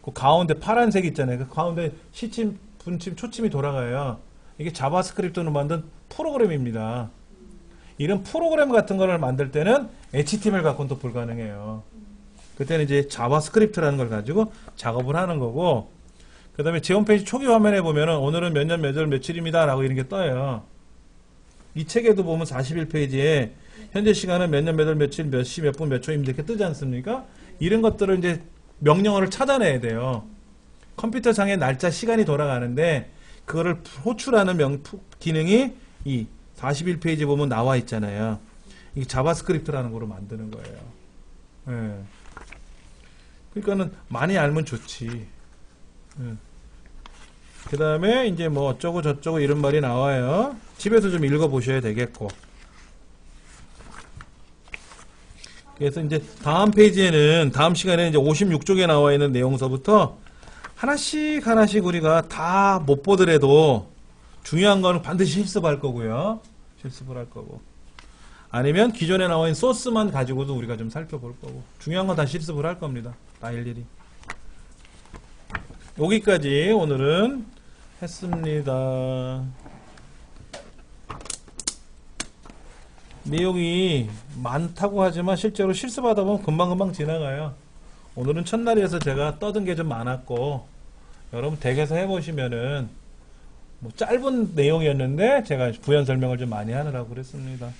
그 가운데 파란색 있잖아요. 그 가운데 시침, 분침, 초침이 돌아가요. 이게 자바스크립트로 만든 프로그램입니다. 이런 프로그램 같은 거를 만들 때는 HTML 갖고는 또 불가능해요. 그때는 이제 자바스크립트라는 걸 가지고 작업을 하는 거고 그 다음에 제 홈페이지 초기 화면에 보면은 오늘은 몇 년 몇 월 며칠입니다 라고 이런 게 떠요. 이 책에도 보면 41페이지에 현재 시간은 몇 년, 몇 월, 며칠, 몇 시, 몇 분, 몇 초입니다. 이렇게 뜨지 않습니까? 이런 것들을 이제 명령어를 찾아내야 돼요. 컴퓨터상에 날짜, 시간이 돌아가는데 그거를 호출하는 기능이 이 41페이지 보면 나와 있잖아요. 이게 자바스크립트라는 거로 만드는 거예요. 예. 그러니까는 많이 알면 좋지. 예. 그 다음에 이제 뭐 어쩌고 저쩌고 이런 말이 나와요. 집에서 좀 읽어보셔야 되겠고. 그래서 이제 다음 페이지에는 다음 시간에 이제 56쪽에 나와 있는 내용서부터 하나씩 우리가 다 못 보더라도 중요한 거는 반드시 실습할 거고요. 실습을 할 거고. 아니면 기존에 나와 있는 소스만 가지고도 우리가 좀 살펴볼 거고. 중요한 건 다 실습을 할 겁니다. 다 일일이. 여기까지 오늘은 했습니다. 내용이 많다고 하지만 실제로 실습하다 보면 금방금방 지나가요. 오늘은 첫날이어서 제가 떠든 게 좀 많았고 여러분 댁에서 해보시면은 뭐 짧은 내용이었는데 제가 부연 설명을 좀 많이 하느라고 그랬습니다.